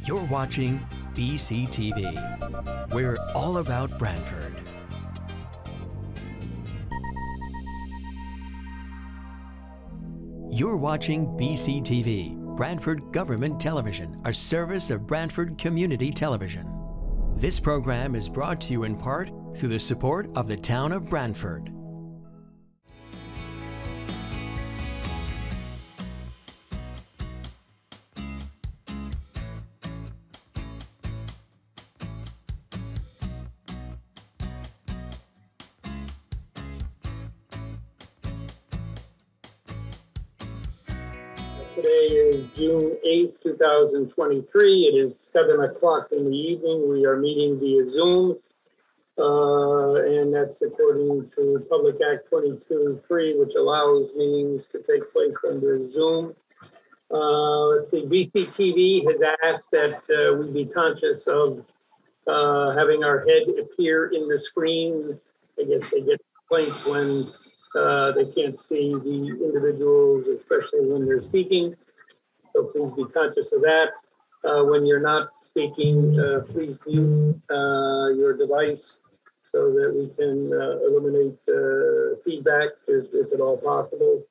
You're watching BCTV. We're all about Branford. You're watching BCTV, Branford Government Television, a service of Branford Community Television. This program is brought to you in part through the support of the town of Branford. Today is June 8th, 2023. It is 7 o'clock in the evening. We are meeting via Zoom, and that's according to Public Act 22.3, which allows meetings to take place under Zoom. Let's see, BCTV has asked that we be conscious of having our head appear in the screen. I guess they get complaints when they can't see the individuals, especially when they're speaking. So please be conscious of that. When you're not speaking, please mute your device so that we can eliminate feedback if at all possible.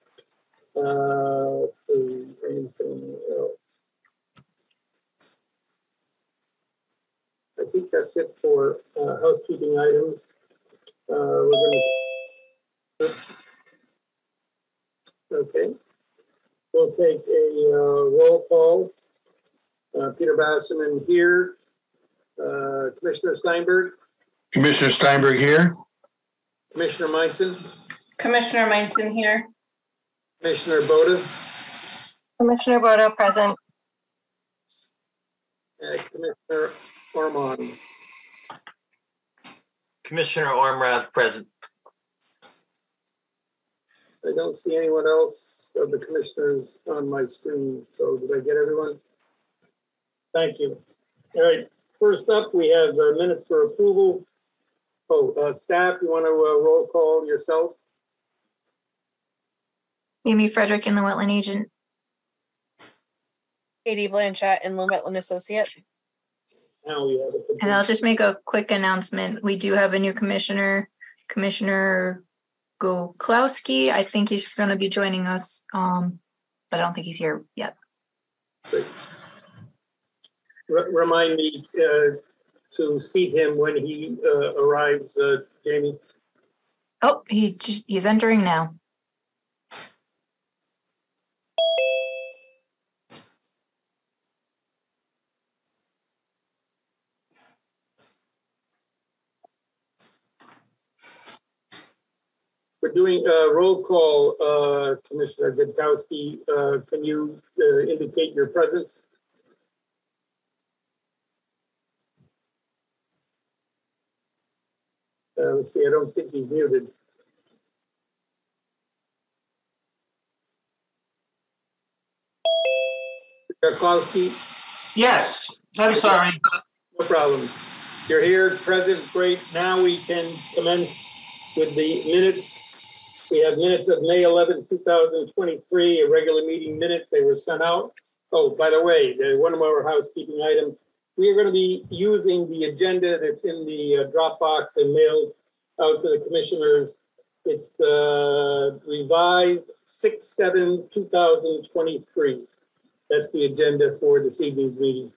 Let's see, anything else? I think that's it for housekeeping items. We're going to Okay. We'll take a roll call. Peter Basserman here. Commissioner Steinberg. Commissioner Steinberg here. Commissioner Meinson. Commissioner Meinson here. Commissioner Boda. Commissioner Boda present. Commissioner Ormond. Commissioner Ormrath present. I don't see anyone else of the commissioners on my screen. So did I get everyone? Thank you. All right. First up, we have minutes for approval. Staff, you want to roll call yourself? Amy Frederick, inland wetland agent. Katie Blanchett, inland wetland associate. Now we have it. And I'll just make a quick announcement. We do have a new commissioner, Commissioner Goklowski. I think he's going to be joining us, but I don't think he's here yet. Great. Remind me to seat him when he arrives, Jamie. Oh, he's entering now. We're doing a roll call, Commissioner Gotkowski. Can you indicate your presence? Let's see, I don't think he's muted. Gotkowski? Yes, I'm sorry. No problem. You're here, present, great. Now we can commence with the minutes. We have minutes of May 11th, 2023, a regular meeting minute. They were sent out. Oh, by the way, one more housekeeping item. We are going to be using the agenda that's in the Dropbox and mailed out to the commissioners. It's revised 6/7/2023. That's the agenda for this evening's meeting.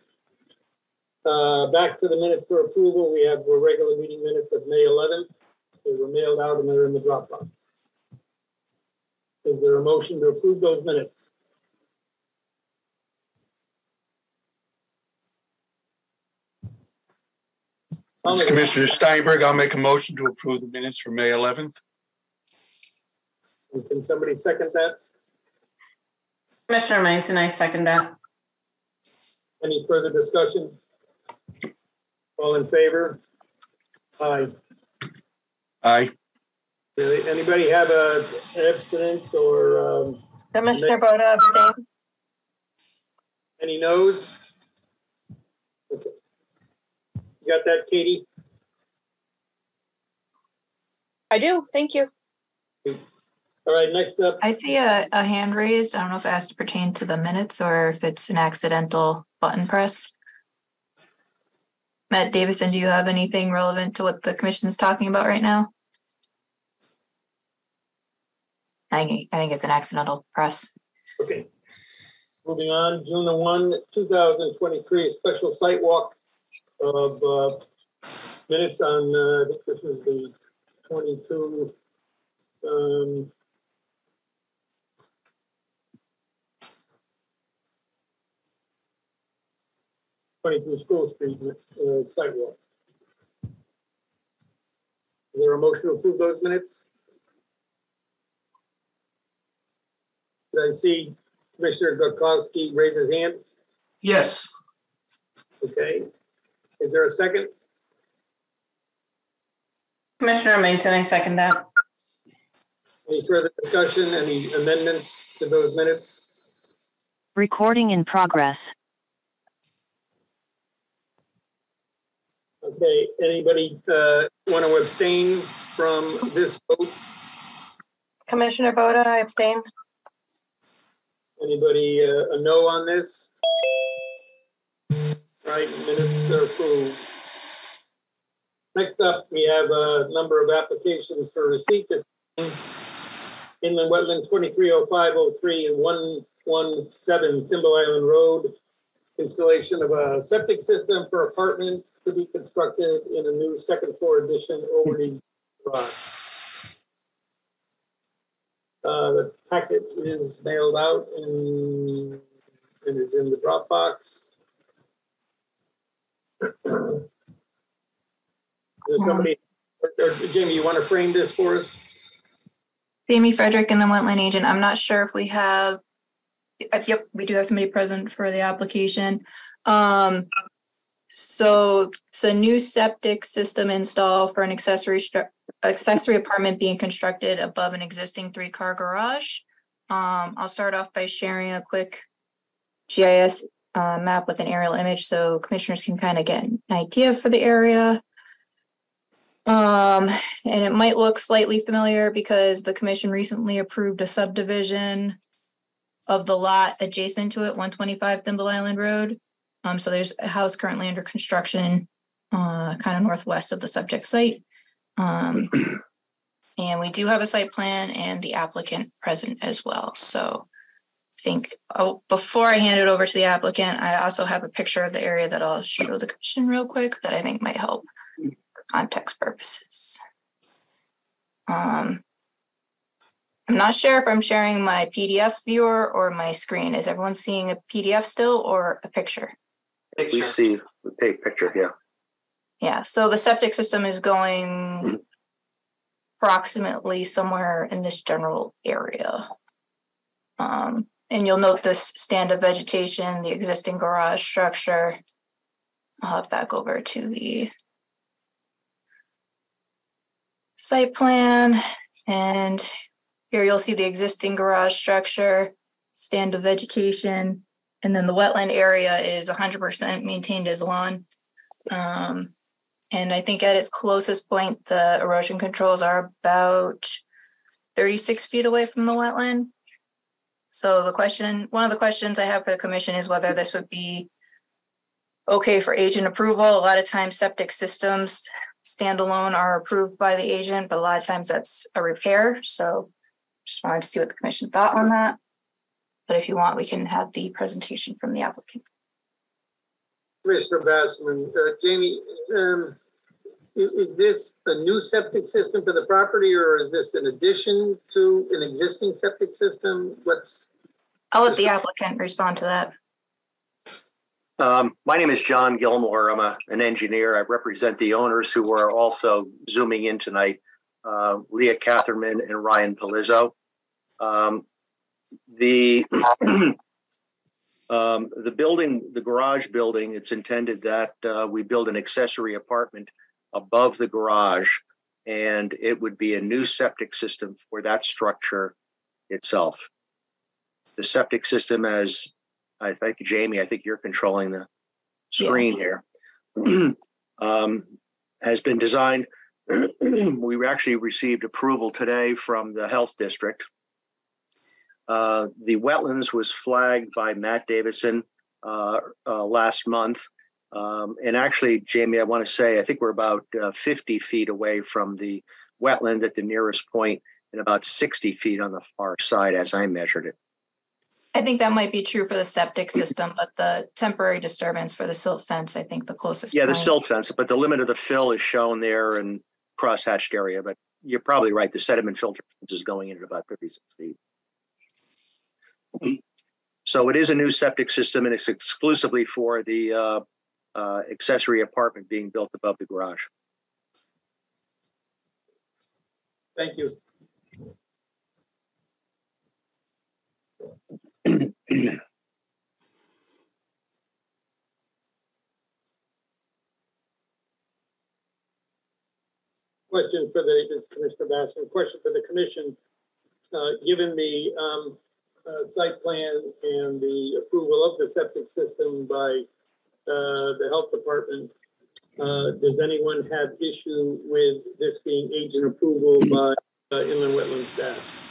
Back to the minutes for approval. We have the regular meeting minutes of May 11th. They were mailed out and they're in the Dropbox. Is there a motion to approve those minutes? Commissioner Steinberg, I'll make a motion to approve the minutes for May 11th. And can somebody second that? Commissioner Meinson, I second that. Any further discussion? All in favor? Aye. Aye. Anybody have an abstinence or Commissioner Boda abstain. any no's? Okay. You got that, Katie? I do, thank you. All right, next up. I see a hand raised. I don't know if it has to pertain to the minutes or if it's an accidental button press. Matt Davison, do you have anything relevant to what the commission is talking about right now? I think it's an accidental press. Okay. Moving on, June 1, 2023, a special site walk of minutes on, I think this is the 22, 22 School Street sidewalk. Is there a motion to approve those minutes? Did I see Commissioner Gutkowski raise his hand? Yes. Okay. Is there a second? Commissioner Maiton, I second that. Any further discussion? Any amendments to those minutes? Recording in progress. Okay. Anybody want to abstain from this vote? Commissioner Boda, I abstain. Anybody a no on this? Right, minutes are approved. Next up, we have a number of applications for receipt. This Inland Wetland 230503 and 117 Thimble Island Road. Installation of a septic system for apartment to be constructed in a new second floor addition over the garage. The packet is mailed out and is in the Dropbox. Is somebody, or Jamie, you want to frame this for us? Jamie Frederick and the wetland agent. I'm not sure if we have, yep, we do have somebody present for the application. So it's a new septic system install for an accessory apartment being constructed above an existing 3-car garage. I'll start off by sharing a quick GIS map with an aerial image so commissioners can kind of get an idea for the area. And it might look slightly familiar because the commission recently approved a subdivision of the lot adjacent to it, 125 Thimble Island Road. So there's a house currently under construction, kind of northwest of the subject site. And we do have a site plan and the applicant present as well. So I think before I hand it over to the applicant, I also have a picture of the area that I'll show the commission real quick that I think might help for context purposes. I'm not sure if I'm sharing my PDF viewer or my screen. Is everyone seeing a PDF still or a picture? We see the picture, yeah. Yeah, so the septic system is going approximately somewhere in this general area. And you'll note this stand of vegetation, the existing garage structure. I'll hop back over to the site plan. And here you'll see the existing garage structure, stand of vegetation, and then the wetland area is 100% maintained as lawn. And I think at its closest point, the erosion controls are about 36 feet away from the wetland. So one of the questions I have for the commission is whether this would be okay for agent approval. A lot of times septic systems standalone are approved by the agent, but a lot of times that's a repair. So just wanted to see what the commission thought on that. But if you want, we can have the presentation from the applicant. Commissioner Bassman, Jamie, is this a new septic system for the property, or is this an addition to an existing septic system? I'll let the applicant respond to that. My name is John Gilmore. I'm an engineer. I represent the owners who are also zooming in tonight, Leah Catherman and Ryan Palizzo. The building, the garage building, it's intended that we build an accessory apartment above the garage, and it would be a new septic system for that structure itself. The septic system, as I think, Jamie, I think you're controlling the screen here, has been designed. We actually received approval today from the health district. The wetlands was flagged by Matt Davison last month. And actually, Jamie, I want to say, I think we're about 50 feet away from the wetland at the nearest point and about 60 feet on the far side as I measured it. I think that might be true for the septic system, but the temporary disturbance for the silt fence, I think the closest. Yeah, the point. silt fence, but the limit of the fill is shown there and cross-hatched area, but you're probably right. The sediment filter fence is going in at about 36 feet. So it is a new septic system and it's exclusively for the accessory apartment being built above the garage. Thank you. Question for the, this is Commissioner Bassman, question for the commission. Given the site plan and the approval of the septic system by the health department, does anyone have issue with this being agent approval by inland wetland staff?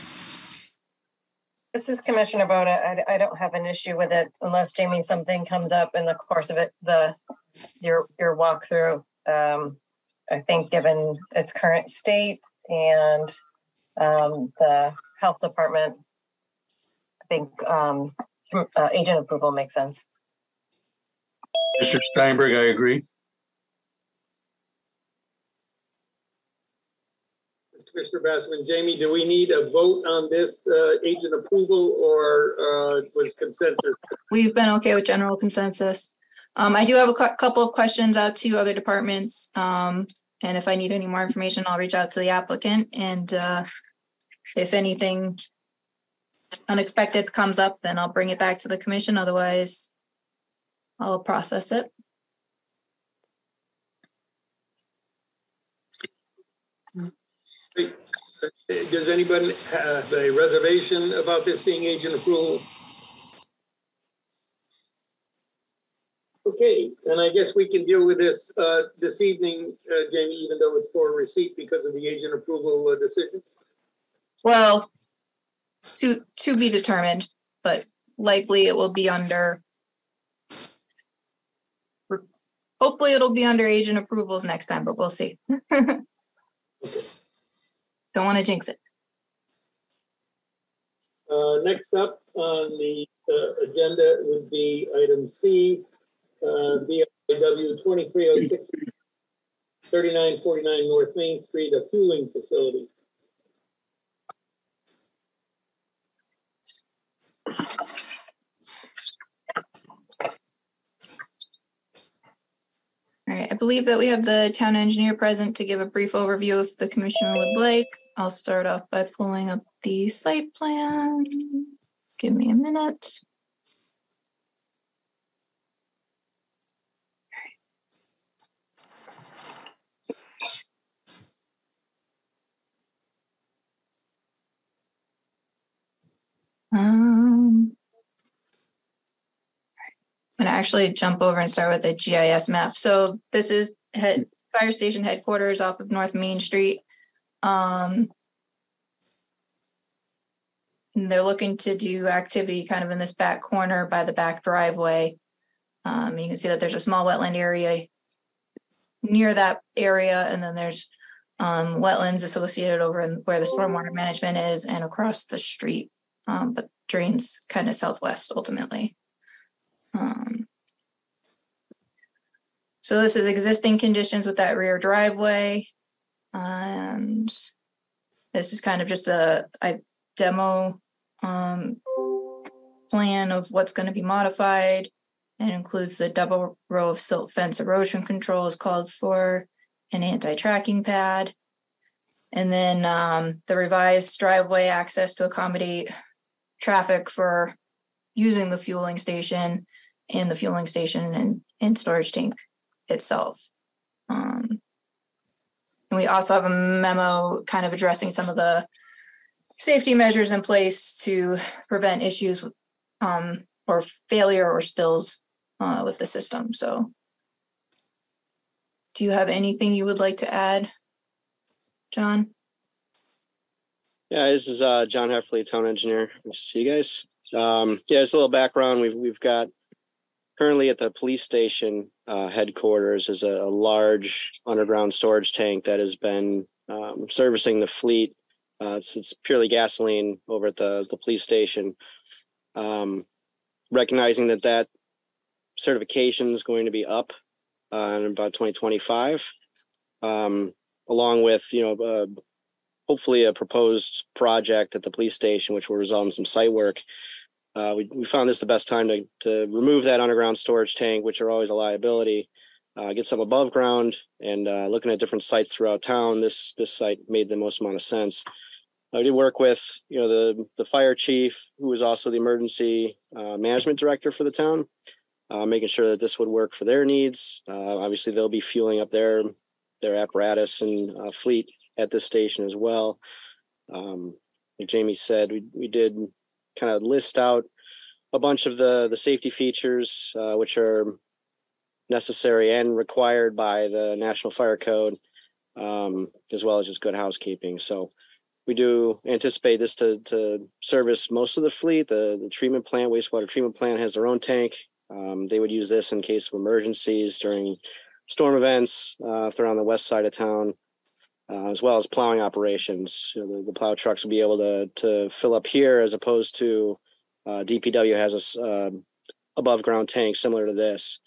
This is Commissioner Boda. I don't have an issue with it unless, Jamie, something comes up in the course of it, your walkthrough. I think given its current state and the health department, I think agent approval makes sense. Mr. Steinberg, I agree. Commissioner Bassman, Jamie, do we need a vote on this agent approval or was consensus? We've been okay with general consensus. I do have a couple of questions out to other departments. And if I need any more information, I'll reach out to the applicant. And if anything unexpected comes up, then I'll bring it back to the commission. Otherwise, I'll process it. Does anybody have a reservation about this being agent approval? Okay, and I guess we can deal with this this evening, Jamie, even though it's for receipt because of the agent approval decision. Well, to be determined, but likely it will be under. Hopefully, it'll be under agent approvals next time, but we'll see. Okay. Don't want to jinx it. Next up on the agenda would be item C, BIW 2306, 3949 North Main Street, a fueling facility. All right, I believe that we have the town engineer present to give a brief overview if the commission would like. I'll start off by pulling up the site plan. Give me a minute. I'm gonna actually jump over and start with a GIS map. So this is fire station headquarters off of North Main Street. And they're looking to do activity kind of in this back corner by the back driveway. And you can see that there's a small wetland area near that area, and then there's wetlands associated over where the stormwater management is and across the street, but drains kind of southwest ultimately. So this is existing conditions with that rear driveway. And this is kind of just a demo plan of what's going to be modified. It includes the double row of silt fence erosion control is called for, an anti-tracking pad. And then the revised driveway access to accommodate traffic for using the fueling station and the fueling station and storage tank itself. And we also have a memo kind of addressing some of the safety measures in place to prevent issues with, or failure or spills with the system. So do you have anything you would like to add, John? Yeah, this is John Heffley, town engineer. Nice to see you guys. Yeah, just a little background. We've got currently at the police station headquarters is a large underground storage tank that has been servicing the fleet. It's purely gasoline over at the police station. Recognizing that certification is going to be up in about 2025, along with hopefully a proposed project at the police station, which will result in some site work. We found this the best time to remove that underground storage tank, which are always a liability, get some above ground, and looking at different sites throughout town, this site made the most amount of sense. I did work with the fire chief, who was also the emergency management director for the town, making sure that this would work for their needs. Obviously, they'll be fueling up their apparatus and fleet at this station as well. Like Jamie said, we did kind of list out a bunch of the safety features which are necessary and required by the National Fire Code, as well as just good housekeeping. So we do anticipate this to service most of the fleet. The treatment plant, wastewater treatment plant, has their own tank. They would use this in case of emergencies during storm events around the west side of town, as well as plowing operations. The plow trucks will be able to fill up here, as opposed to DPW has a above ground tank similar to this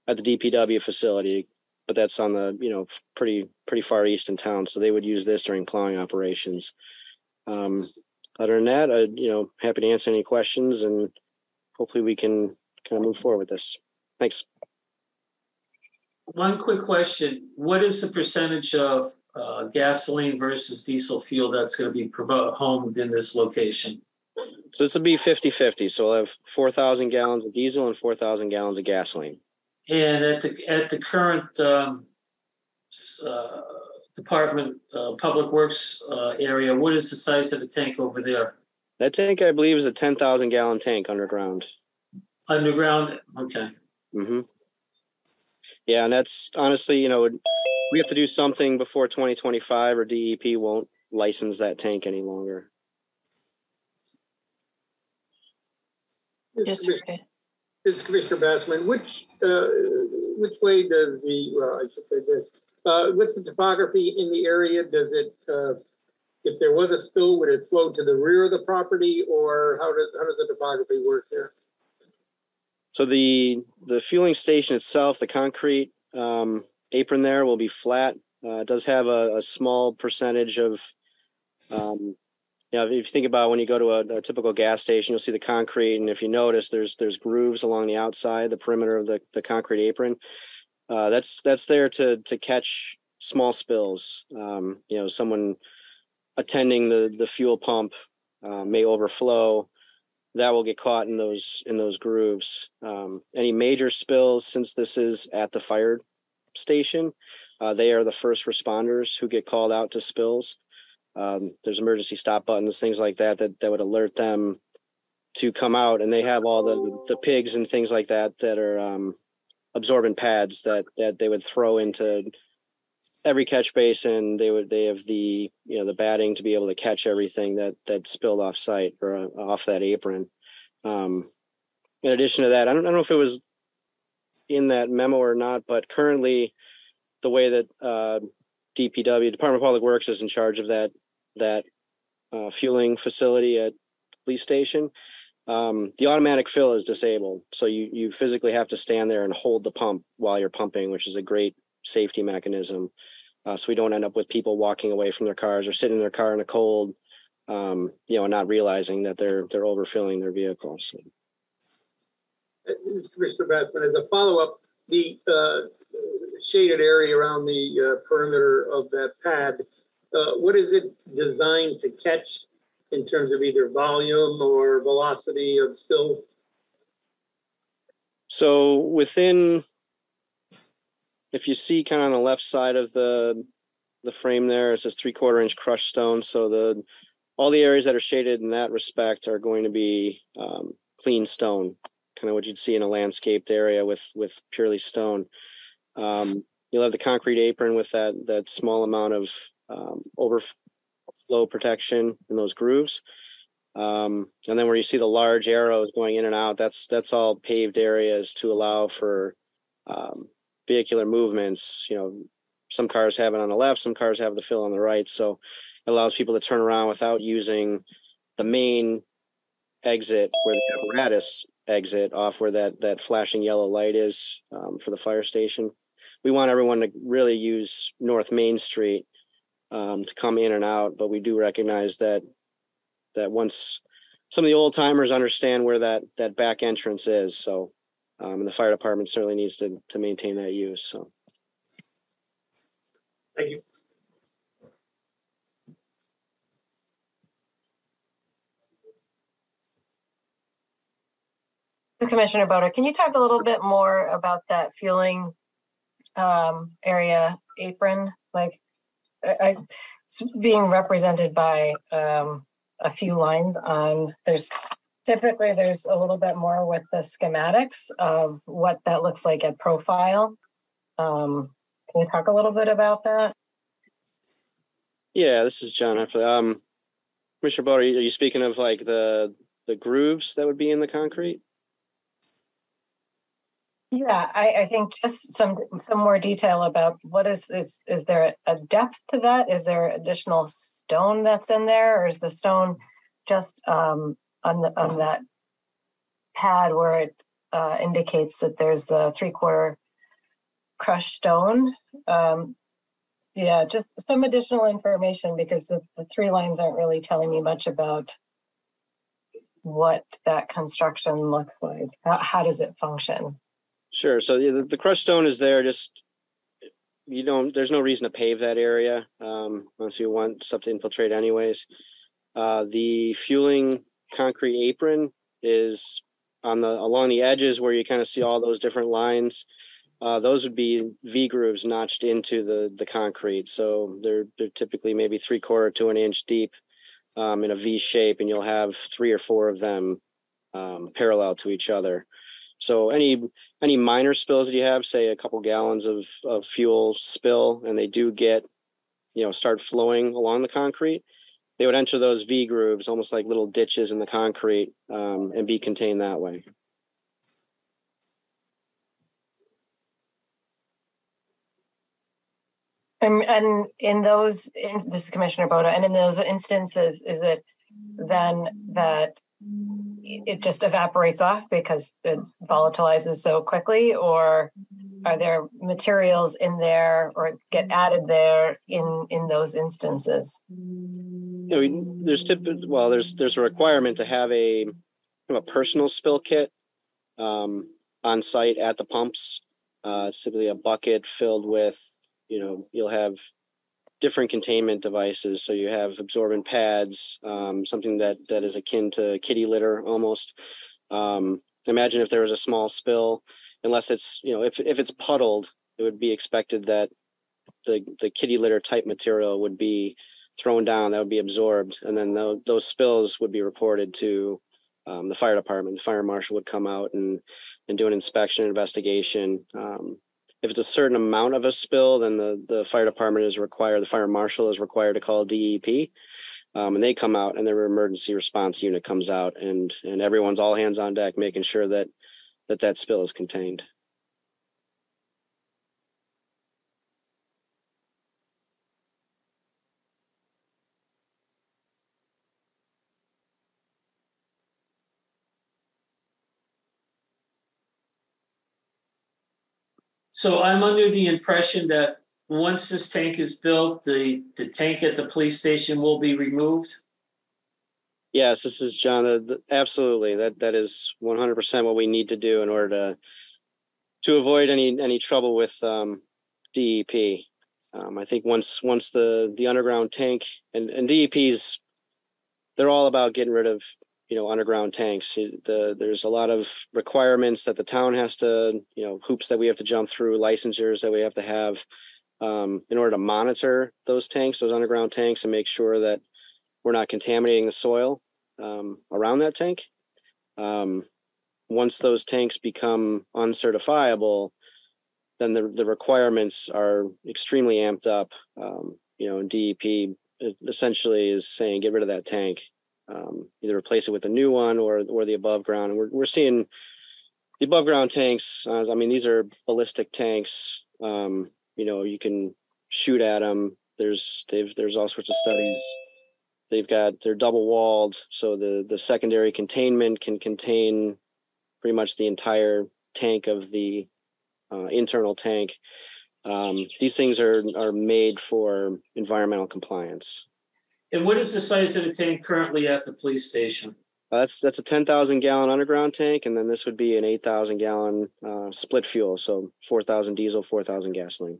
at the DPW facility, but that's on the pretty far east in town. So they would use this during plowing operations. Other than that, happy to answer any questions, and hopefully we can kind of move forward with this. Thanks. One quick question: what is the percentage of gasoline versus diesel fuel that's going to be homed in this location? So this will be 50-50. So we'll have 4,000 gallons of diesel and 4,000 gallons of gasoline. And at the current Department Public Works area, what is the size of the tank over there? That tank, I believe, is a 10,000 gallon tank underground. Underground? Okay. Mm-hmm. Yeah, and that's honestly, we have to do something before 2025 or DEP won't license that tank any longer. Just This is Commissioner Bassman. Which way does I should say this. What's the topography in the area? Does it, if there was a spill, would it flow to the rear of the property, or how does the topography work there? So the fueling station itself, the concrete apron there will be flat. It does have a small percentage of, if you think about when you go to a typical gas station, you'll see the concrete, and if you notice, there's grooves along the outside, the perimeter of the concrete apron. That's there to catch small spills. Someone attending the fuel pump may overflow. That will get caught in those grooves. Any major spills, since this is at the fire station, they are the first responders who get called out to spills. There's emergency stop buttons, things like that would alert them to come out, and they have all the pigs and things like that are absorbent pads that they would throw into every catch basin. They have the batting to be able to catch everything that spilled off site or off that apron. In addition to that, I don't know if it was in that memo or not, but currently the way that DPW, Department of Public Works, is in charge of that fueling facility at the police station, the automatic fill is disabled. So you physically have to stand there and hold the pump while you're pumping, which is a great safety mechanism. So we don't end up with people walking away from their cars or sitting in their car in the cold, and not realizing that they're overfilling their vehicles. This is Commissioner Bassman. As a follow-up, the shaded area around the perimeter of that pad, what is it designed to catch in terms of either volume or velocity of spill? So if you see kind of on the left side of the frame there, it says 3/4 inch crushed stone. So all the areas that are shaded in that respect are going to be clean stone, kind of what you'd see in a landscaped area with purely stone. You'll have the concrete apron with that small amount of overflow protection in those grooves. And then where you see the large arrows going in and out, that's all paved areas to allow for vehicular movements. You know, some cars have it on the left, some cars have the fill on the right. So it allows people to turn around without using the main exit where the apparatus exit off where that flashing yellow light is for the fire station. We want everyone to really use North Main Street to come in and out, but we do recognize that once some of the old timers understand where that back entrance is, so and the fire department certainly needs to maintain that use. So, Thank you. Commissioner Boda, can you talk a little bit more about that fueling area apron? Like, it's being represented by a few lines on. There's a little bit more with the schematics of what that looks like at profile. Can you talk a little bit about that? Yeah, this is John. Commissioner Boda, are you speaking of like the grooves that would be in the concrete? Yeah, I think just some more detail about what is there a depth to that? Is there additional stone that's in there, or is the stone just on that pad where it indicates that there's the 3/4 crushed stone? Yeah, just some additional information, because the 3 lines aren't really telling me much about what that construction looks like. How does it function? Sure. So the crushed stone is there. Just there's no reason to pave that area unless you want stuff to infiltrate anyways. The fueling concrete apron is along the edges where you kind of see all those different lines. Those would be V grooves notched into the concrete. So they're typically maybe 3/4 to an inch deep in a V shape, and you'll have 3 or 4 of them parallel to each other. So any minor spills that you have, say a couple gallons of fuel spill, and they do start flowing along the concrete, they would enter those V grooves, almost like little ditches in the concrete, and be contained that way. And this is Commissioner Boda, and in those instances, is it then that it just evaporates off because it volatilizes so quickly, or are there materials in there or get added there in those instances? There's a requirement to have a personal spill kit on site at the pumps. It's typically a bucket filled with, you'll have different containment devices. So you have absorbent pads, something that is akin to kitty litter almost. Imagine if there was a small spill, unless it's, if it's puddled, it would be expected that the kitty litter type material would be thrown down, that would be absorbed. And then those spills would be reported to the fire department. The fire marshal would come out and do an inspection and investigation. If it's a certain amount of a spill, then the fire department the fire marshal is required to call DEP, and they come out, and their emergency response unit comes out, and everyone's all hands on deck, making sure that spill is contained. So I'm under the impression that once this tank is built, the tank at the police station will be removed? Yes, this is John. Absolutely. That is 100% what we need to do in order to avoid any trouble with DEP. I think once the underground tank and DEP's, they're all about getting rid of underground tanks. There's a lot of requirements that the town has to, hoops that we have to jump through, licensures that we have to have in order to monitor those tanks, those underground tanks, and make sure that we're not contaminating the soil around that tank. Once those tanks become uncertifiable, then the requirements are extremely amped up. And DEP essentially is saying, get rid of that tank. either replace it with a new one or the above ground. And we're seeing the above ground tanks. I mean, these are ballistic tanks. You can shoot at them. There's all sorts of studies. They're double walled, so the secondary containment can contain pretty much the entire tank of the internal tank. These things are made for environmental compliance. And what is the size of the tank currently at the police station? That's a 10,000 gallon underground tank, and then this would be an 8,000 gallon split fuel, so 4,000 diesel, 4,000 gasoline.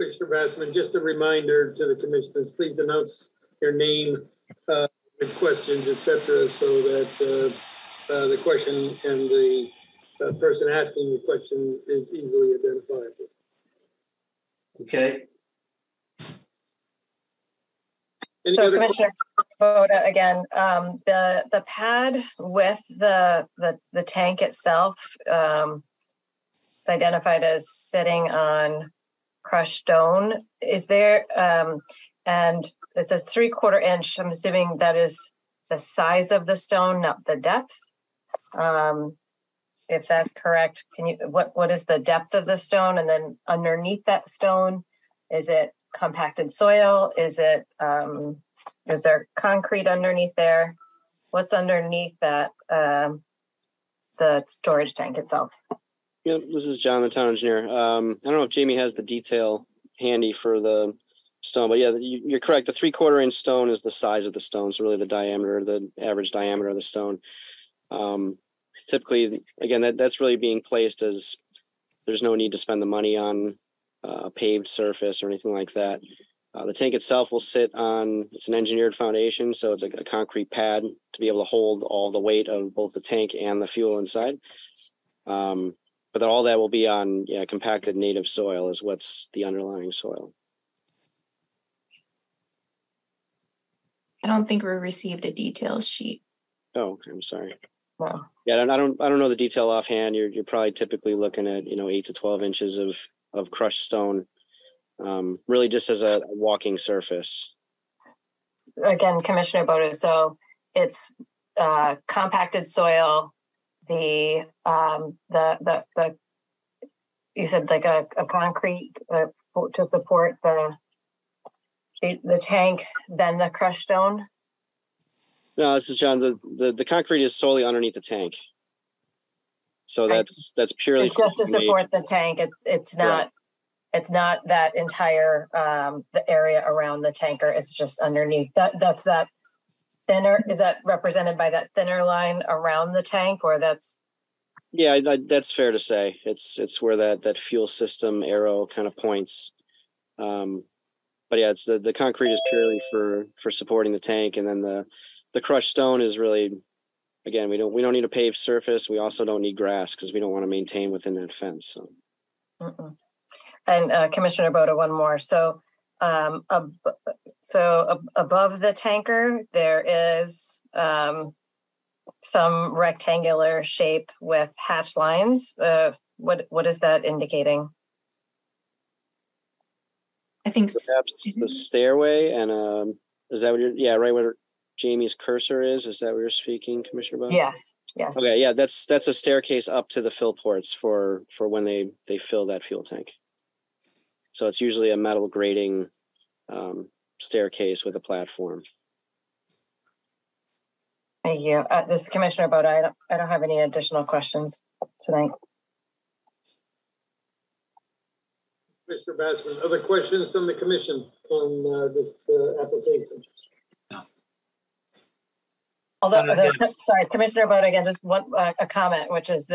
Commissioner Bassman, just a reminder to the commissioners, please announce your name, questions, etc., so that the question and the person asking the question is easily identifiable. Okay. So Commissioner Boda, again, the pad with the tank itself, it's identified as sitting on crushed stone. Is there, and it says 3/4 inch. I'm assuming that is the size of the stone, not the depth. If that's correct, what is the depth of the stone? And then underneath that stone, is it compacted soil? Is there concrete underneath there? What's underneath that, the storage tank itself? Yeah, this is John, the town engineer. I don't know if Jamie has the detail handy for the stone, but yeah, you're correct. The 3/4 inch stone is the size of the stone. So really the average diameter of the stone. Typically, again, that's really being placed as there's no need to spend the money on a paved surface or anything like that. The tank itself will sit on, it's an engineered foundation, so it's like a concrete pad to be able to hold all the weight of both the tank and the fuel inside. But then all that will be on compacted native soil is what's the underlying soil. I don't think we received a details sheet. Oh, okay, I'm sorry. Wow. Yeah, I don't know the detail offhand. You're probably typically looking at 8 to 12 inches of crushed stone, really just as a walking surface. Again, Commissioner Boda, so it's compacted soil. You said like a concrete to support the tank, then the crushed stone. No, this is John. The concrete is solely underneath the tank, so that's purely. It's just to support the tank. It's not. Right. It's not that entire the area around the tanker. It's just underneath. That's that thinner. Is that represented by that thinner line around the tank, or that's? Yeah, that's fair to say. It's where that fuel system arrow kind of points. But yeah, it's the concrete is purely for supporting the tank, and then the crushed stone is really, again, we don't need a paved surface. We also don't need grass because we don't want to maintain within that fence. So. And Commissioner Boda, one more. So, above the tanker, there is some rectangular shape with hatch lines. What is that indicating? I think the stairway, and is that what you're? Right where Jamie's cursor is. Is that what you're speaking, Commissioner Boda? Yes. Yes. Okay. Yeah, that's a staircase up to the fill ports for when they fill that fuel tank. So it's usually a metal grating staircase with a platform. Thank you. This is Commissioner Boda. I don't have any additional questions tonight. Mr. Bassman, other questions from the commission on this application? No. Although, sorry, Commissioner Boda, again, just one a comment, which is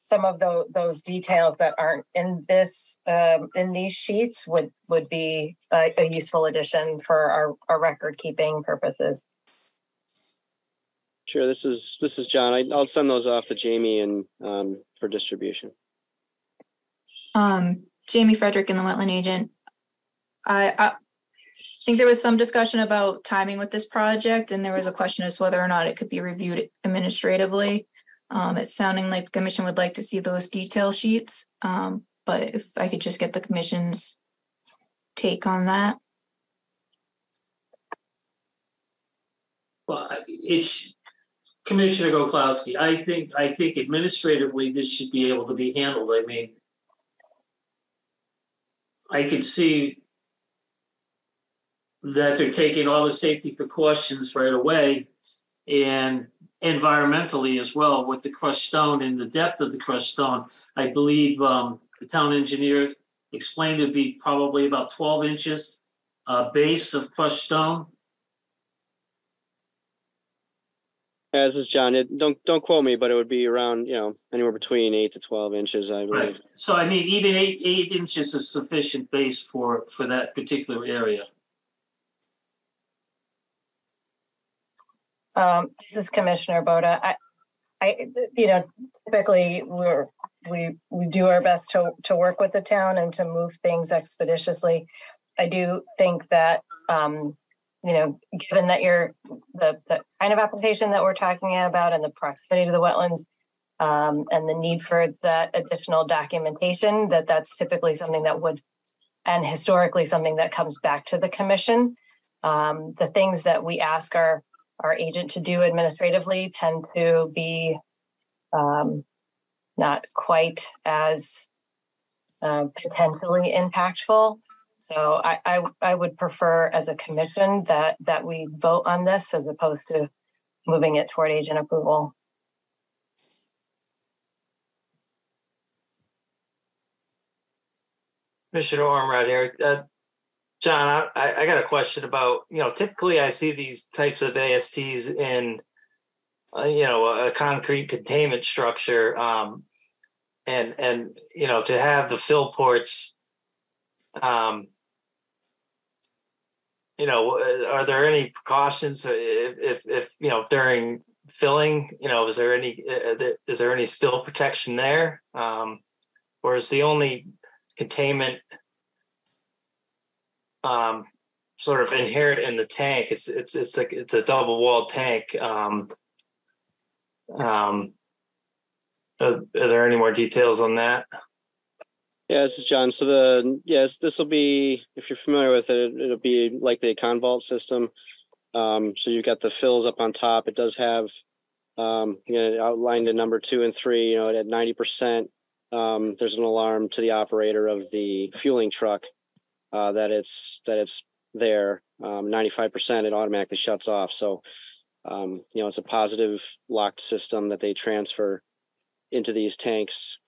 some of those details that aren't in this in these sheets would be a useful addition for our record keeping purposes. Sure. This is John. I'll send those off to Jamie and for distribution. Jamie Frederick and the wetland agent. I think there was some discussion about timing with this project, and there was a question as to whether or not it could be reviewed administratively. It's sounding like the commission would like to see those detail sheets, but if I could just get the commission's take on that. Well, it's Commissioner Goklowski. I think administratively this should be able to be handled. I mean, I can see that they're taking all the safety precautions right away, and environmentally as well with the crushed stone and the depth of the crushed stone. I believe the town engineer explained it'd be probably about 12 inches base of crushed stone. Yeah, this is John. Don't quote me, but it would be around, anywhere between 8 to 12 inches, I believe. Right. So I mean, even eight inches is sufficient base for that particular area. This is Commissioner Boda. I typically we do our best to work with the town and to move things expeditiously. I do think that, given that the kind of application that we're talking about and the proximity to the wetlands and the need for that additional documentation, that's typically something that would, and historically something that comes back to the commission. The things that we ask our agent to do administratively tend to be not quite as potentially impactful. So I would prefer as a commission that we vote on this as opposed to moving it toward agent approval. Commissioner Ormrod here. John, I got a question about, typically I see these types of ASTs in, a concrete containment structure. And to have the fill ports, are there any precautions if during filling, is there any spill protection there? Or is the only containment sort of inherent in the tank? It's a double walled tank. Are there any more details on that? Yeah, this is John. So this will be, if you're familiar with it, it'll be likely a convault system. So you've got the fills up on top. It does have, outlined in number 2 and 3, at 90%, there's an alarm to the operator of the fueling truck that it's there. 95%, it automatically shuts off. So, it's a positive locked system that they transfer into these tanks.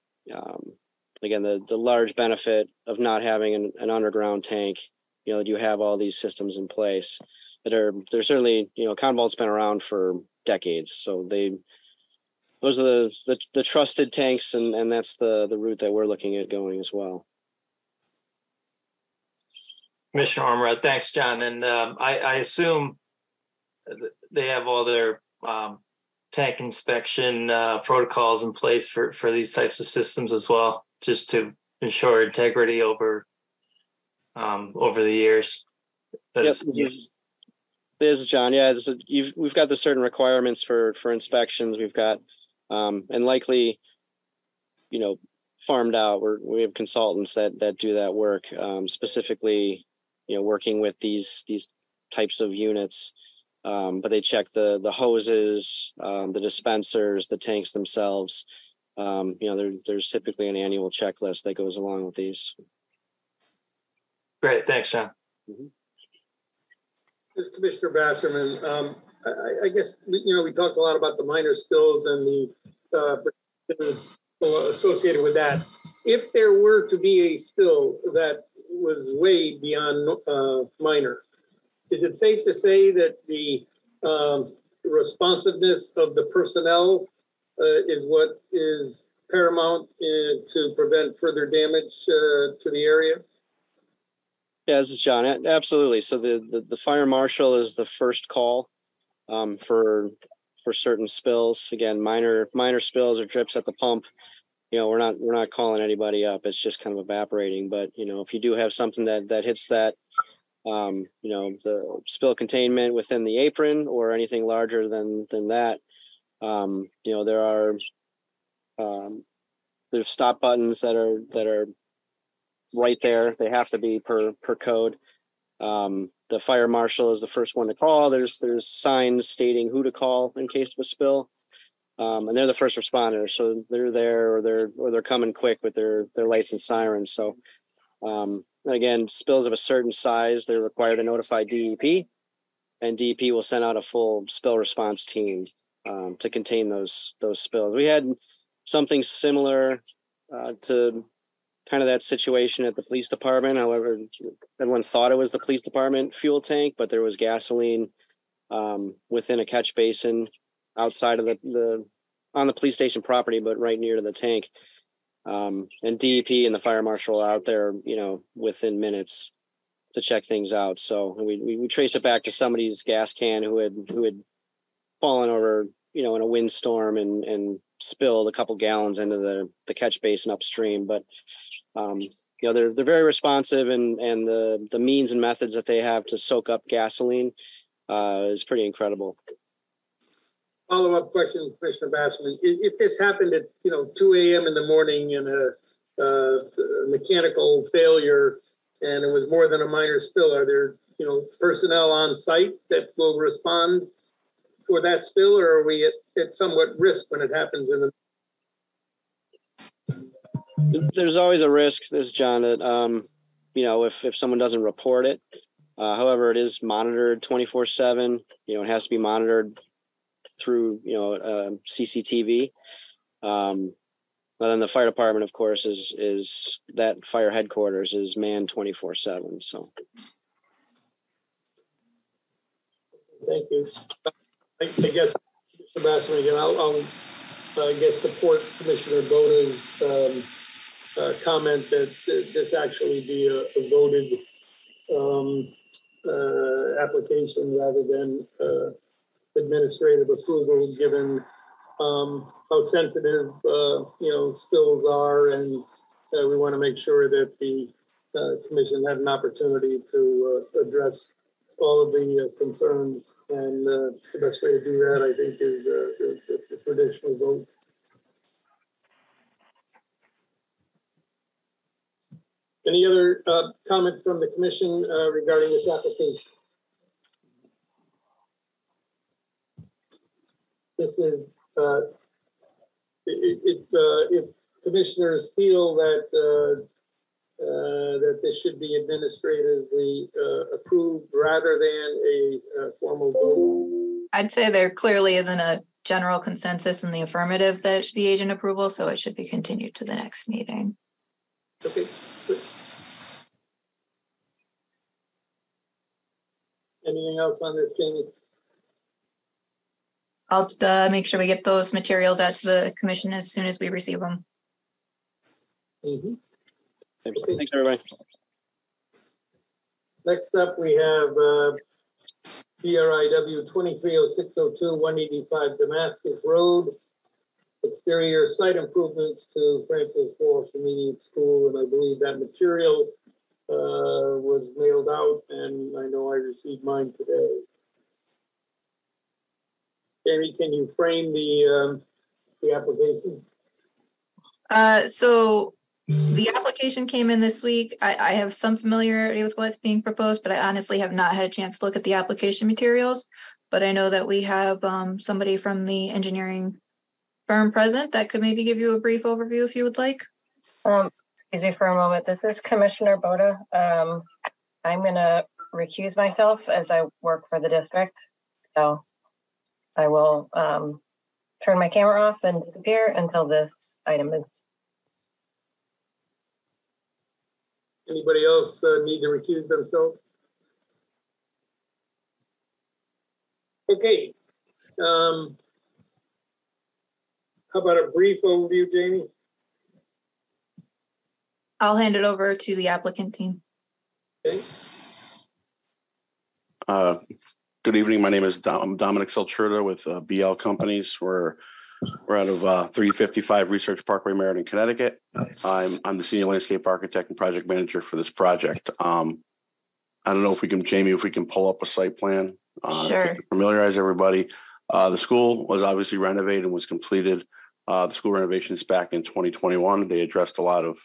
Again, the large benefit of not having an underground tank, you have all these systems in place that they're certainly, Convault's been around for decades. So those are the trusted tanks, and that's the route that we're looking at going as well. Commissioner Ormrod, thanks, John. And I assume they have all their tank inspection protocols in place for these types of systems as well, just to ensure integrity over the years. This is John. Yeah, we've got the certain requirements for inspections. We've got and likely, farmed out. We have consultants that do that work, specifically, working with these types of units. But they check the hoses, the dispensers, the tanks themselves. There's typically an annual checklist that goes along with these. Great, thanks, John. Mm-hmm. This is Commissioner Basserman. I guess we talked a lot about the minor spills and the associated with that. If there were to be a spill that was way beyond minor, is it safe to say that the responsiveness of the personnel is what is paramount to prevent further damage to the area? Yeah, this is John. Absolutely. So the fire marshal is the first call for certain spills. Again, minor spills or drips at the pump. We're not calling anybody up. It's just kind of evaporating. But if you do have something that hits that, the spill containment within the apron or anything larger than that, there's stop buttons that are right there. They have to be per code. the fire marshal is the first one to call. There's signs stating who to call in case of a spill. And they're the first responders, so they're there or they're coming quick with their lights and sirens. So again, spills of a certain size, they're required to notify DEP, and DEP will send out a full spill response team to contain those spills. We had something similar to kind of that situation at the police department. However, everyone thought it was the police department fuel tank, but there was gasoline within a catch basin outside of on the police station property, but right near to the tank. And DEP and the fire marshal are out there, within minutes to check things out. So we traced it back to somebody's gas can who had fallen over, in a windstorm and spilled a couple gallons into the catch basin upstream. But they're very responsive, and the means and methods that they have to soak up gasoline is pretty incredible. Follow-up question, Commissioner Bassman. If this happened at 2 a.m. in the morning and a mechanical failure, and it was more than a minor spill, are there personnel on site that will respond for that spill, or are we at somewhat risk when it happens in the? There's always a risk, this is John, that if someone doesn't report it. However, it is monitored 24/7. It has to be monitored through CCTV. But then the fire department, of course, is that fire headquarters is manned 24/7. So thank you. I guess, Mr. Bassman, again, I'll support Commissioner Boda's comment that this actually be a voted application rather than administrative approval, given how sensitive spills are, and we want to make sure that the commission had an opportunity to address all of the concerns, and the best way to do that, I think, is the traditional vote. Any other comments from the commission regarding this application? This is, if commissioners feel that that this should be administratively approved rather than a formal vote. I'd say there clearly isn't a general consensus in the affirmative that it should be agent approval, so it should be continued to the next meeting. Okay. Good. Anything else on this, Jamie? I'll make sure we get those materials out to the commission as soon as we receive them. Mm-hmm. Okay. Thanks, everybody. Next up, we have BRIW 230602 185 Damascus Road. Exterior site improvements to Branford Falls Intermediate School, and I believe that material was mailed out, and I know I received mine today. Jamie, can you frame the application? So the application came in this week. I have some familiarity with what's being proposed, but I honestly have not had a chance to look at the application materials. But I know that we have somebody from the engineering firm present that could maybe give you a brief overview if you would like. Excuse me for a moment. This is Commissioner Boda. I'm going to recuse myself as I work for the district. So I will turn my camera off and disappear until this item is. Anybody else need to recuse themselves? Okay. How about a brief overview, Jamie? I'll hand it over to the applicant team. Okay. Good evening. My name is Dominic Selcherda with BL Companies. We're out of 355 Research Parkway, Meriden, Connecticut. I'm the senior landscape architect and project manager for this project. I don't know if we can, Jamie, if we can pull up a site plan. Sure. To familiarize everybody. The school was obviously renovated and was completed. The school renovations back in 2021. They addressed a lot of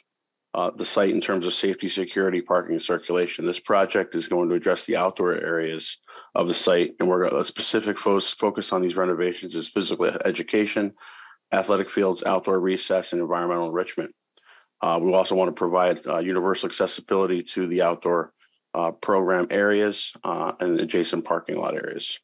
the site in terms of safety, security, parking, and circulation. This project is going to address the outdoor areas of the site, and we're going to a specific focus on these renovations is physical education, athletic fields, outdoor recess, and environmental enrichment. We also want to provide universal accessibility to the outdoor program areas and adjacent parking lot areas.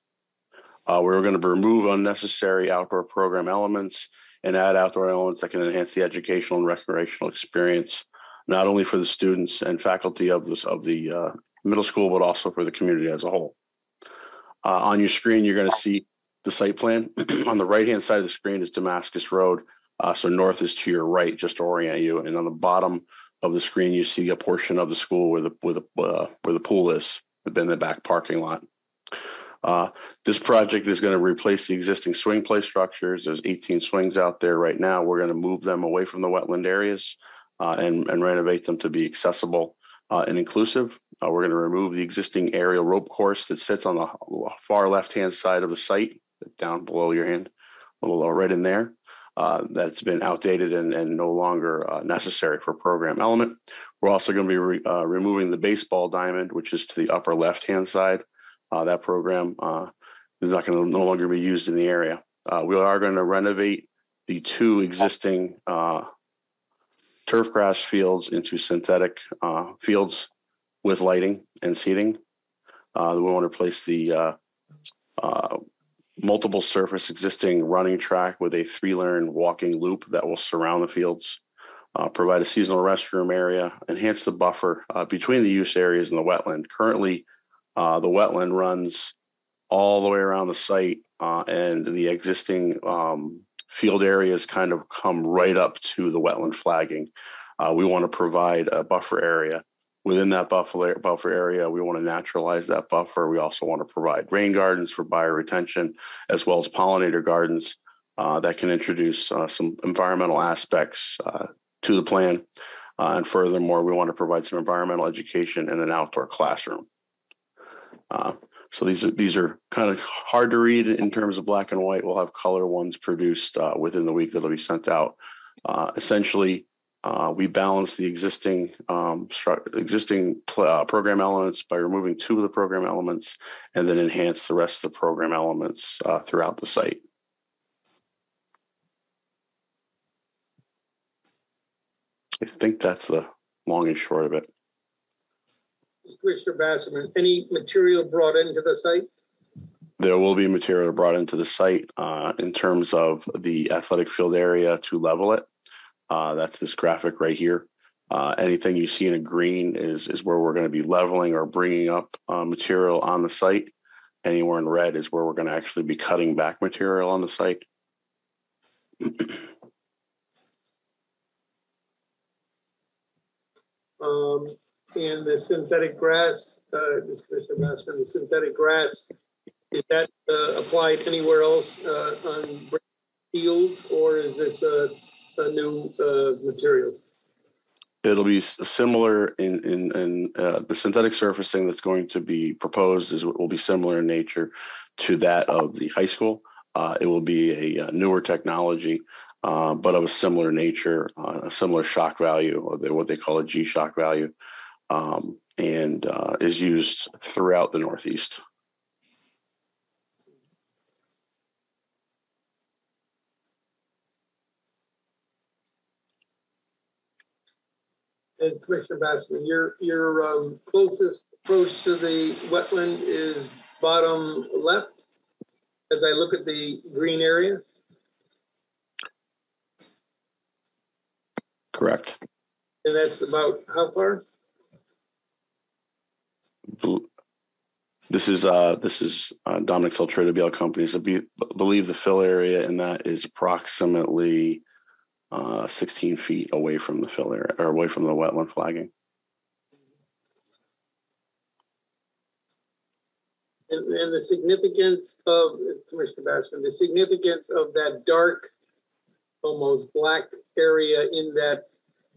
We're going to remove unnecessary outdoor program elements and add outdoor elements that can enhance the educational and recreational experience, not only for the students and faculty of the middle school, but also for the community as a whole. On your screen, you're going to see the site plan. On the right-hand side of the screen is Damascus Road. So north is to your right, just to orient you. And on the bottom of the screen, you see a portion of the school where the pool is, in the back parking lot. This project is going to replace the existing swing play structures. There's 18 swings out there right now. We're going to move them away from the wetland areas and renovate them to be accessible and inclusive. We're going to remove the existing aerial rope course that sits on the far left-hand side of the site, down below your hand, a little right in there. That's been outdated and no longer necessary for program element. We're also going to be removing the baseball diamond, which is to the upper left-hand side. That program is not going to no longer be used in the area. We are going to renovate the two existing turf grass fields into synthetic fields with lighting and seating. We want to replace the multiple surface existing running track with a 3-lane walking loop that will surround the fields, provide a seasonal restroom area, enhance the buffer between the use areas and the wetland. Currently, the wetland runs all the way around the site and the existing field areas kind of come right up to the wetland flagging. We want to provide a buffer area. Within that buffer area, we want to naturalize that buffer. We also want to provide rain gardens for bioretention, as well as pollinator gardens that can introduce some environmental aspects to the plan. And furthermore, we want to provide some environmental education in an outdoor classroom. So these are kind of hard to read in terms of black and white. We'll have color ones produced within the week that'll be sent out. Essentially, we balance the existing program elements by removing 2 of the program elements and then enhance the rest of the program elements throughout the site. I think that's the long and short of it. Commissioner Basserman, any material brought into the site? There will be material brought into the site in terms of the athletic field area to level it. That's this graphic right here. Anything you see in a green is where we're going to be leveling or bringing up material on the site. Anywhere in red is where we're going to actually be cutting back material on the site. And the synthetic grass, Commissioner Basserman, the synthetic grass, is that applied anywhere else on fields, or is this a new material? It'll be similar in the synthetic surfacing that's going to be proposed will be similar in nature to that of the high school. It will be a newer technology, but of a similar nature, a similar shock value, or what they call a G shock value, and is used throughout the Northeast. And Commissioner Basserman, your closest approach to the wetland is bottom left, as I look at the green area? Correct. And that's about how far? This is Dominic Saltrita, BL Companies. I believe the fill area in that is approximately 16 feet away from the fill area, or away from the wetland flagging. And the significance of, Commissioner Basserman, the significance of that dark, almost black area in that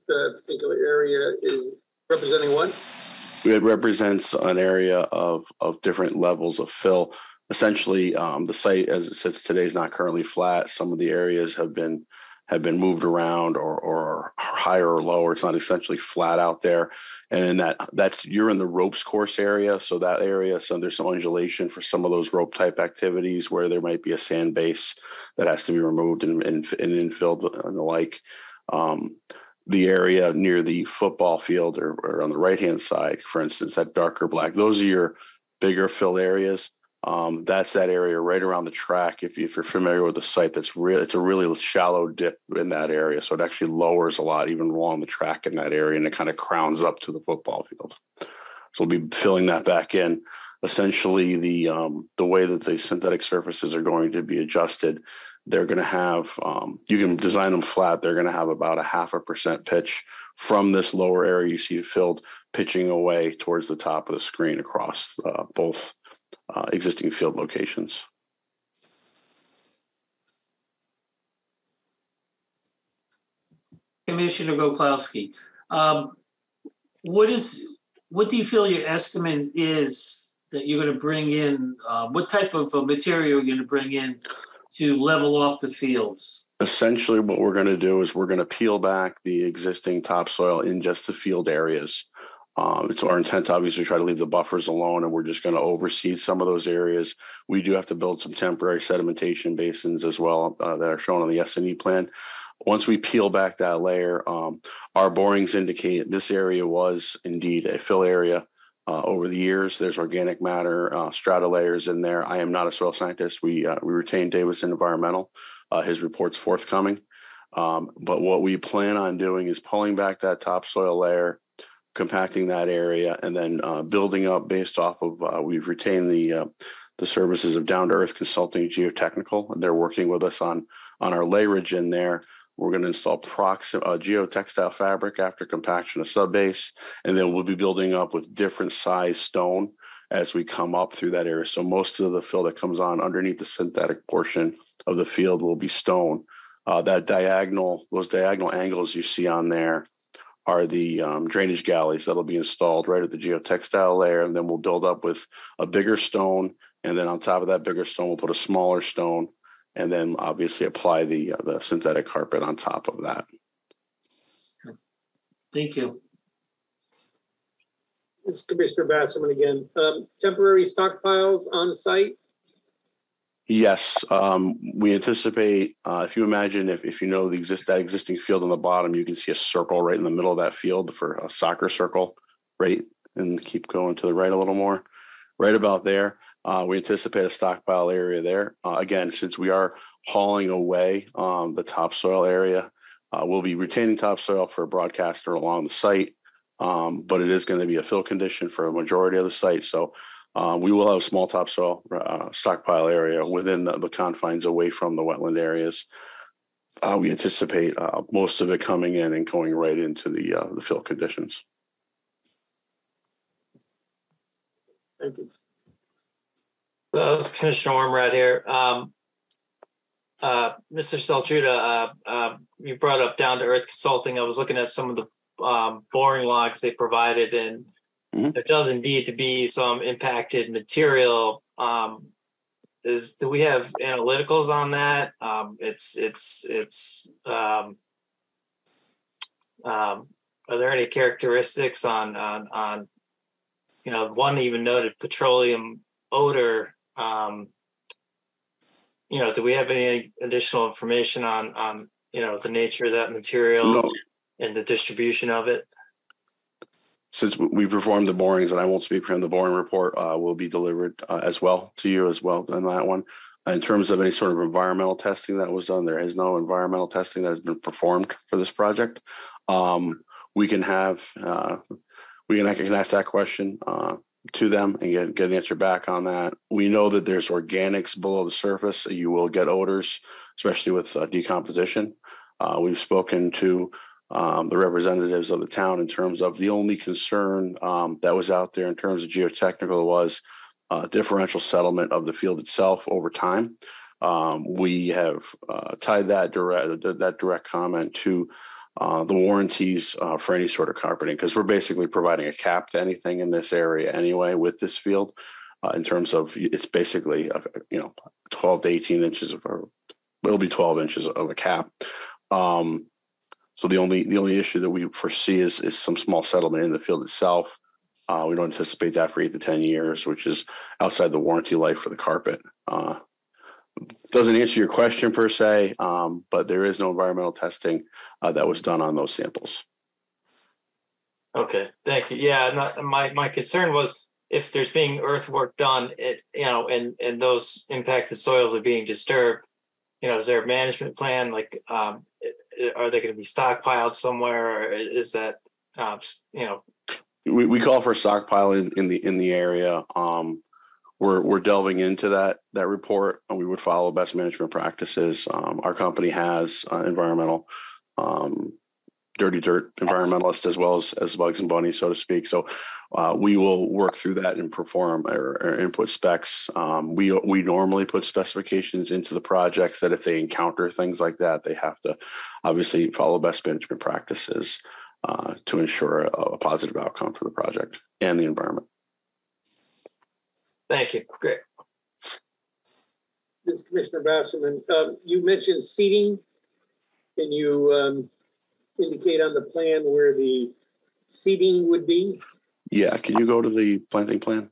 particular area is representing what? It represents an area of different levels of fill. Essentially, the site as it sits today is not currently flat. Some of the areas have been have been moved around or higher or lower. It's not essentially flat out there. And in you're in the ropes course area. So that area, there's some undulation for some of those rope type activities where there might be a sand base that has to be removed and infilled and the like. The area near the football field or on the right-hand side, for instance, that darker black, those are your bigger fill areas. That's that area right around the track. If you're familiar with the site, it's a really shallow dip in that area. So it actually lowers a lot even along the track in that area, and it kind of crowns up to the football field. So we'll be filling that back in. Essentially, the way that the synthetic surfaces are going to be adjusted, they're going to have, you can design them flat. They're going to have about 0.5% pitch from this lower area you see filled, pitching away towards the top of the screen across both existing field locations. Commissioner Goklowski, what do you feel your estimate is that you're going to bring in? What type of material you're going to bring in to level off the fields? Essentially, what we're going to do is we're going to peel back the existing topsoil in just the field areas. It's our intent to obviously try to leave the buffers alone, and we're just going to overseed some of those areas. We do have to build some temporary sedimentation basins as well that are shown on the S&E plan. Once we peel back that layer, our borings indicate this area was indeed a fill area. Over the years, there's organic matter, strata layers in there. I am not a soil scientist. We retained Davidson Environmental. His report's forthcoming. But what we plan on doing is pulling back that topsoil layer, compacting that area, and then building up based off of, we've retained the services of Down to Earth Consulting Geotechnical, and they're working with us on our layerage in there. We're going to install geotextile fabric after compaction of subbase, and then we'll be building up with different size stone as we come up through that area. So most of the fill that comes on underneath the synthetic portion of the field will be stone. Those diagonal angles you see on there are the drainage galleys that'll be installed right at the geotextile layer, and then we'll build up with a bigger stone, and then on top of that bigger stone, we'll put a smaller stone, and then obviously apply the synthetic carpet on top of that. Thank you. This is Commissioner Basserman again. Temporary stockpiles on site? Yes, we anticipate, if you imagine, if you know that existing field on the bottom, you can see a circle right in the middle of that field for a soccer circle, right? And keep going to the right a little more. Right about there, we anticipate a stockpile area there. Again, since we are hauling away the topsoil area, we'll be retaining topsoil for a broadcaster along the site, but it is going to be a fill condition for a majority of the site. So we will have a small topsoil stockpile area within the confines away from the wetland areas. We anticipate most of it coming in and going right into the fill conditions. Thank you. Well, this is Commissioner Ormrod here. Mr. Saltruda, you brought up Down to Earth Consulting. I was looking at some of the boring logs they provided, and there does indeed to be some impacted material. Do we have analyticals on that? Are there any characteristics on one even noted petroleum odor? Do we have any additional information on the nature of that material and the distribution of it? Since we performed the borings, and I won't speak for him, the boring report will be delivered as well to you as well on that one. In terms of any sort of environmental testing that was done, there is no environmental testing that has been performed for this project. I can ask that question to them and get an answer back on that. We know that there's organics below the surface. You will get odors, especially with decomposition. We've spoken to the representatives of the town in terms of the only concern that was out there in terms of geotechnical was differential settlement of the field itself over time. We have tied that direct comment to the warranties for any sort of carpeting, because we're basically providing a cap to anything in this area anyway with this field in terms of it's basically 12 to 18 inches it'll be 12 inches of a cap. So the only issue that we foresee is some small settlement in the field itself. We don't anticipate that for 8 to 10 years, which is outside the warranty life for the carpet. Doesn't answer your question per se, but there is no environmental testing that was done on those samples. Okay, thank you. Yeah, my concern was if there's being earthwork done, and those impacted soils are being disturbed, is there a management plan? Like, are they going to be stockpiled somewhere, or is that, We call for a stockpile in the area. We're delving into that report, and we would follow best management practices. Our company has environmental dirty dirt environmentalist as well as bugs and bunnies, so to speak. So we will work through that and perform our input specs. We normally put specifications into the projects that if they encounter things like that, they have to obviously follow best management practices to ensure a positive outcome for the project and the environment. Thank you. Great. This is Commissioner Basserman. You mentioned seating. Can you indicate on the plan where the seating would be? Yeah, can you go to the planting plan?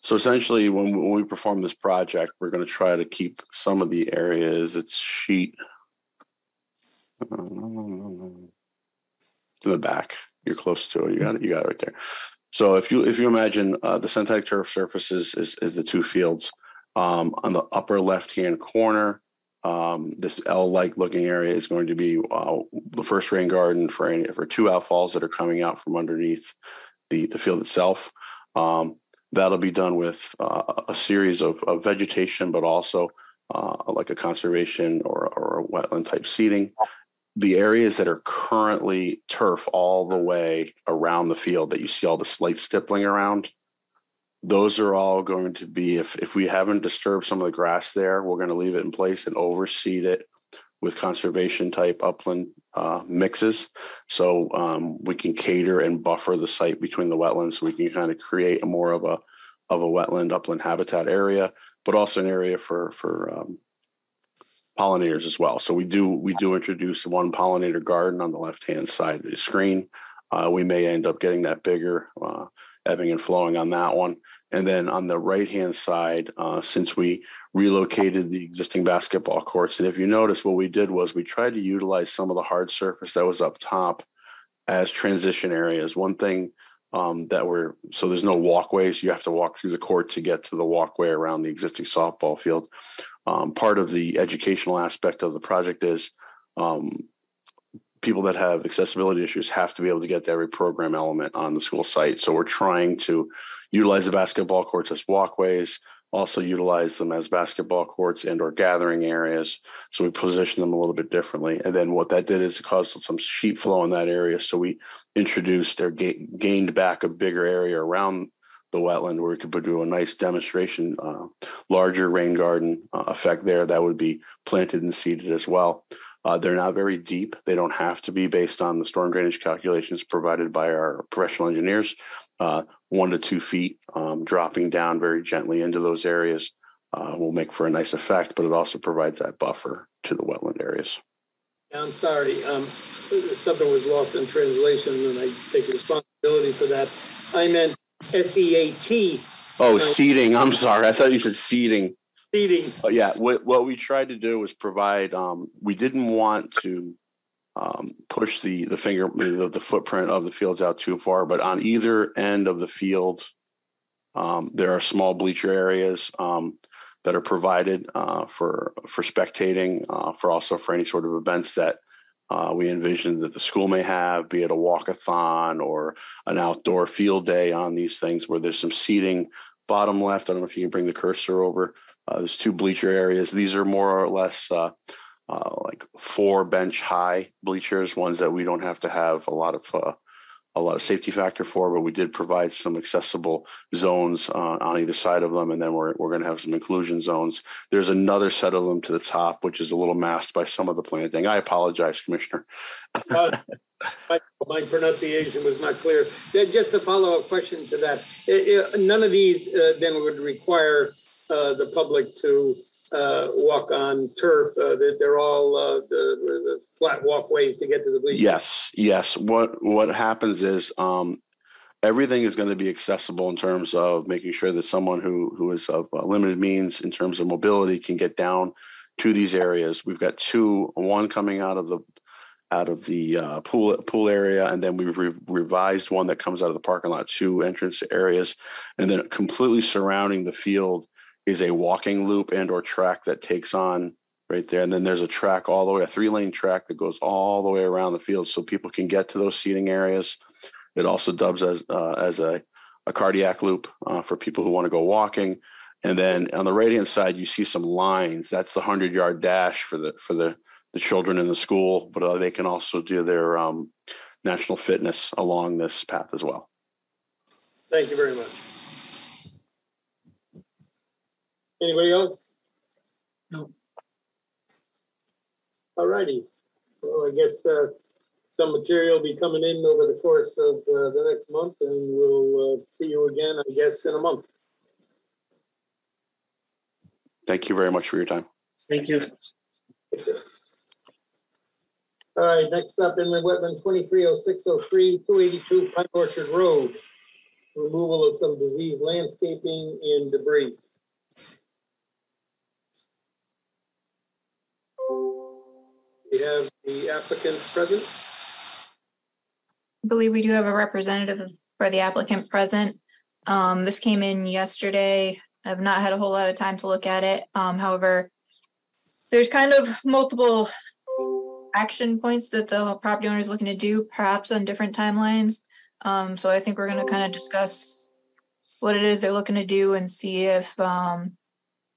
So essentially, when we perform this project, we're going to try to keep some of the areas. It's sheet to the back. You're close to it. You got it right there. So if you imagine the synthetic turf surface is the two fields. On the upper left-hand corner, this L-like looking area is going to be the first rain garden for two outfalls that are coming out from underneath the field itself. That'll be done with a series of vegetation, but also like a conservation or a wetland type seeding. The areas that are currently turf all the way around the field that you see all the slight stippling around, those are all going to be, if we haven't disturbed some of the grass there, we're going to leave it in place and overseed it with conservation type upland mixes. So we can cater and buffer the site between the wetlands, so we can kind of create more of a wetland upland habitat area, but also an area for pollinators as well. So we do introduce one pollinator garden on the left-hand side of the screen. We may end up getting that bigger, ebbing and flowing on that one. And then on the right-hand side, since we relocated the existing basketball courts, and if you notice, what we did was we tried to utilize some of the hard surface that was up top as transition areas. One thing so there's no walkways. You have to walk through the court to get to the walkway around the existing softball field. Part of the educational aspect of the project is people that have accessibility issues have to be able to get to every program element on the school site. So we're trying to utilize the basketball courts as walkways, also utilize them as basketball courts and or gathering areas. So we position them a little bit differently. And then what that did is it caused some sheet flow in that area. So we introduced or gained back a bigger area around the wetland where we could do a nice demonstration, larger rain garden effect there that would be planted and seeded as well. They're not very deep. They don't have to be based on the storm drainage calculations provided by our professional engineers. 1 to 2 feet dropping down very gently into those areas will make for a nice effect, but it also provides that buffer to the wetland areas. I'm sorry, something was lost in translation, and I take responsibility for that. I meant SEAT. Oh, seeding. I'm sorry. I thought you said seeding. Seeding. Yeah. What we tried to do was provide. We didn't want to push the footprint of the fields out too far, but on either end of the field, there are small bleacher areas that are provided for spectating, for any sort of events that we envision that the school may have, be it a walkathon or an outdoor field day on these things where there's some seating. Bottom left, I don't know if you can bring the cursor over. There's 2 bleacher areas. These are more or less like 4 bench high bleachers, ones that we don't have to have a lot of safety factor for, but we did provide some accessible zones on either side of them. And then we're going to have some inclusion zones. There's another set of them to the top, which is a little masked by some of the planting. I apologize, Commissioner. My pronunciation was not clear. Just a follow-up question to that. None of these then would require the public to walk on turf. They're all the flat walkways to get to the bleachers. Yes. What happens is everything is going to be accessible in terms of making sure that someone who is of limited means in terms of mobility can get down to these areas. We've got one coming out of the pool area, and then we've revised one that comes out of the parking lot, 2 entrance areas, and then completely surrounding the field is a walking loop and or track that takes on right there. And then there's a track all the way, a 3-lane track that goes all the way around the field so people can get to those seating areas. It also dubs as a cardiac loop for people who want to go walking. And then on the right-hand side, you see some lines. That's the 100-yard dash for the children in the school, but they can also do their national fitness along this path as well. Thank you very much. Anybody else? No. All righty. Well, I guess some material will be coming in over the course of the next month, and we'll see you again, I guess, in a month. Thank you very much for your time. Thank you. All right, next up, inland wetland 230603, 282 Pine Orchard Road. Removal of some diseased landscaping and debris. We have the applicant present. I believe we do have a representative for the applicant present. This came in yesterday. I've not had a whole lot of time to look at it. However, there's kind of multiple action points that the property owner is looking to do, perhaps on different timelines. So I think we're going to kind of discuss what it is they're looking to do and see if how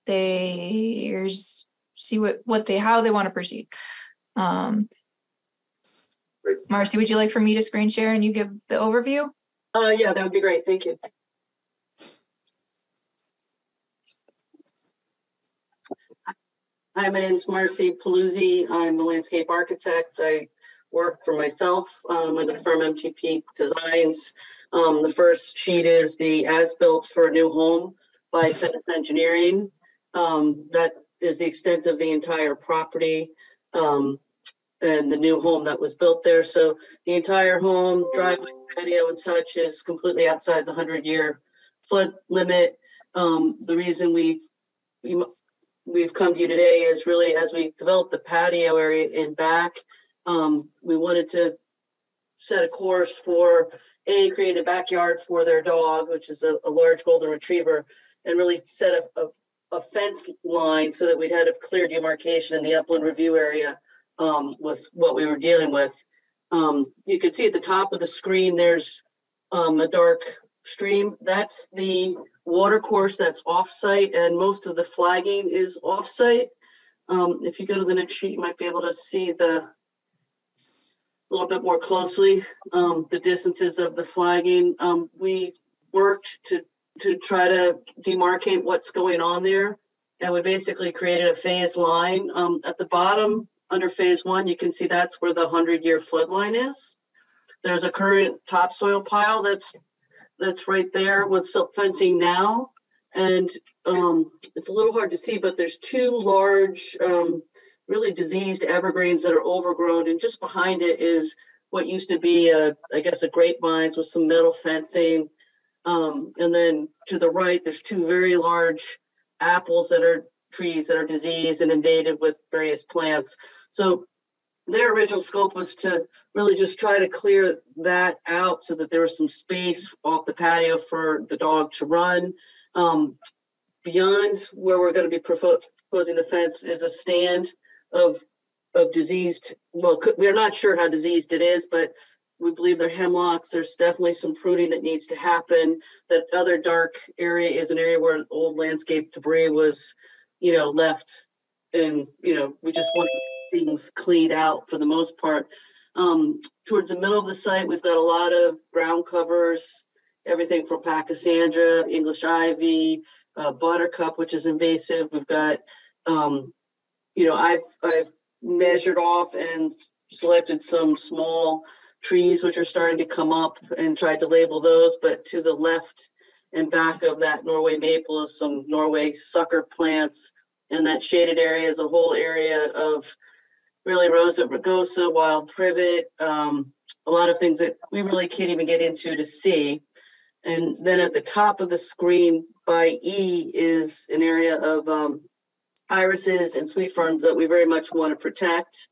they want to proceed. Marcy, would you like for me to screen share and you give the overview? Yeah, that would be great. Thank you. Hi, my name is Marcy Paluzzi. I'm a landscape architect. I work for myself at the firm MTP Designs. The first sheet is the as-built for a new home by Fennis Engineering. That is the extent of the entire property and the new home that was built there. So the entire home, driveway, patio, and such is completely outside the 100-year flood limit. The reason we've come to you today is really as we developed the patio area in back, we wanted to set a course for create a backyard for their dog, which is a large golden retriever, and really set a fence line so that we'd had a clear demarcation in the upland review area with what we were dealing with. You can see at the top of the screen, there's a dark stream. That's the water course that's off-site, and most of the flagging is off-site. If you go to the next sheet, you might be able to see a little bit more closely the distances of the flagging. We worked to try to demarcate what's going on there, and we basically created a phase line. At the bottom, under phase 1, you can see that's where the 100-year flood line is. There's a current topsoil pile that's right there with silk fencing now. And it's a little hard to see, but there's 2 large, really diseased evergreens that are overgrown. And just behind it is what used to be, I guess, a grapevines with some metal fencing. And then to the right, there's 2 very large trees that are diseased and invaded with various plants. So their original scope was to really just try to clear that out so that there was some space off the patio for the dog to run. Beyond where we're going to be proposing the fence is a stand of diseased, well, we're not sure how diseased it is, but we believe they're hemlocks. There's definitely some pruning that needs to happen. That other dark area is an area where old landscape debris was, left. And, we just want things cleaned out for the most part. Towards the middle of the site, we've got a lot of ground covers, everything from Pachysandra, English ivy, buttercup, which is invasive. We've got, I've measured off and selected some small trees which are starting to come up and tried to label those, but to the left and back of that Norway maple is some Norway sucker plants And that shaded area is a whole area of really Rosa rugosa, wild privet, a lot of things that we really can't even get into to see. And then at the top of the screen by E is an area of irises and sweet ferns that we very much want to protect,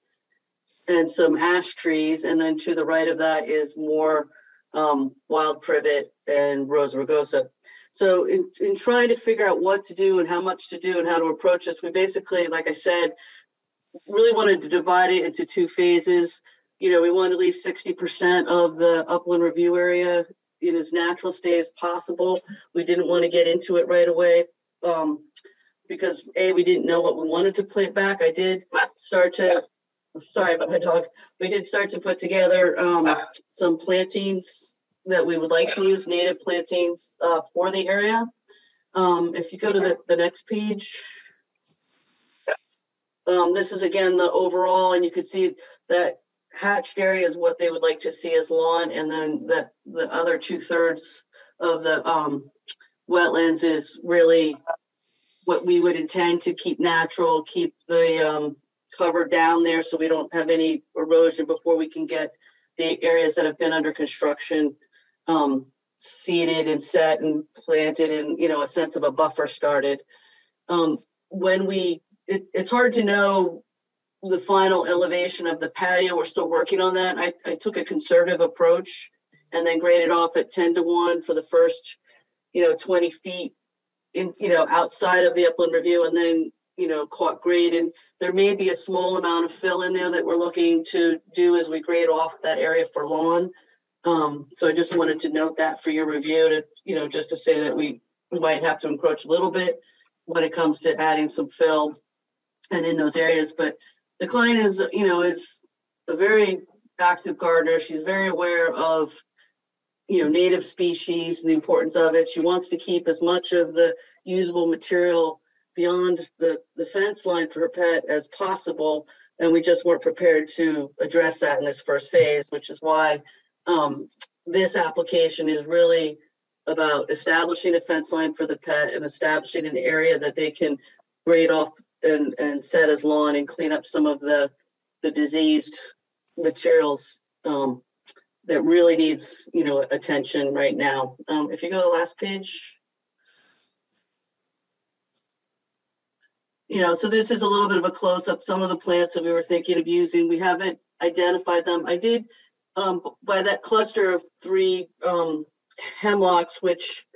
and some ash trees. And then to the right of that is more wild privet and Rosa rugosa. So in trying to figure out what to do and how much to do and how to approach this, we basically, like I said, really wanted to divide it into two phases. You know, we wanted to leave 60% of the upland review area in as natural state as possible. We didn't want to get into it right away because we didn't know what we wanted to plant back. I did start to, sorry about my dog. We did start to put together some plantings that we would like to use, native plantings for the area. If you go to the next page, this is again the overall, and you can see that hatched area is what they would like to see as lawn, and then the other 2/3 of the wetlands is really what we would intend to keep natural, keep the cover down there so we don't have any erosion before we can get the areas that have been under construction seeded and set and planted, and a sense of a buffer started. It's hard to know the final elevation of the patio. We're still working on that. I took a conservative approach and then graded off at 10-to-1 for the first 20 feet in outside of the upland review, and then caught grade. And there may be a small amount of fill in there that we're looking to do as we grade off that area for lawn. So I just wanted to note that for your review, to just to say that we might have to encroach a little bit when it comes to adding some fill and in those areas. But the client is a very active gardener. She's very aware of native species and the importance of it. She wants to keep as much of the usable material beyond the fence line for her pet as possible, and we just weren't prepared to address that in this first phase, which is why this application is really about establishing a fence line for the pet and establishing an area that they can grade off and set as lawn and clean up some of the diseased materials that really needs attention right now. If you go to the last page. So this is a little bit of a close-up. Some of the plants that we were thinking of using, we haven't identified them. I did by that cluster of 3 hemlocks, which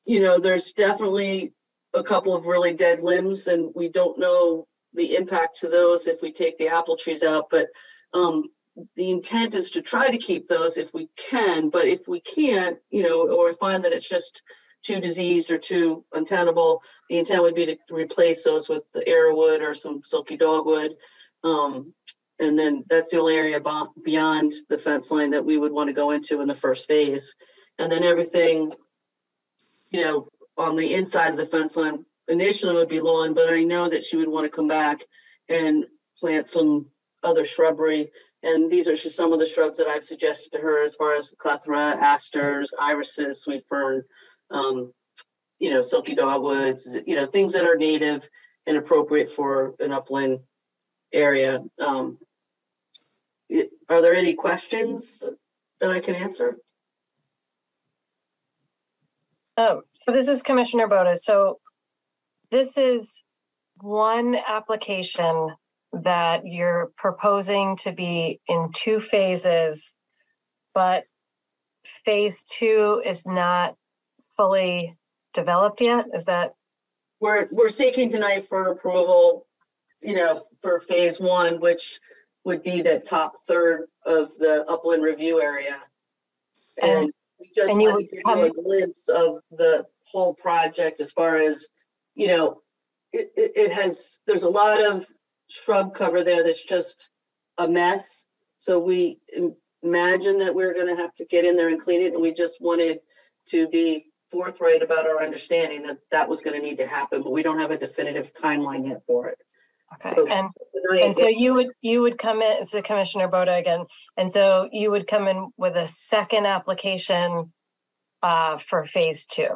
there's definitely a couple of really dead limbs, and we don't know the impact to those if we take the apple trees out. But the intent is to try to keep those if we can. But if we can't, or find that it's just too diseased or too untenable, the intent would be to replace those with the arrowwood or some silky dogwood. And then that's the only area beyond the fence line that we would want to go into in the first phase. And then everything, on the inside of the fence line initially would be lawn, but I know that she would want to come back and plant some other shrubbery. And these are just some of the shrubs that I've suggested to her, as far as clethra, asters, irises, sweet fern, silky dogwoods, things that are native and appropriate for an upland area. Are there any questions that I can answer? So this is Commissioner Boda. So this is one application that you're proposing to be in 2 phases, but phase 2 is not fully developed yet. Is that? We're seeking tonight for approval, for phase 1, which would be the top third of the upland review area. And we just want to give you a glimpse of the whole project as far as, there's a lot of shrub cover there that's just a mess. So we imagine that we're going to have to get in there and clean it. And we just wanted to be forthright about our understanding that that was going to need to happen, but we don't have a definitive timeline yet for it. Okay. So you would come in, as Commissioner Boda again, and so you would come in with a second application for phase 2.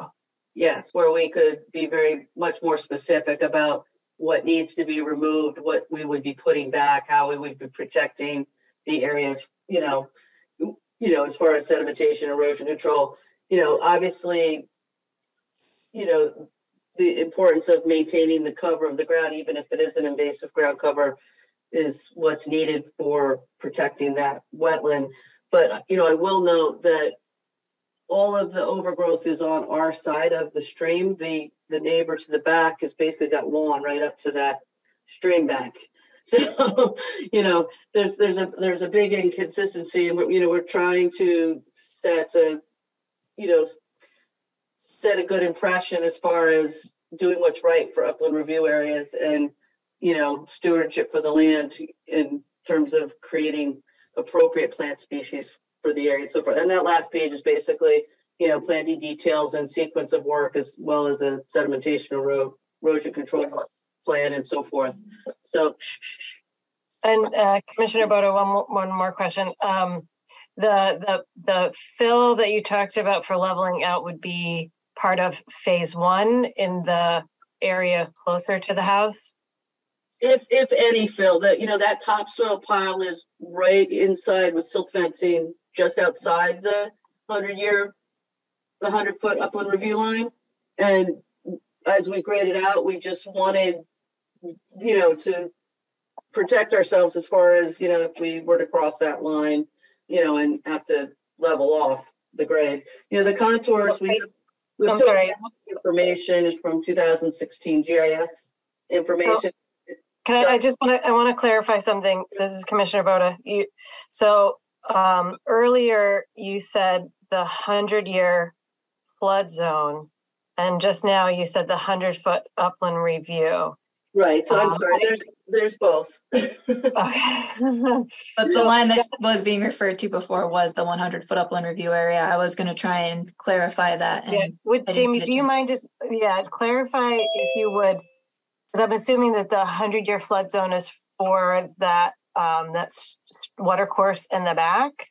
Yes, where we could be very much more specific about what needs to be removed, what we would be putting back, how we would be protecting the areas, as far as sedimentation, erosion control, obviously, the importance of maintaining the cover of the ground, even if it is an invasive ground cover, is what's needed for protecting that wetland. But, I will note that all of the overgrowth is on our side of the stream. The neighbor to the back has basically got lawn right up to that stream bank. So, there's a big inconsistency, and we're trying to set a good impression as far as doing what's right for upland review areas and, stewardship for the land in terms of creating appropriate plant species for the area and so forth. And that last page is basically, planting details and sequence of work, as well as a sedimentation erosion control plan and so forth. So. And Commissioner Bodo, one more question. The fill that you talked about for leveling out would be part of phase 1 in the area closer to the house? If any fill, that topsoil pile is right inside with silt fencing just outside the 100-foot upland review line. And as we graded out, we just wanted, to protect ourselves as far as, if we were to cross that line, and have to level off the grade. The contours, I'm sorry. Information is from 2016 GIS information. I want to clarify something. This is Commissioner Boda. Earlier you said the 100-year flood zone, and just now you said the 100-foot upland review. Right. So I'm sorry. There's both. Okay. But the line that was being referred to before was the 100-foot upland review area. I was going to try and clarify that. Jamie, do you mind just clarify if you would? Because I'm assuming that the 100-year flood zone is for that water course in the back.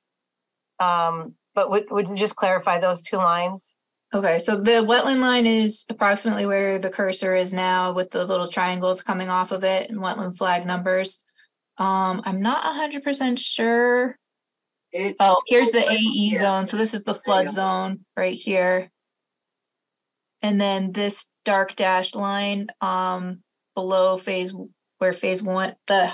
But would you just clarify those two lines? Okay, so the wetland line is approximately where the cursor is now, with the little triangles coming off of it and wetland flag numbers. I'm not 100% sure. Here's the AE zone. So this is the flood zone right here. And then this dark dashed line below where phase 1, the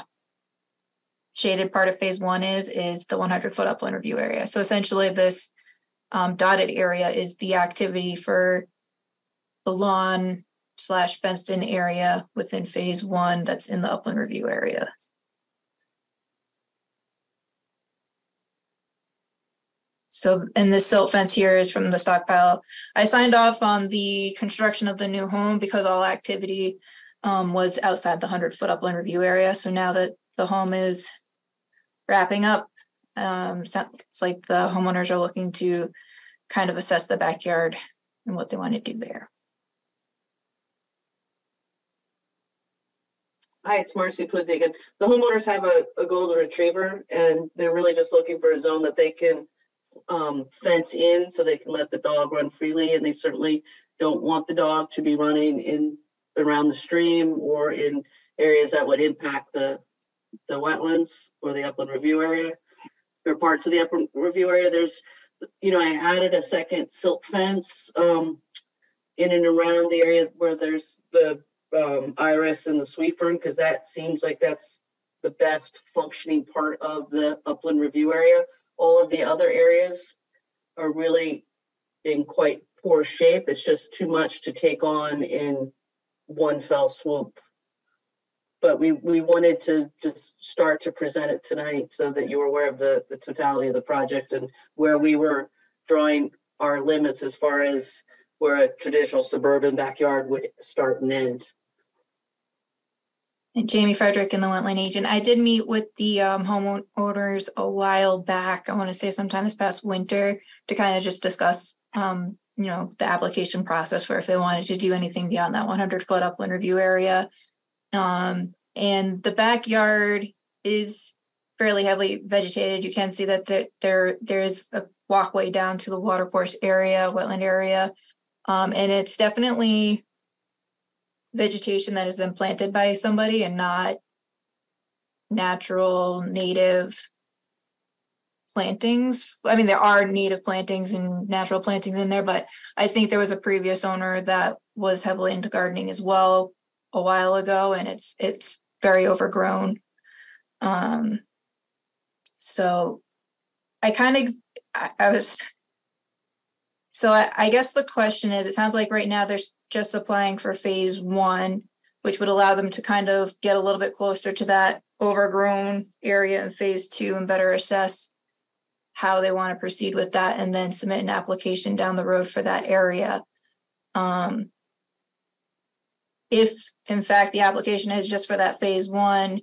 shaded part of phase 1 is the 100-foot upland review area. So essentially this dotted area is the activity for the lawn / fenced in area within phase 1 that's in the upland review area. So, and this silt fence here is from the stockpile. I signed off on the construction of the new home because all activity was outside the 100-foot upland review area. So now that the home is wrapping up, it's like the homeowners are looking to kind of assess the backyard and what they want to do there. Hi, it's Marcy Plidzy again. The homeowners have a golden retriever, and they're really just looking for a zone that they can fence in so they can let the dog run freely. And they certainly don't want the dog to be running in around the stream or in areas that would impact the wetlands or the upland review area. There are parts of the upland review area. There's, I added a second silt fence in and around the area where there's the iris and the sweet fern, because that seems like that's the best functioning part of the upland review area. All of the other areas are really in quite poor shape. It's just too much to take on in one fell swoop. But we wanted to just start to present it tonight so that you were aware of the totality of the project and where we were drawing our limits as far as where a traditional suburban backyard would start and end. And Jamie Frederick and the wetland agent. I did meet with the homeowners a while back. I want to say sometime this past winter to kind of just discuss, the application process for if they wanted to do anything beyond that 100-foot upland review area. And the backyard is fairly heavily vegetated. You can see that there's a walkway down to the watercourse area, wetland area. And it's definitely vegetation that has been planted by somebody and not natural native plantings. I mean, there are native plantings and natural plantings in there, but I think there was a previous owner that was heavily into gardening as well a while ago, and it's very overgrown. So I guess the question is, it sounds like right now they're just applying for phase 1, which would allow them to kind of get a little bit closer to that overgrown area in phase 2 and better assess how they want to proceed with that, and then submit an application down the road for that area. If in fact the application is just for that phase 1,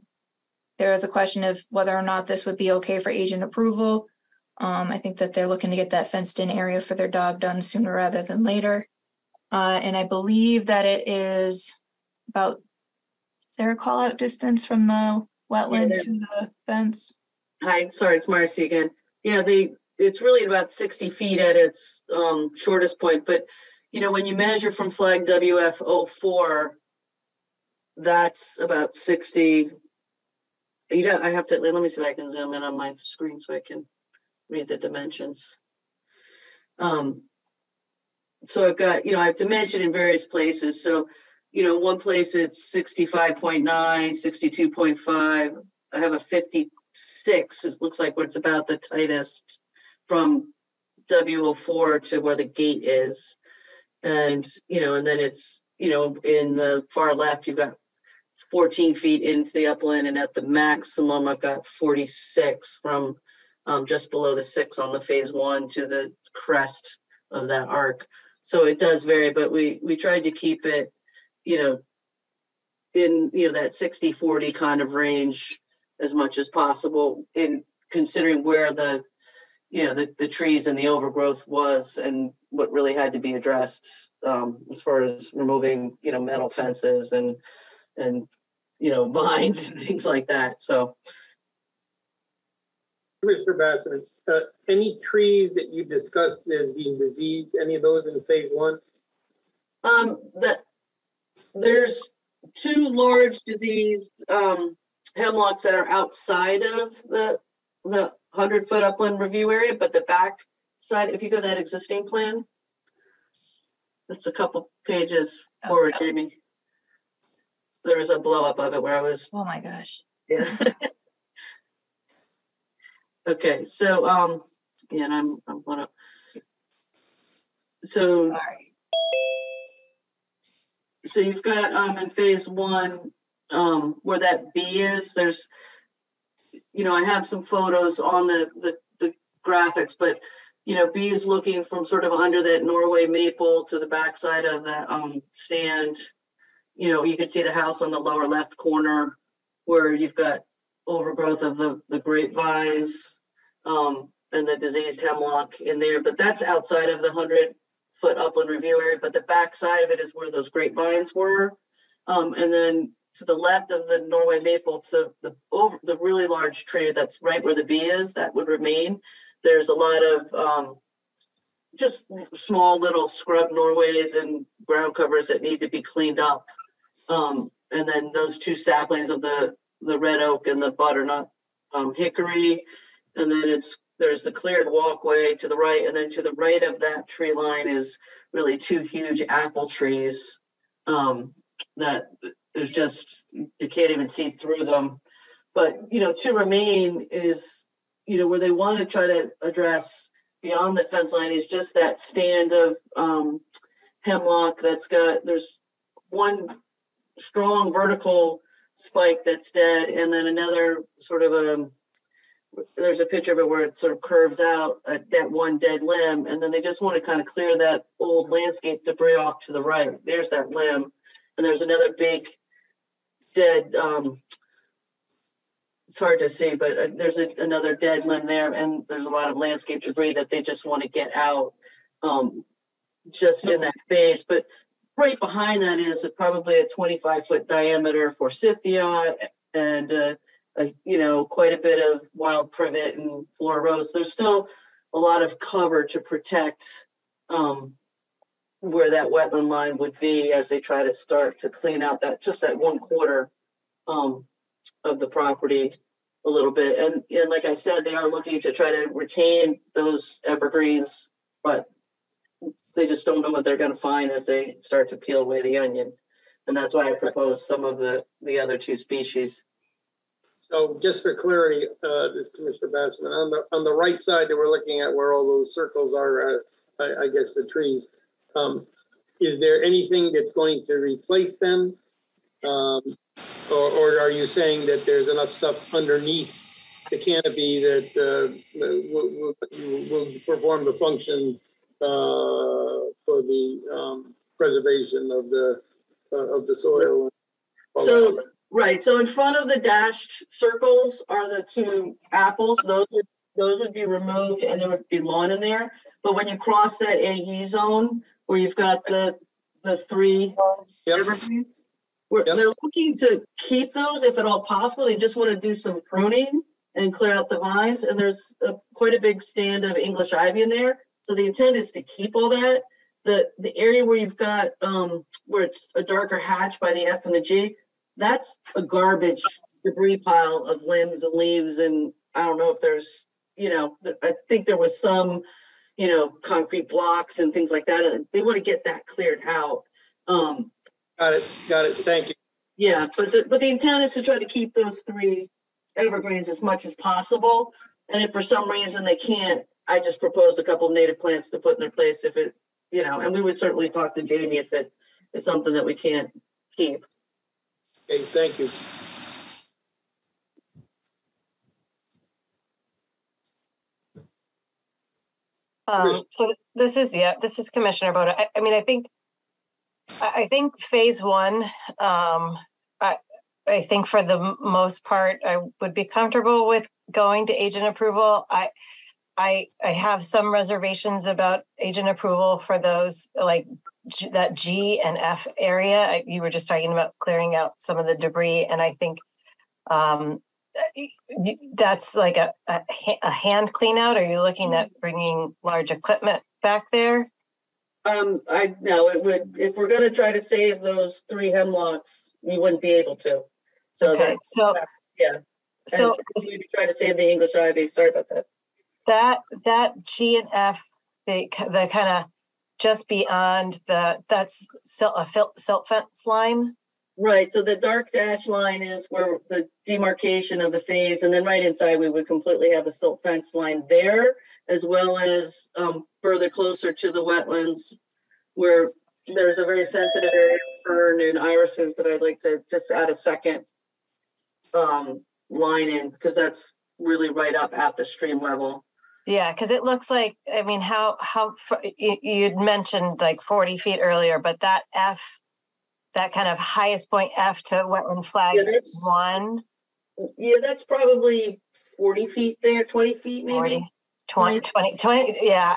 there is a question of whether or not this would be okay for agent approval. I think that they're looking to get that fenced in area for their dog done sooner rather than later. And I believe that it is about, is there a call out distance from the wetland to the fence? Hi, sorry, it's Marcy again. Yeah, it's really about 60 feet at its shortest point. But, when you measure from flag WF04, that's about 60. I have to, let me see if I can zoom in on my screen so I can read the dimensions. So I've got, I've dimensioned in various places. So, one place it's 65.9, 62.5. I have a 56. It looks like where it's about the tightest from W04 to where the gate is. And, and then it's, in the far left, you've got 14 feet into the upland, and at the maximum, I've got 46 from just below the 6 on the phase 1 to the crest of that arc. So it does vary, but we tried to keep it, in, that 60-40 kind of range as much as possible, in considering where the trees and the overgrowth was and what really had to be addressed as far as removing, metal fences and vines and things like that. So, Mr. Bassett, any trees that you discussed as being diseased, any of those in phase 1? There's 2 large diseased hemlocks that are outside of the 100-foot upland review area, but the back side, if you go to that existing plan, it's a couple pages forward, Jamie. There was a blow up of it where I was. Oh my gosh. Yeah. Okay, so yeah, and I'm gonna. So. Sorry. So you've got in phase 1 where that B is. There's, I have some photos on the graphics, but B is looking from sort of under that Norway maple to the backside of that stand. You can see the house on the lower left corner where you've got overgrowth of the grapevines and the diseased hemlock in there, but that's outside of the 100-foot upland review area. But the back side of it is where those grapevines were, and then to the left of the Norway maple, to the really large tree that's right where the B is, that would remain. There's a lot of just small little scrub Norways and ground covers that need to be cleaned up. And then those 2 saplings of the red oak and the butternut hickory. And then there's the cleared walkway to the right. And then to the right of that tree line is really 2 huge apple trees that there's just, you can't even see through them. But, to remain is, where they want to try to address beyond the fence line is just that stand of hemlock there's one strong vertical spike that's dead, and then another sort of there's a picture of it where it sort of curves out that one dead limb, and then they just want to kind of clear that old landscape debris off to the right. There's that limb, and there's another big dead it's hard to see, but there's another dead limb there, and there's a lot of landscape debris that they just want to get out just in that phase. But right behind that is probably a 25-foot diameter forsythia and quite a bit of wild privet and flora rose. There's still a lot of cover to protect where that wetland line would be as they try to start to clean out that, just that 1/4 of the property a little bit. And like I said, they are looking to try to retain those evergreens, but they just don't know what they're going to find as they start to peel away the onion. And that's why I proposed some of the other 2 species. So just for clarity, this Commissioner Bassman, on the right side that we're looking at where all those circles are, I guess the trees, is there anything that's going to replace them? Or are you saying that there's enough stuff underneath the canopy that will perform the function for the preservation of the soil? So, right. So in front of the dashed circles are the 2 apples. Those would be removed, and there would be lawn in there. But when you cross that AE zone where you've got the 3 evergreens, they're looking to keep those if at all possible. They just want to do some pruning and clear out the vines. And there's quite a big stand of English ivy in there. So the intent is to keep all that. The area where you've got where it's a darker hatch by the F and the G, that's a garbage debris pile of limbs and leaves. And I don't know if there's, I think there was some, concrete blocks and things like that. And they want to get that cleared out. Got it. Thank you. Yeah, but the intent is to try to keep those 3 evergreens as much as possible. And if for some reason they can't, I just proposed a couple of native plants to put in their place if it, and we would certainly talk to Jamie if it is something that we can't keep. Okay, thank you. So this is Commissioner Boda. I mean, I think phase 1, I think for the most part, I would be comfortable with going to agent approval. I have some reservations about agent approval for those, like that G and F area. You were just talking about clearing out some of the debris, and I think that's like a hand clean out. Are you looking at bringing large equipment back there? No, it would, if we're going to try to save those 3 hemlocks, we wouldn't be able to. So okay, yeah. So we try to save the English ivy. Sorry about that. That G and F, the kind of just beyond that's a silt fence line. Right. So the dark dash line is where the demarcation of the phase, and then right inside we would completely have a silt fence line there, as well as further closer to the wetlands where there's a very sensitive area of fern and irises that I'd like to just add a second line in, because that's really right up at the stream level. Yeah, because it looks like, I mean, how you'd mentioned like 40 feet earlier, but that F, that kind of highest point F to wetland flag 1. Yeah, that's probably 40 feet there, 20 feet maybe. 20, yeah.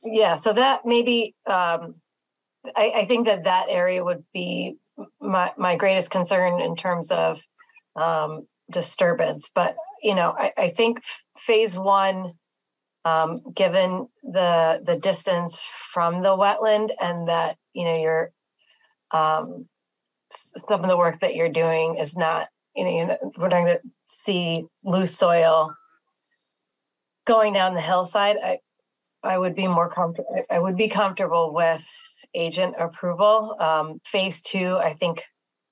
Yeah, so that maybe, I think that area would be my greatest concern in terms of disturbance. But, I think phase 1, given the distance from the wetland and that, you're, some of the work that you're doing is not, we're not going to see loose soil going down the hillside. I would be more comfortable. I would be comfortable with agent approval. Phase 2, I think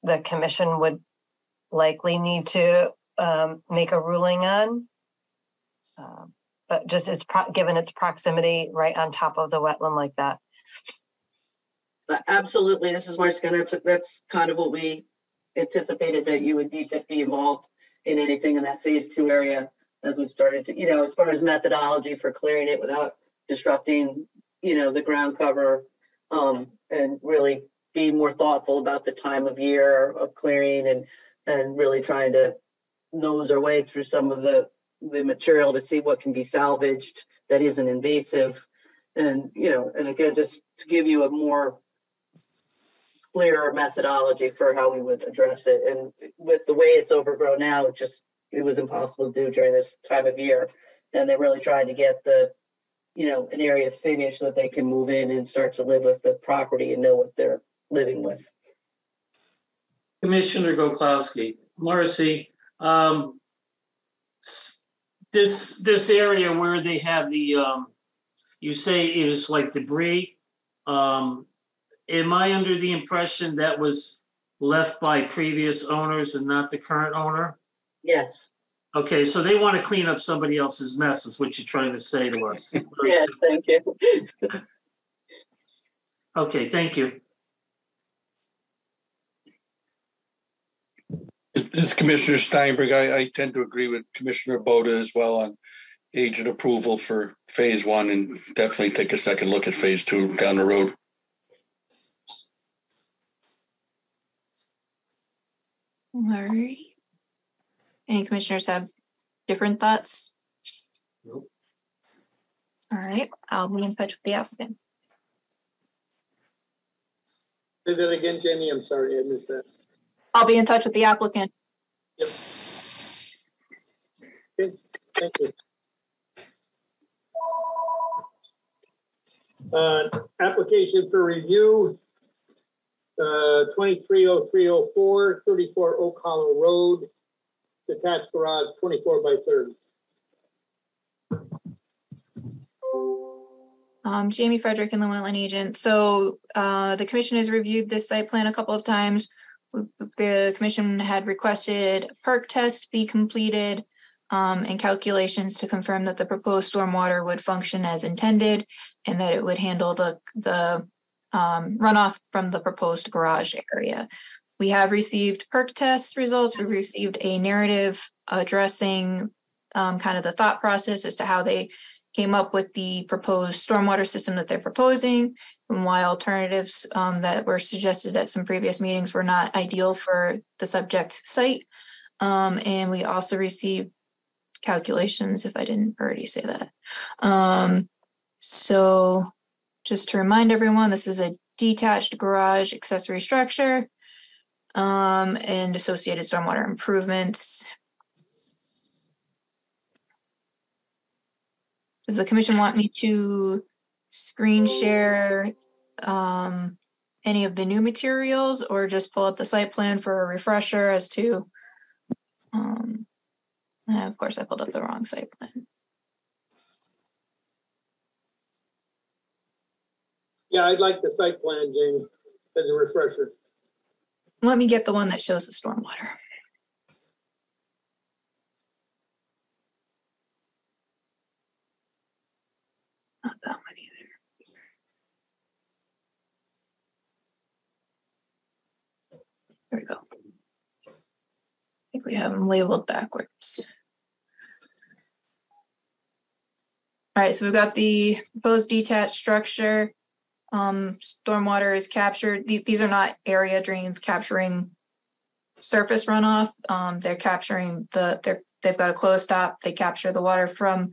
the commission would likely need to make a ruling on, but just given its proximity right on top of the wetland like that. Absolutely, this is Marcia. That's kind of what we anticipated, that you would need to be involved in anything in that phase 2 area as we started to, as far as methodology for clearing it without disrupting, the ground cover, and really be more thoughtful about the time of year of clearing and really trying to nose our way through some of the material to see what can be salvaged that isn't invasive. And, and again, just to give you a more clearer methodology for how we would address it. And with the way it's overgrown now, it was impossible to do during this time of year. And they're really trying to get the an area finished so that they can move in and start to live with the property and know what they're living with. Commissioner Goklowski, Marcy, this area where they have the, you say it was like debris. Am I under the impression that was left by previous owners and not the current owner? Yes. Okay, so they want to clean up somebody else's mess, is what you're trying to say to us. Yes, thank you. Okay, thank you. This is Commissioner Steinberg. I tend to agree with Commissioner Boda as well on agent approval for phase 1 and definitely take a second look at phase 2 down the road. All right. Any commissioners have different thoughts? Nope. All right, I'll be in touch with the applicant. Say that again, Jamie. I'm sorry, I missed that. I'll be in touch with the applicant. Yep. Okay, thank you. Application for review, 230304, 34 Oak Hollow Road, detached garage, 24 by 30. Jamie Frederick and the wetland agent. So the commission has reviewed this site plan a couple of times. The commission had requested a perk test be completed and calculations to confirm that the proposed stormwater would function as intended and that it would handle the runoff from the proposed garage area. We have received perk test results. We've received a narrative addressing kind of the thought process as to how they came up with the proposed stormwater system that they're proposing and why alternatives that were suggested at some previous meetings were not ideal for the subject site. And we also received calculations, if I didn't already say that. So just to remind everyone, this is a detached garage accessory structure and associated stormwater improvements. Does the commission want me to screen share any of the new materials or just pull up the site plan for a refresher as to, of course I pulled up the wrong site plan. Yeah, I'd like the site plan, Jamie, as a refresher. Let me get the one that shows the stormwater. Not that one either. There we go. I think we have them labeled backwards. All right, so we've got the proposed detached structure. Stormwater is captured. These are not area drains capturing surface runoff. They're capturing they've got a closed stop. They capture the water from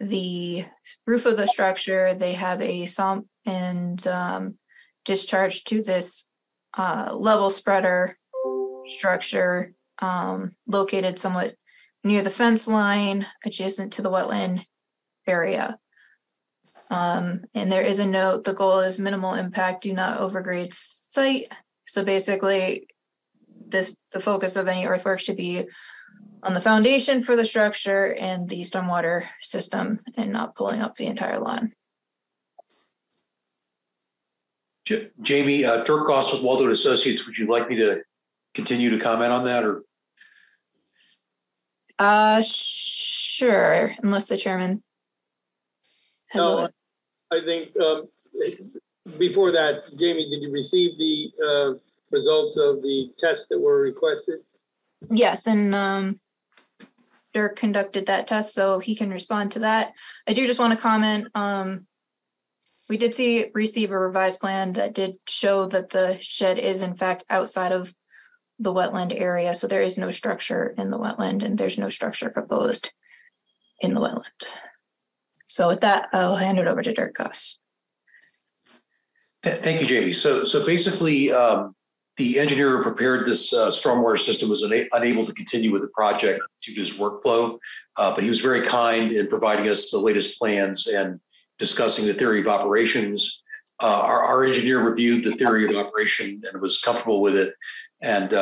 the roof of the structure. They have a sump and discharge to this level spreader structure located somewhat near the fence line adjacent to the wetland area. And there is a note, the goal is minimal impact, do not overgrade site. So basically the focus of any earthwork should be on the foundation for the structure and the stormwater system and not pulling up the entire lawn. Jamie, Dirk Goss with Waldo & Associates, would you like me to continue to comment on that or? Sure, unless the chairman has I think before that, Jamie, did you receive the results of the tests that were requested? Yes, and Dirk conducted that test, so he can respond to that. I do just want to comment, we did receive a revised plan that did show that the shed is in fact outside of the wetland area, so there is no structure in the wetland and there's no structure proposed in the wetland. So with that, I'll hand it over to Dirk Goss. Thank you, Jamie. So basically, the engineer who prepared this stormwater system was unable to continue with the project due to his workflow, but he was very kind in providing us the latest plans, and discussing the theory of operations. Our engineer reviewed the theory of operation and was comfortable with it. And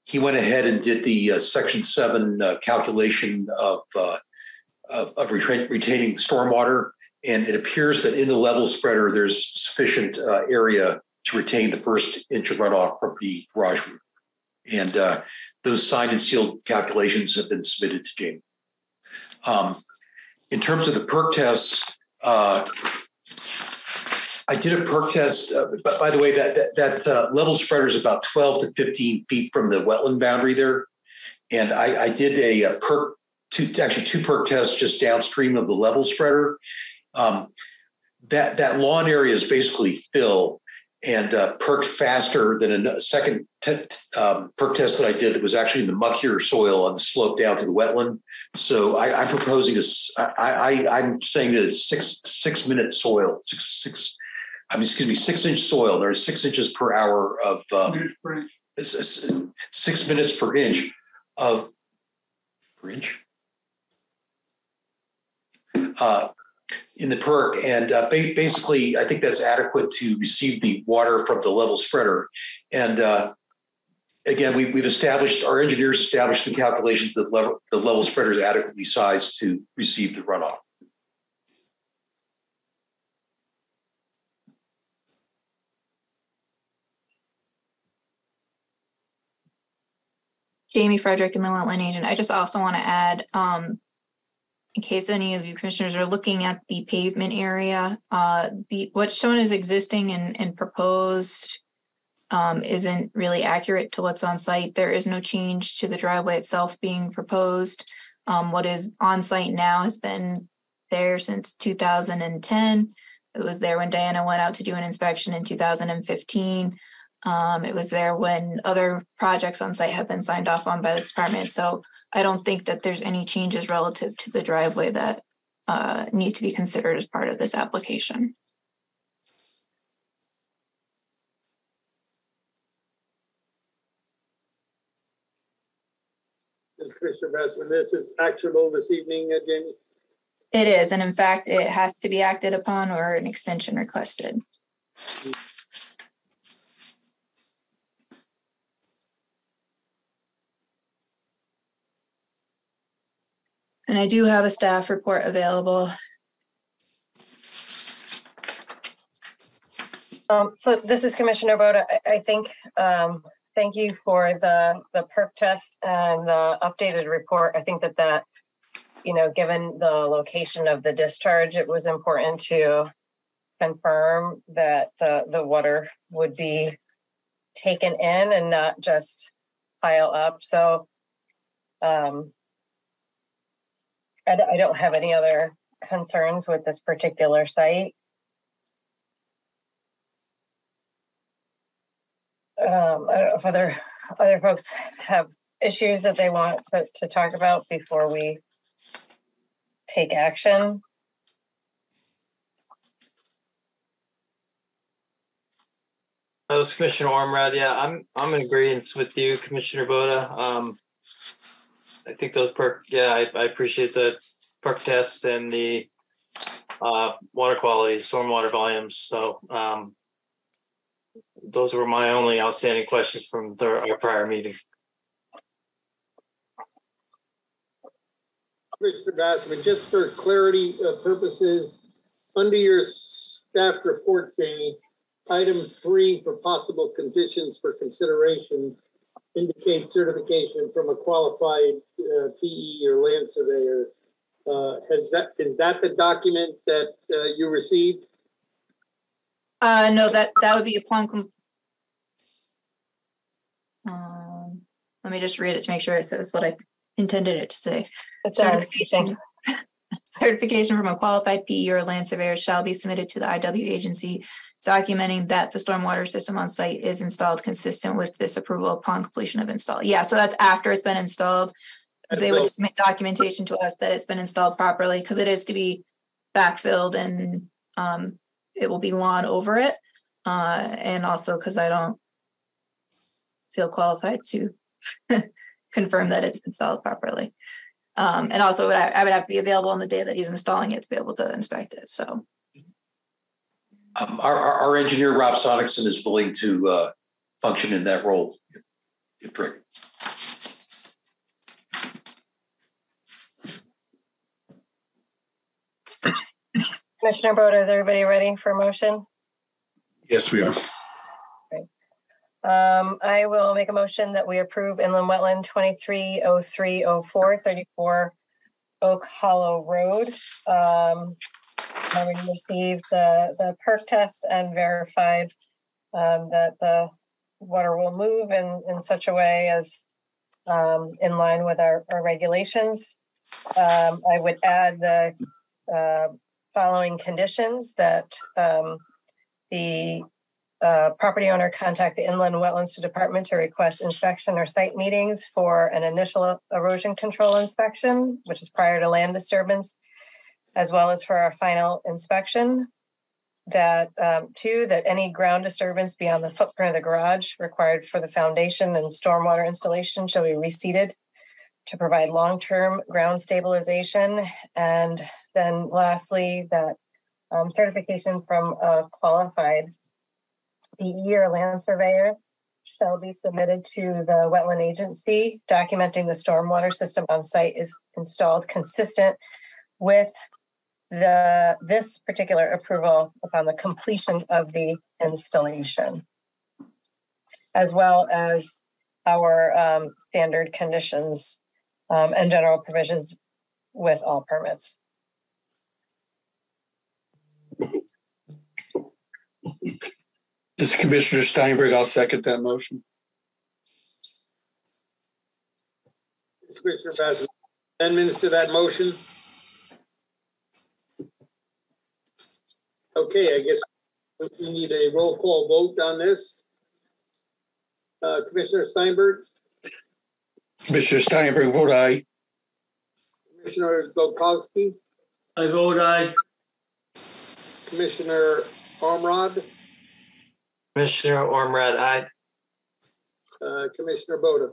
he went ahead and did the Section 7 calculation of retaining stormwater. And it appears that in the level spreader, there's sufficient area to retain the first inch of runoff from the garage roof. And those signed and sealed calculations have been submitted to Jamie. In terms of the perk tests, I did a perk test, but by the way, that level spreader is about 12 to 15 feet from the wetland boundary there. And I did a two perk tests just downstream of the level spreader. That lawn area is basically fill and perked faster than a second perk test that I did that was actually in the muckier soil on the slope down to the wetland. So I'm proposing I'm saying that it's 6 minute soil, 6 inch soil. There's 6 inches per hour of 6 minutes per inch of in the perk, and basically I think that's adequate to receive the water from the level spreader. And again, we've established, our engineers established the calculations that the level spreader is adequately sized to receive the runoff. Jamie Frederick and the wetland agent. I just also want to add, in case any of you commissioners are looking at the pavement area, what's shown as existing and proposed isn't really accurate to what's on site. There is no change to the driveway itself being proposed. What is on site now has been there since 2010. It was there when Diana went out to do an inspection in 2015. It was there when other projects on site have been signed off on by this department. So I don't think that there's any changes relative to the driveway that need to be considered as part of this application. Commissioner Bassman, this is actionable this evening, Jamie? It is, and in fact, it has to be acted upon or an extension requested. And I do have a staff report available. So this is Commissioner Boda. I think, thank you for the perk test and the updated report. I think that, given the location of the discharge, it was important to confirm that the water would be taken in and not just pile up. So I don't have any other concerns with this particular site. I don't know if other folks have issues that they want to talk about before we take action. That was Commissioner Ormrod. Yeah, I'm in agreement with you, Commissioner Boda. I think those I appreciate the perk tests and the water quality, stormwater volumes. So those were my only outstanding questions from our prior meeting. Commissioner Bassman, just for clarity purposes, under your staff report, Jamie, item 3 for possible conditions for consideration indicates certification from a qualified PE or land surveyor. Is that the document that you received? No, that would be upon. Let me just read it to make sure it says what I intended it to say. Certification from a qualified PE or land surveyor shall be submitted to the IW agency, documenting that the stormwater system on site is installed consistent with this approval upon completion of install. Yeah, so that's after it's been installed. They would submit documentation to us that it's been installed properly, because it is to be backfilled and it will be lawn over it. And also because I don't feel qualified to confirm that it's installed properly. And also I would have to be available on the day that he's installing it to be able to inspect it. So Our engineer, Rob Sonicson, is willing to function in that role. If Rick. Commissioner Boda, is everybody ready for a motion? Yes, we are. I will make a motion that we approve inland wetland 230304 34 Oak Hollow Road. Having received the perk test and verified that the water will move in such a way as in line with our regulations. I would add the following conditions: that the property owner contact the Inland Wetlands Department to request inspection or site meetings for an initial erosion control inspection, which is prior to land disturbance, as well as for our final inspection. That two, that any ground disturbance beyond the footprint of the garage required for the foundation and stormwater installation shall be reseeded to provide long-term ground stabilization. And then lastly, that certification from a qualified PE or land surveyor shall be submitted to the wetland agency, documenting the stormwater system on site is installed consistent with this particular approval upon the completion of the installation, as well as our standard conditions and general provisions with all permits. This is Commissioner Steinberg. I'll second that motion. Commissioner Bassett, amendments to that motion? Okay, I guess we need a roll call vote on this. Commissioner Steinberg? Commissioner Steinberg, vote aye. Commissioner Golkowski? I vote aye. Commissioner Ormrod? Commissioner Ormrod, aye. Commissioner Boda?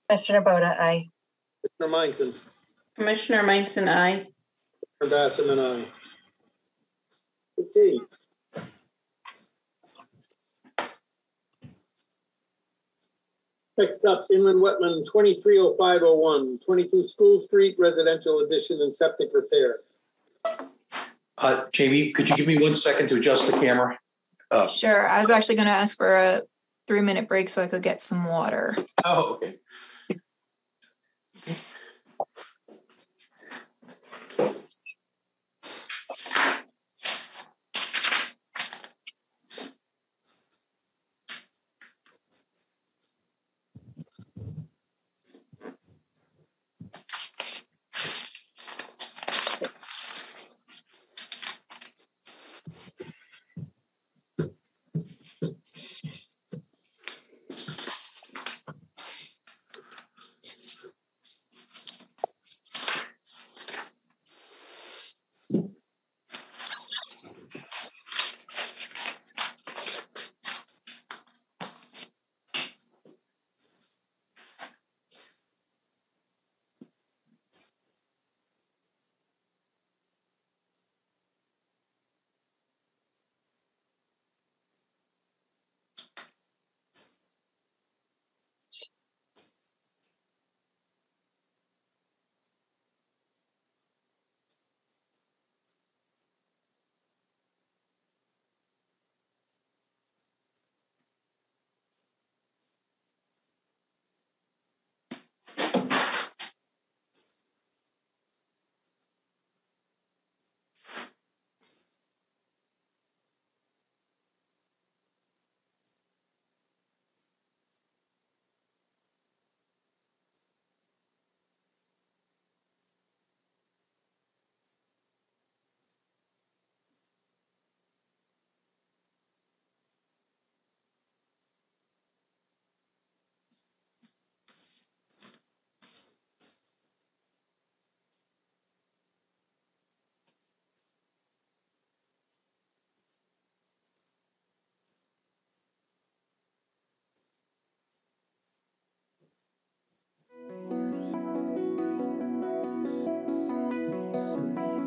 Commissioner Boda, aye. Commissioner Meinson? Commissioner Meinson, aye. Commissioner Bassam and aye. Okay. Next up, inland wetland 230501, 22 School Street, residential addition and septic repair. Jamie, could you give me 1 second to adjust the camera? Sure. I was actually going to ask for a 3-minute break so I could get some water. Oh, okay.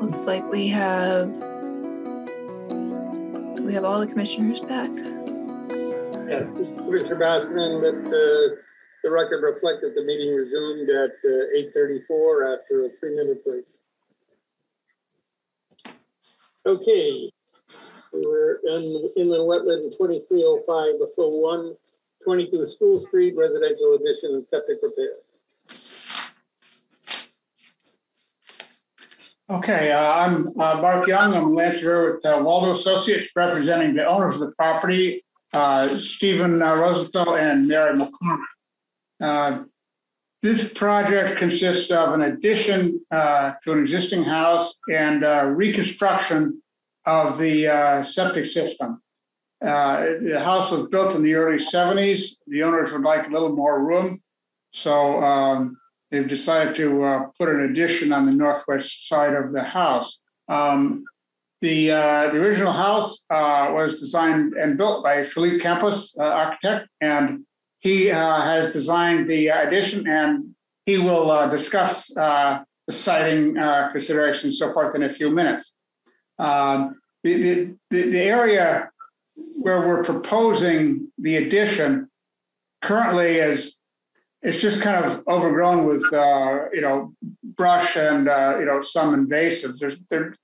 Looks like we have we have all the commissioners back. Yes, this is Commissioner Bassman. Let the record reflect that the meeting resumed at 8:34 after a 3-minute break. Okay, we're in inland wetland 2305-01, 22 School Street, residential addition and septic repair. Okay, I'm Mark Young. I'm a land surveyor with Waldo Associates, representing the owners of the property, Stephen Rosenthal and Mary McCormick. This project consists of an addition to an existing house and reconstruction of the septic system. The house was built in the early 70s. The owners would like a little more room, so they've decided to put an addition on the northwest side of the house. The original house was designed and built by Philippe Campos, architect, and he has designed the addition, and he will discuss the siting considerations and so forth in a few minutes. The area where we're proposing the addition currently is it's just kind of overgrown with brush and some invasives. There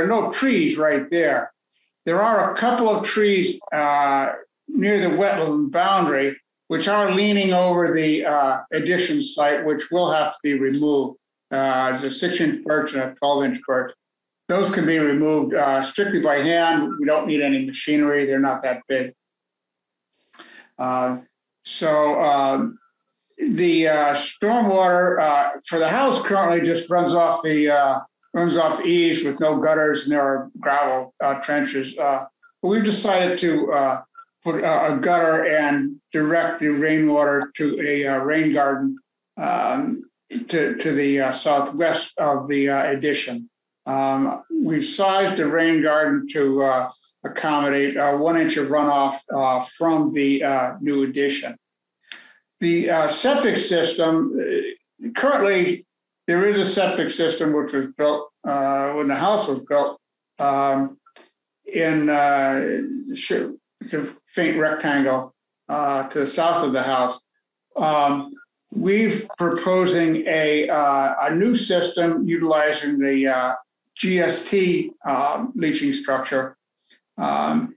are no trees right there. There are a couple of trees near the wetland boundary, which are leaning over the addition site, which will have to be removed. There's a 6-inch birch and a 12-inch birch. Those can be removed strictly by hand. We don't need any machinery. They're not that big. The stormwater for the house currently just runs off eaves with no gutters, and there are gravel trenches. But we've decided to put a gutter and direct the rainwater to a rain garden to the southwest of the addition. We've sized the rain garden to accommodate 1 inch of runoff from the new addition. The septic system, currently there is a septic system which was built when the house was built in it's a faint rectangle to the south of the house. We're proposing a new system utilizing the GST leaching structure. The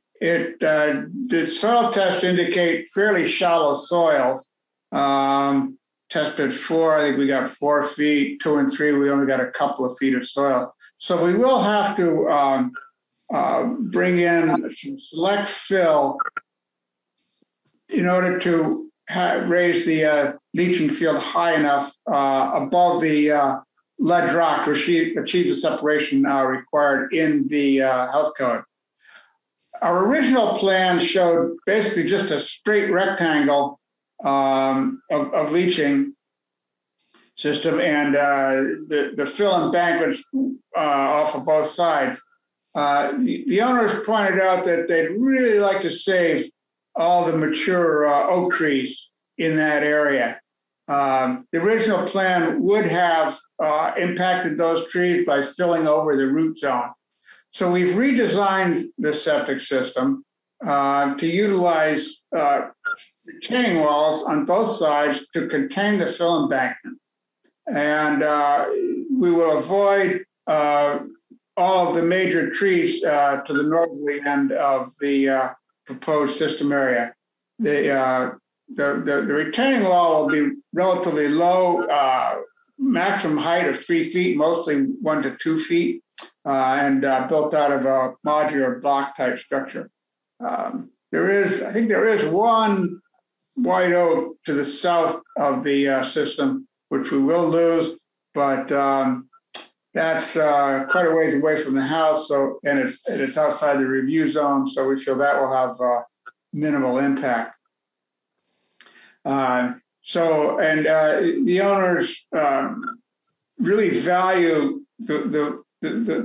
soil tests indicate fairly shallow soils. Tested 4, I think we got 4 feet, 2 and 3, we only got a couple of feet of soil. So we will have to bring in some select fill in order to raise the leaching field high enough above the ledge rock to achieve the separation required in the health code. Our original plan showed basically just a straight rectangle of leaching system and the fill embankments off of both sides. The owners pointed out that they'd really like to save all the mature oak trees in that area. The original plan would have impacted those trees by filling over the root zone. So we've redesigned the septic system to utilize retaining walls on both sides to contain the fill embankment. And we will avoid all of the major trees to the northerly end of the proposed system area. The retaining wall will be relatively low, maximum height of 3 feet, mostly 1 to 2 feet, and built out of a modular block type structure. I think there is one white oak to the south of the system, which we will lose, but that's quite a ways away from the house. So, and it's outside the review zone, so we feel that will have minimal impact. The owners really value the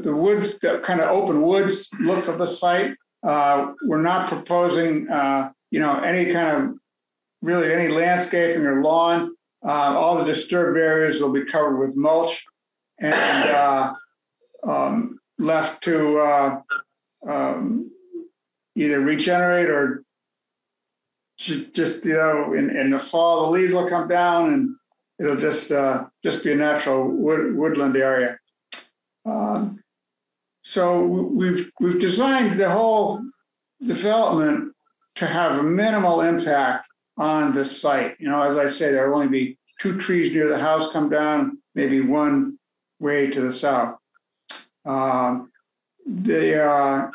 woods, the kind of open woods look of the site. We're not proposing, any kind of really any landscaping or lawn. All the disturbed areas will be covered with mulch and left to either regenerate or just in the fall, the leaves will come down and it'll just be a natural woodland area. So we've designed the whole development to have a minimal impact on this site. As I say, there will only be 2 trees near the house come down, maybe 1 way to the south. The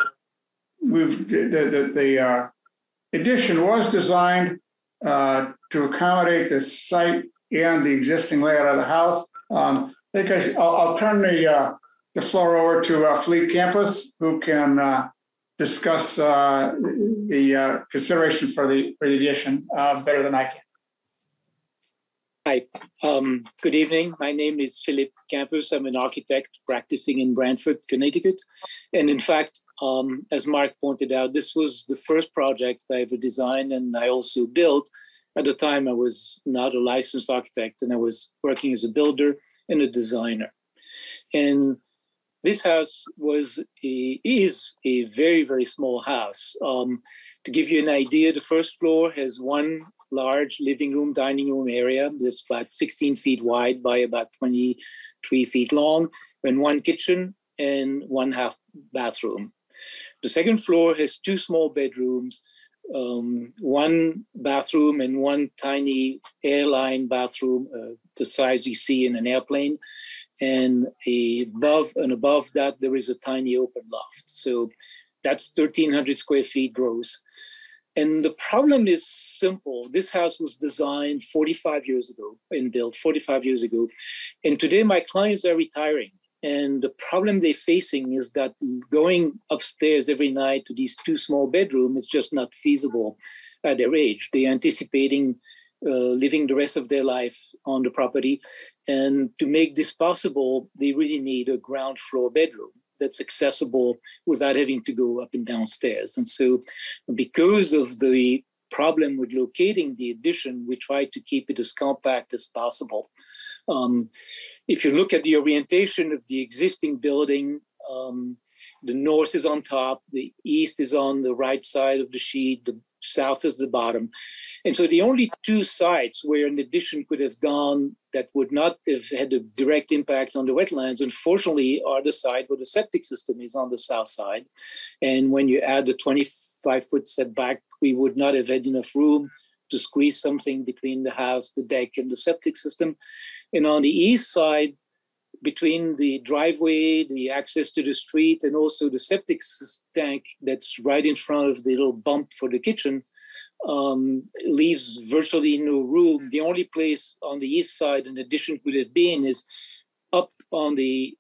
addition was designed to accommodate the site and the existing layout of the house. I think I'll turn the floor over to Fleet Campus, who can discuss the consideration for the addition better than I can. Hi, good evening. My name is Philip Campus. I'm an architect practicing in Branford, Connecticut. And in fact, as Mark pointed out, this was the first project I ever designed and I also built. At the time, I was not a licensed architect and I was working as a builder and a designer. And this house is a very, very small house. To give you an idea, the first floor has 1 large living room, dining room area that's about 16 feet wide by about 23 feet long, and 1 kitchen and 1 half bathroom. The second floor has 2 small bedrooms, 1 bathroom and 1 tiny airline bathroom, the size you see in an airplane. And above that, there is a tiny open loft. So that's 1,300 square feet gross. And the problem is simple. This house was designed 45 years ago and built 45 years ago. And today my clients are retiring. And the problem they're facing is that going upstairs every night to these 2 small bedrooms is just not feasible at their age. They're anticipating living the rest of their life on the property. And to make this possible, they really need a ground floor bedroom that's accessible without having to go up and down stairs. And so because of the problem with locating the addition, we try to keep it as compact as possible. If you look at the orientation of the existing building, the north is on top, the east is on the right side of the sheet, the south is the bottom. And so the only 2 sites where an addition could have gone that would not have had a direct impact on the wetlands, unfortunately, are the side where the septic system is on the south side. And when you add the 25-foot setback, we would not have had enough room to squeeze something between the house, the deck, and the septic system. And on the east side, between the driveway, the access to the street, and also the septic tank that's right in front of the little bump for the kitchen, leaves virtually no room. The only place on the east side an addition could have been is up on the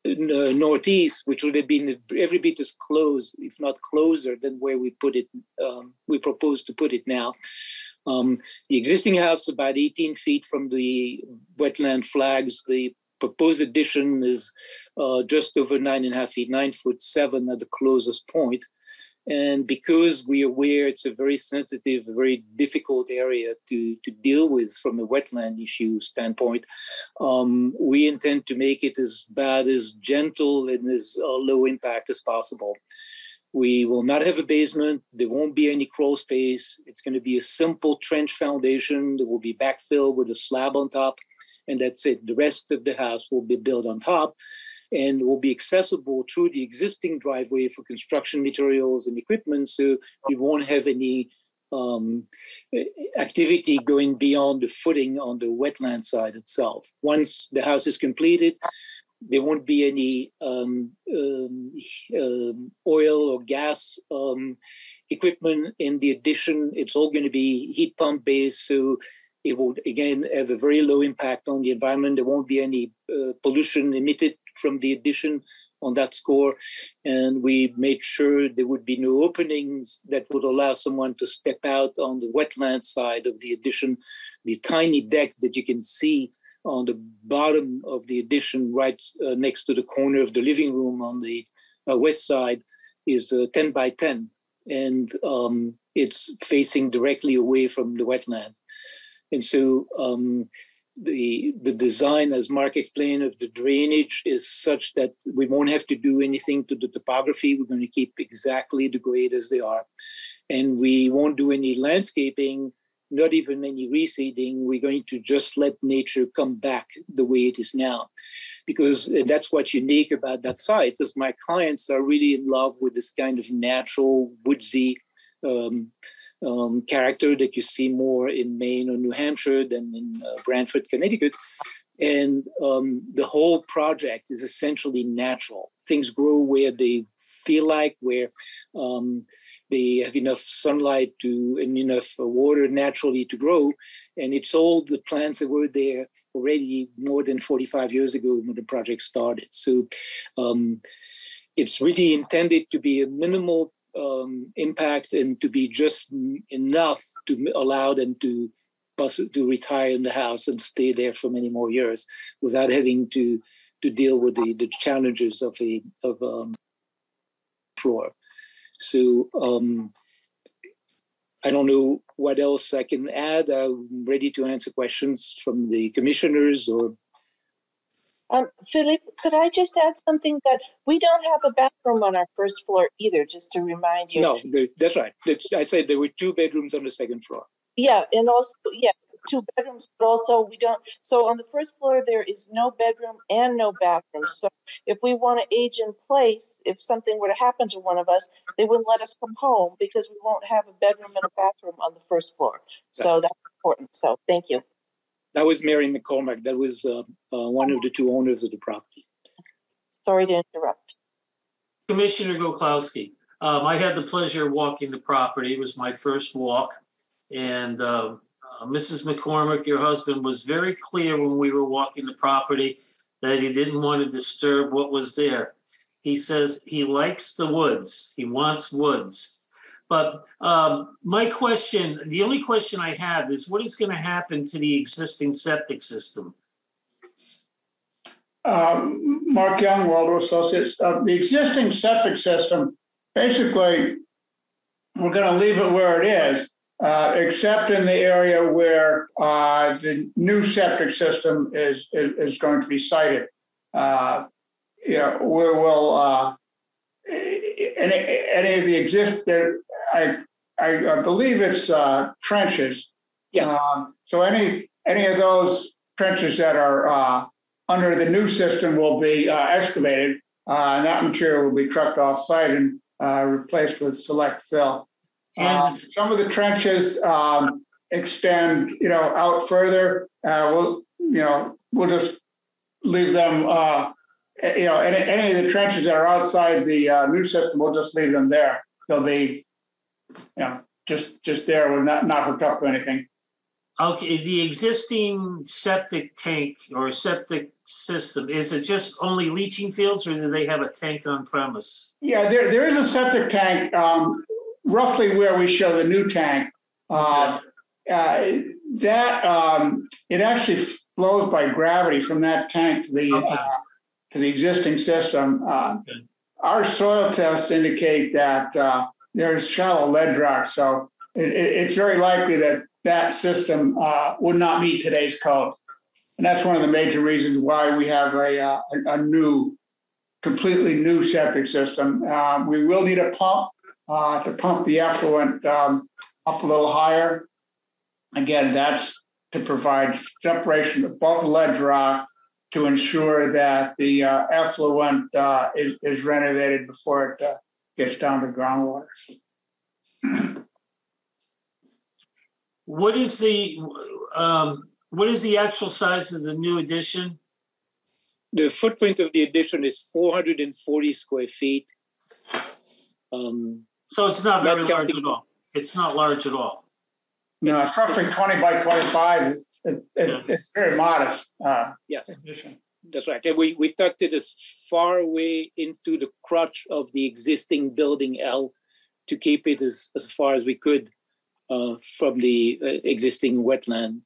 northeast, which would have been every bit as close, if not closer, than where we put it. We propose to put it now. The existing house is about 18 feet from the wetland flags. The proposed addition is just over 9.5 feet, 9'7" at the closest point. And because we are aware it's a very sensitive, very difficult area to deal with from a wetland issue standpoint, we intend to make it as gentle and as low impact as possible. We will not have a basement. There won't be any crawl space. It's going to be a simple trench foundation that will be backfilled with a slab on top, and that's it. The rest of the house will be built on top and will be accessible through the existing driveway for construction materials and equipment, so we won't have any activity going beyond the footing on the wetland side itself. Once the house is completed, there won't be any oil or gas equipment in the addition. It's all going to be heat pump based, so it will again have a very low impact on the environment. There won't be any pollution emitted from the addition on that score. And we made sure there would be no openings that would allow someone to step out on the wetland side of the addition. The tiny deck that you can see on the bottom of the addition right next to the corner of the living room on the west side is 10 by 10. And it's facing directly away from the wetland. And so the design, as Mark explained, of the drainage is such that we won't have to do anything to the topography. We're going to keep exactly the grade as they are. And we won't do any landscaping, not even any reseeding. We're going to just let nature come back the way it is now. Because that's what's unique about that site, is my clients are really in love with this kind of natural, woodsy character that you see more in Maine or New Hampshire than in Branford, Connecticut. And the whole project is essentially natural. Things grow where they feel like, where they have enough sunlight and enough water naturally to grow. And it's all the plants that were there already more than 45 years ago when the project started. So it's really intended to be a minimal impact and to be just enough to allow them to retire in the house and stay there for many more years without having to deal with the challenges of floor. So I don't know what else I can add. I'm ready to answer questions from the commissioners or. Philippe, could I just add something that we don't have a bathroom on our first floor either, just to remind you. No, that's right. I said there were 2 bedrooms on the second floor. Yeah, and also, 2 bedrooms, but also we don't. So on the first floor, there is no bedroom and no bathroom. So if we want to age in place, if something were to happen to one of us, they wouldn't let us come home because we won't have a bedroom and a bathroom on the first floor. So that's important. So thank you. That was Mary McCormack. That was one of the 2 owners of the property. Sorry to interrupt. Commissioner Goklowski, I had the pleasure of walking the property. It was my first walk. And Mrs. McCormack, your husband, was very clear when we were walking the property that he didn't want to disturb what was there. He says he likes the woods. He wants woods. But my question, the only question I have is what is going to happen to the existing septic system? Mark Young, Waldo Associates. The existing septic system, basically, we're going to leave it where it is, except in the area where the new septic system is going to be sited. We will any of the existing. I believe it's trenches. Yes. So any of those trenches that are under the new system will be excavated, and that material will be trucked off site and replaced with select fill. Some of the trenches extend, out further. We'll just leave them. Any of the trenches that are outside the new system, we'll just leave them there. They'll be, just there. We're not hooked up to anything. Okay, the existing septic tank or septic system, is it just only leaching fields or do they have a tank on premise? Yeah, there is a septic tank roughly where we show the new tank. It actually flows by gravity from that tank to the existing system. Our soil tests indicate that there's shallow lead rock, so it's very likely that system would not meet today's code. And that's one of the major reasons why we have a completely new septic system. We will need a pump to pump the effluent up a little higher. Again, that's to provide separation above the ledge rock to ensure that the effluent is renovated before it gets down to groundwater. What is the actual size of the new addition? The footprint of the addition is 440 square feet. So it's not very large at all. It's not large at all. No, it's roughly 20 by 25. It's very modest. Yes, that's right. And we tucked it as far away into the crotch of the existing building L to keep it as far as we could from the existing wetland.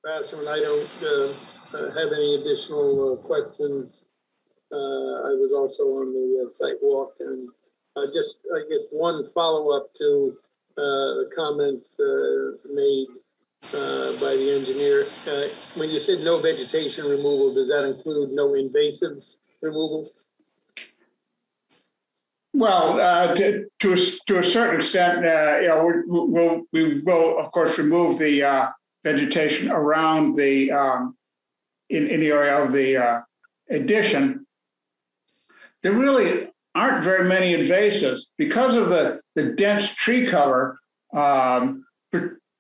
Basserman, I don't have any additional questions. I was also on the site walk, and just, I guess, one follow-up to the comments made by the engineer. When you said no vegetation removal, does that include no invasives removal? Well, to a certain extent, you know, we will of course remove the vegetation around the in the area of the addition. There really aren't very many invasives because of the dense tree cover,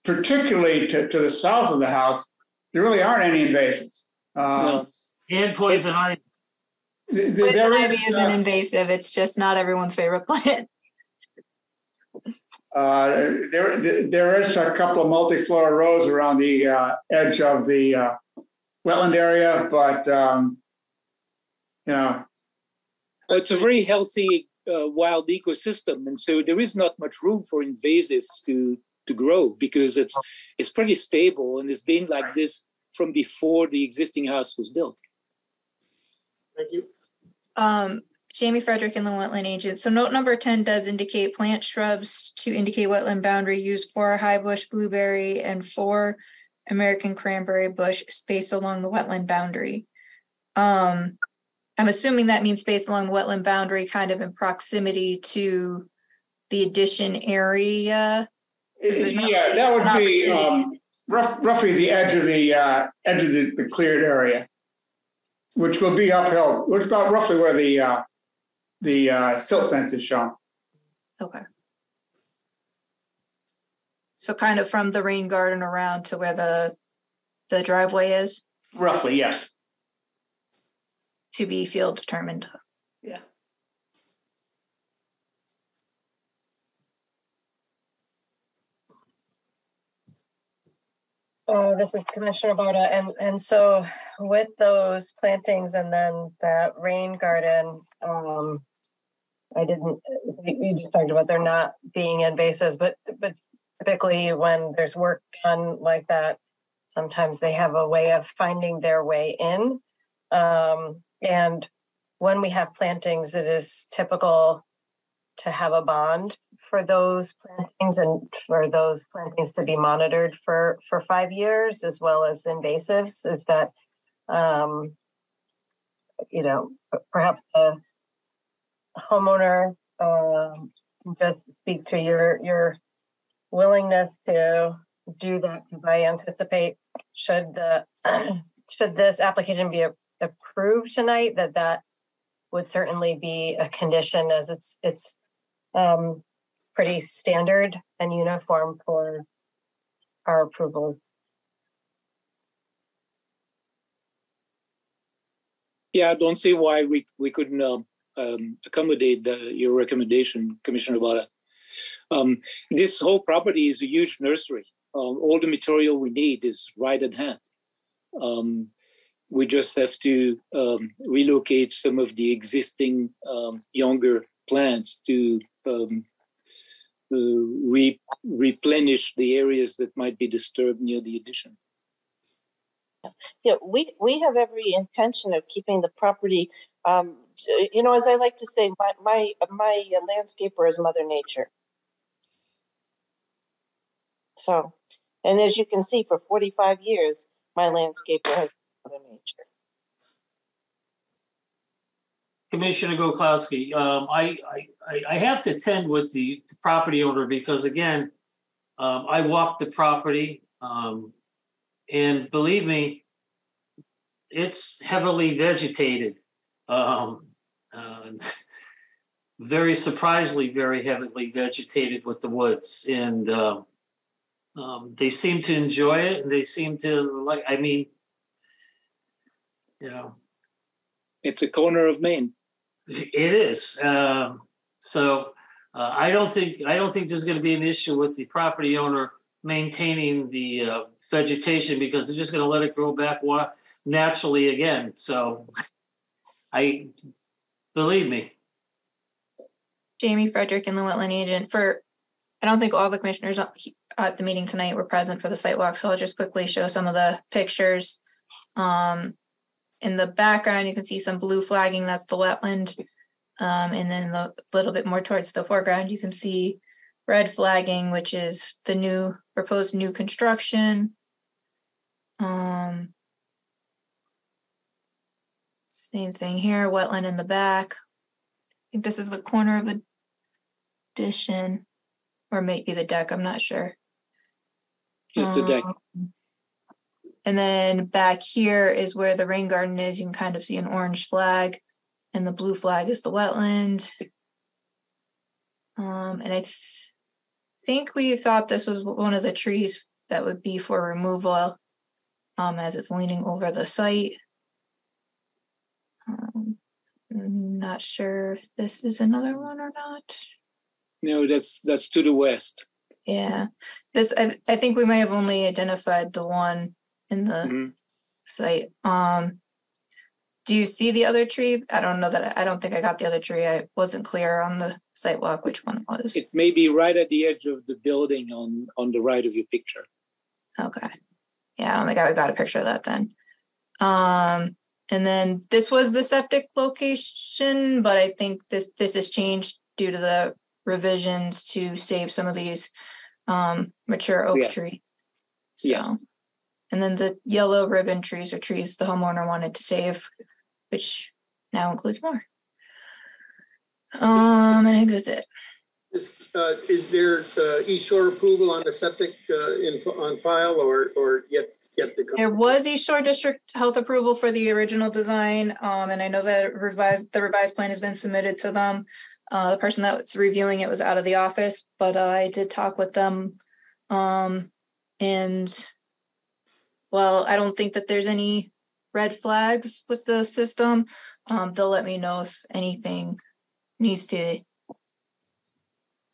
particularly to the south of the house. There really aren't any invasives. No. And poison ivy. Poison ivy isn't invasive. It's just not everyone's favorite plant. There is a couple of multiflora rows around the edge of the wetland area, but you know, it's a very healthy wild ecosystem, and so there is not much room for invasives to grow because it's pretty stable and it's been like this from before the existing house was built. Thank you. Jamie Frederick and the wetland agent. So note number 10 does indicate plant shrubs to indicate wetland boundary. Use 4 high bush blueberry and 4 American cranberry bush spaced along the wetland boundary. I'm assuming that means spaced along the wetland boundary, kind of in proximity to the addition area. Yeah, that would be roughly the edge of the cleared area, which will be uphill, which is about roughly where the silt fence is shown. Okay. So kind of from the rain garden around to where the driveway is? Roughly, yes. To be field determined. Yeah. This is Commissioner Boda, and so with those plantings and then that rain garden, we just talked about there not being invasives, but typically when there's work done like that, sometimes they have a way of finding their way in. And when we have plantings, it is typical to have a bond for those plantings and for those plantings to be monitored for 5 years, as well as invasives. Is that, you know, perhaps the homeowner just speak to your willingness to do that, because I anticipate should this application be approved tonight, that would certainly be a condition, as it's pretty standard and uniform for our approvals. Yeah, I don't see why we couldn't accommodate your recommendation, Commissioner Boda. This whole property is a huge nursery. All the material we need is right at hand. We just have to relocate some of the existing younger plants to replenish the areas that might be disturbed near the addition. Yeah, we have every intention of keeping the property. You know, as I like to say, my landscaper is Mother Nature. So, and as you can see, for 45 years, my landscaper has been Mother Nature. Commissioner Goklowski, I have to tend with the property owner because, again, I walked the property, and believe me, it's heavily vegetated. Very surprisingly, very heavily vegetated with the woods, and they seem to enjoy it, and they seem to like. I mean, you know, it's a corner of Maine. It is. So I don't think there's going to be an issue with the property owner maintaining the vegetation, because they're just going to let it grow back naturally again. So I believe me. Jamie Frederick and the wetland agent. I don't think all the commissioners at the meeting tonight were present for the site walk, so I'll just quickly show some of the pictures. In the background, you can see some blue flagging, that's the wetland. And then a little bit more towards the foreground, you can see red flagging, which is the proposed new construction. Same thing here, wetland in the back. I think this is the corner of addition, or maybe the deck, I'm not sure. Just the deck. And then back here is where the rain garden is. You can kind of see an orange flag, and the blue flag is the wetland. And I think we thought this was one of the trees that would be for removal, as it's leaning over the site. I'm not sure if this is another one or not. No, that's to the west. Yeah, this I think we may have only identified the one in the site. Do you see the other tree? I don't think I got the other tree. I wasn't clear on the site walk which one it was. It may be right at the edge of the building on the right of your picture. Okay. Yeah, I don't think I got a picture of that then. And then this was the septic location, but I think this has changed due to the revisions to save some of these mature oak tree. So, yes. And then the yellow ribbon trees are trees the homeowner wanted to save, which now includes more. I think that's it. Is there East Shore approval on the septic on file, or yet to come? There was East Shore District Health approval for the original design, and I know that the revised plan has been submitted to them. The person that was reviewing it was out of the office, but I did talk with them, and well, I don't think that there's any red flags with the system. They'll let me know if anything needs to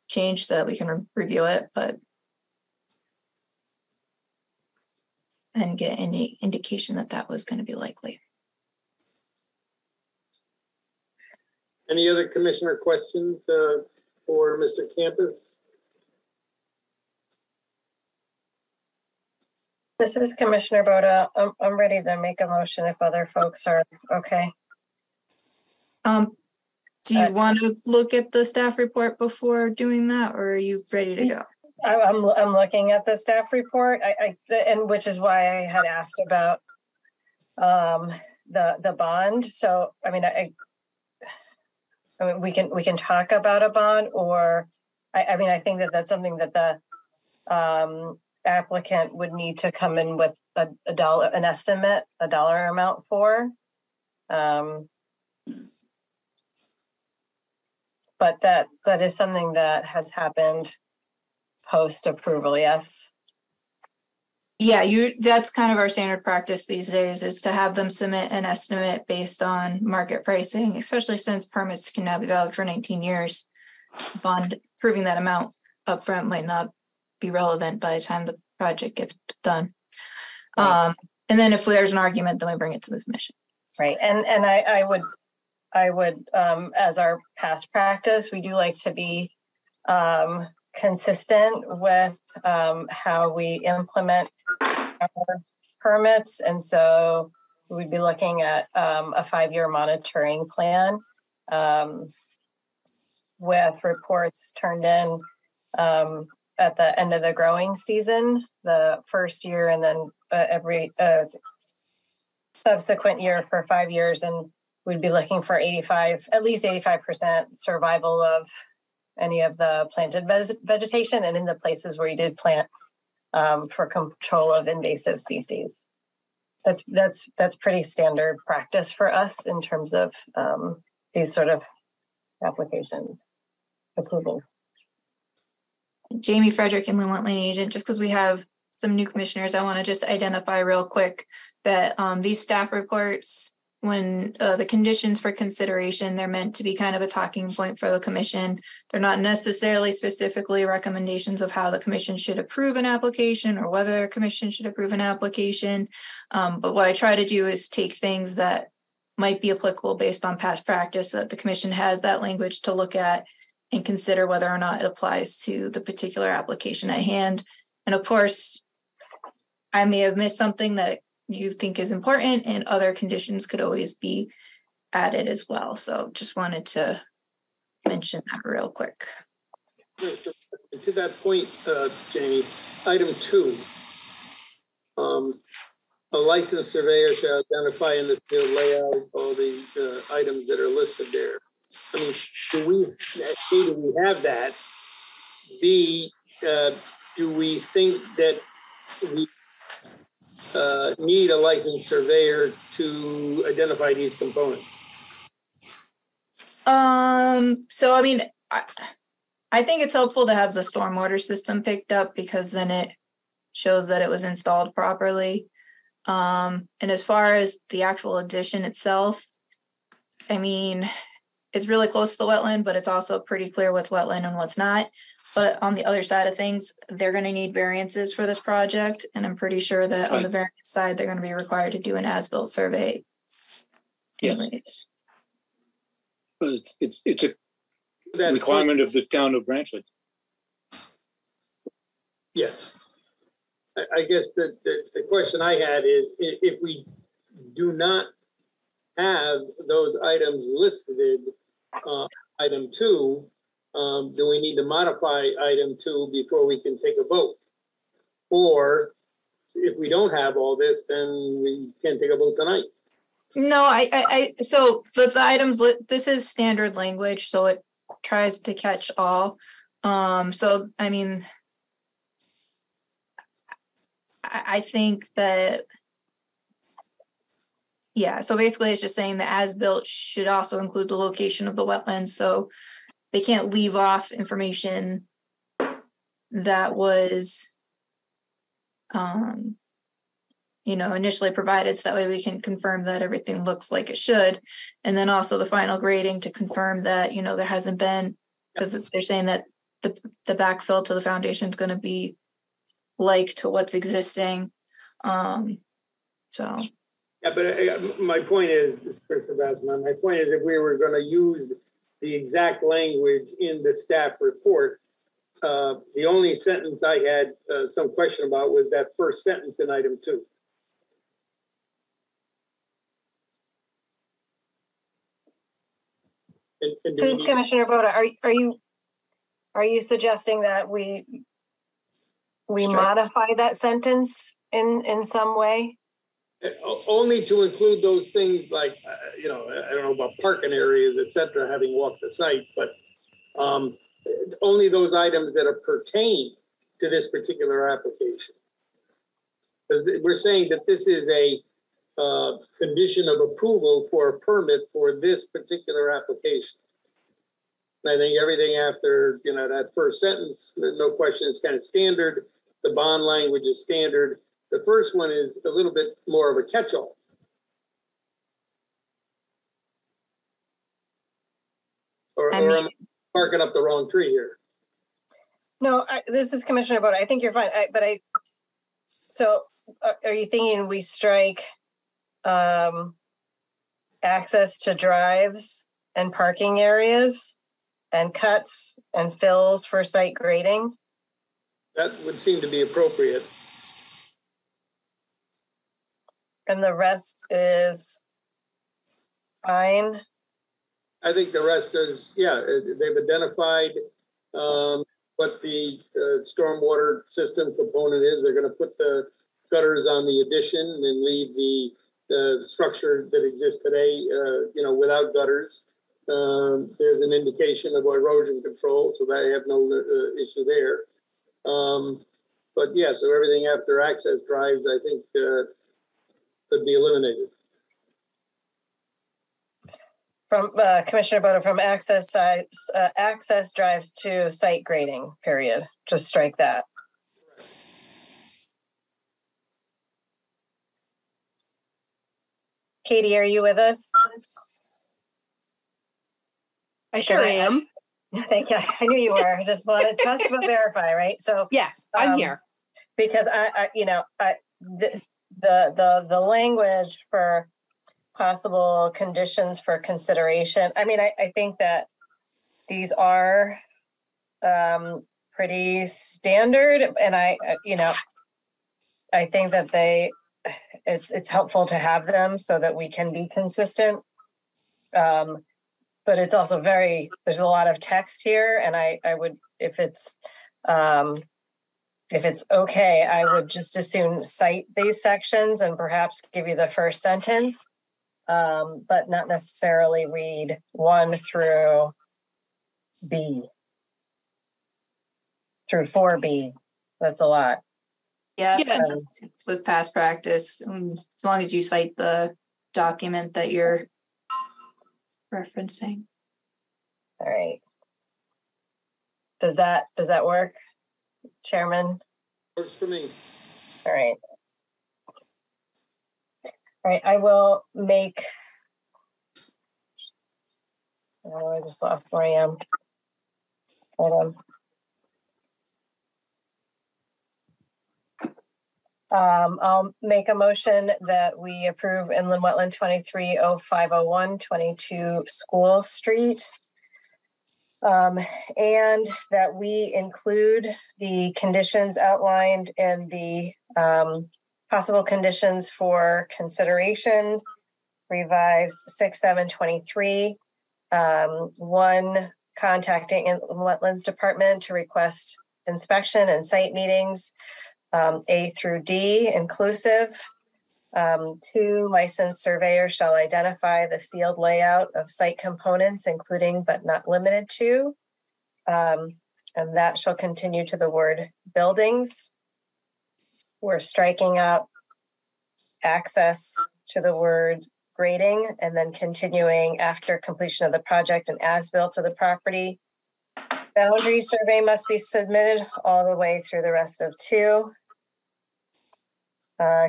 change so that we can review it, but and get any indication that that was going to be likely. Any other commissioner questions for Mr. Campus? This is Commissioner Boda. I'm ready to make a motion if other folks are okay. Do you want to look at the staff report before doing that, or are you ready to go? I'm looking at the staff report, and which is why I had asked about the bond. So I mean, I mean, we can talk about a bond, or I mean, I think that that's something that the applicant would need to come in with an estimate, a dollar amount for. But that is something that has happened post approval, yes. Yeah, that's kind of our standard practice these days, is to have them submit an estimate based on market pricing, especially since permits can now be valid for 19 years. Bond proving that amount upfront might not be relevant by the time the project gets done. Right. And then if there's an argument, then we bring it to the commission. Right, and I would, as our past practice, we do like to be consistent with how we implement our permits. And so we'd be looking at a 5-year monitoring plan with reports turned in at the end of the growing season, the first year, and then every subsequent year for 5 years. And we'd be looking for at least 85% survival of any of the planted vegetation, and in the places where you did plant for control of invasive species. That's pretty standard practice for us in terms of these sort of applications, approvals. Jamie Frederick, Inland Wetland Agent. Just because we have some new commissioners, I want to just identify real quick that these staff reports, when the conditions for consideration, they're meant to be kind of a talking point for the commission. They're not necessarily specifically recommendations of how the commission should approve an application or whether a commission should approve an application. But what I try to do is take things that might be applicable based on past practice, so that the commission has that language to look at and consider whether or not it applies to the particular application at hand. And of course, I may have missed something that you think is important, and other conditions could always be added as well. So just wanted to mention that real quick. To that point, Jamie, item 2, a licensed surveyor shall identify in the field layout all the items that are listed there. I mean, do we have that? B, do we think that we need a licensed surveyor to identify these components? So I mean, I think it's helpful to have the stormwater system picked up, because then it shows that it was installed properly. And as far as the actual addition itself, I mean, it's really close to the wetland, but it's also pretty clear what's wetland and what's not. But on the other side of things, they're going to need variances for this project. And I'm pretty sure that on the variance side, they're going to be required to do an as-built survey. Yes. But it's a requirement of the town of Branford. Yes. I guess the question I had is, if we do not have those items listed, item 2, do we need to modify item 2 before we can take a vote? Or if we don't have all this, then we can't take a vote tonight. No, so the items, this is standard language, so it tries to catch all. So, I mean, I think that, yeah, so basically it's just saying that as-built should also include the location of the wetlands, so they can't leave off information that was, initially provided, so that way we can confirm that everything looks like it should. And then also the final grading to confirm that, there hasn't been, because they're saying that the backfill to the foundation is going to be like to what's existing. So. Yeah, but my point is, Mr. Bassman, my point is, if we were going to use the exact language in the staff report, the only sentence I had some question about was that first sentence in item 2. Please, Commissioner Boda, are you suggesting that we modify that sentence in some way? Only to include those things like, I don't know about parking areas, et cetera, having walked the site, but only those items that are pertain to this particular application. Because we're saying that this is a condition of approval for a permit for this particular application. And I think everything after, that first sentence, no question, is kind of standard. The bond language is standard. The first one is a little bit more of a catch-all. Or am I barking up the wrong tree here? No, this is Commissioner Boda. I think you're fine. So are you thinking we strike access to drives and parking areas and cuts and fills for site grading? That would seem to be appropriate. And the rest is fine? I think the rest is, they've identified what the stormwater system component is. They're going to put the gutters on the addition and leave the structure that exists today, without gutters. There's an indication of erosion control, so I have no issue there. But yeah, so everything after access drives, I think, could be eliminated. From Commissioner Boda, from access drives to site grading, period. Just strike that. Katie, are you with us? I sure am. Thank you. I knew you were. I just wanted to trust but verify, right? So yes, I'm here. Because the language for possible conditions for consideration. I mean, I think that these are pretty standard, and I think that it's helpful to have them so that we can be consistent. But it's also there's a lot of text here, and I would, if it's okay, I would just as soon cite these sections and perhaps give you the first sentence, but not necessarily read 1 through B, through 4B. That's a lot. Yeah, it's consistent with past practice. As long as you cite the document that you're referencing. All right. Does that work, Chairman? Works for me. All right. All right, I will make, I just lost where I am. Hold on. I'll make a motion that we approve Inland Wetland 230501 22 School Street. And that we include the conditions outlined in the possible conditions for consideration, revised 6/7/23. 1, contacting Inland Wetlands Department to request inspection and site meetings, A through D inclusive. 2, licensed surveyors shall identify the field layout of site components, including but not limited to, and that shall continue to the word buildings. We're striking out access to the word grading, and then continuing after completion of the project and as-built to the property. Boundary survey must be submitted all the way through the rest of 2.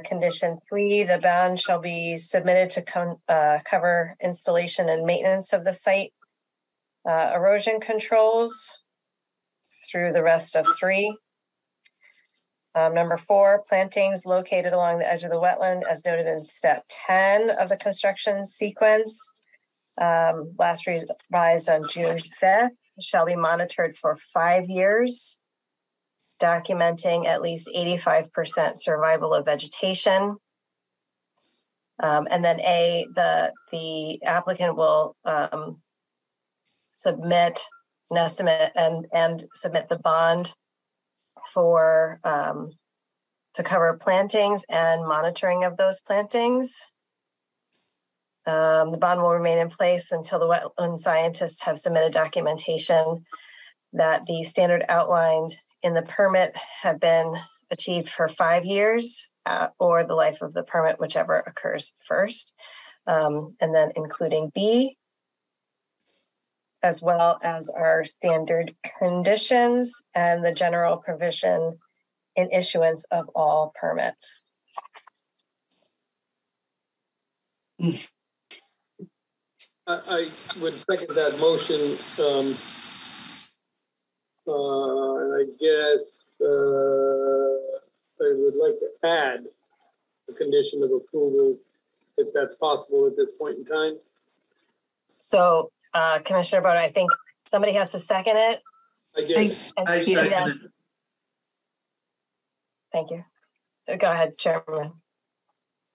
Condition 3, the bond shall be submitted to cover installation and maintenance of the site erosion controls through the rest of 3. Number 4, plantings located along the edge of the wetland as noted in step 10 of the construction sequence, last revised on June 5th, shall be monitored for 5 years, documenting at least 85% survival of vegetation. And then A, the applicant will submit an estimate and submit the bond for to cover plantings and monitoring of those plantings. The bond will remain in place until the wetland scientists have submitted documentation that the standard outlined in the permit have been achieved for 5 years or the life of the permit, whichever occurs first. And then including B, as well as our standard conditions and the general provision in issuance of all permits. I would second that motion. And I guess I would like to add a condition of approval, if that's possible at this point in time. So, Commissioner Boda, I think somebody has to second it. I did. I second it. Thank you. Go ahead, Chairman.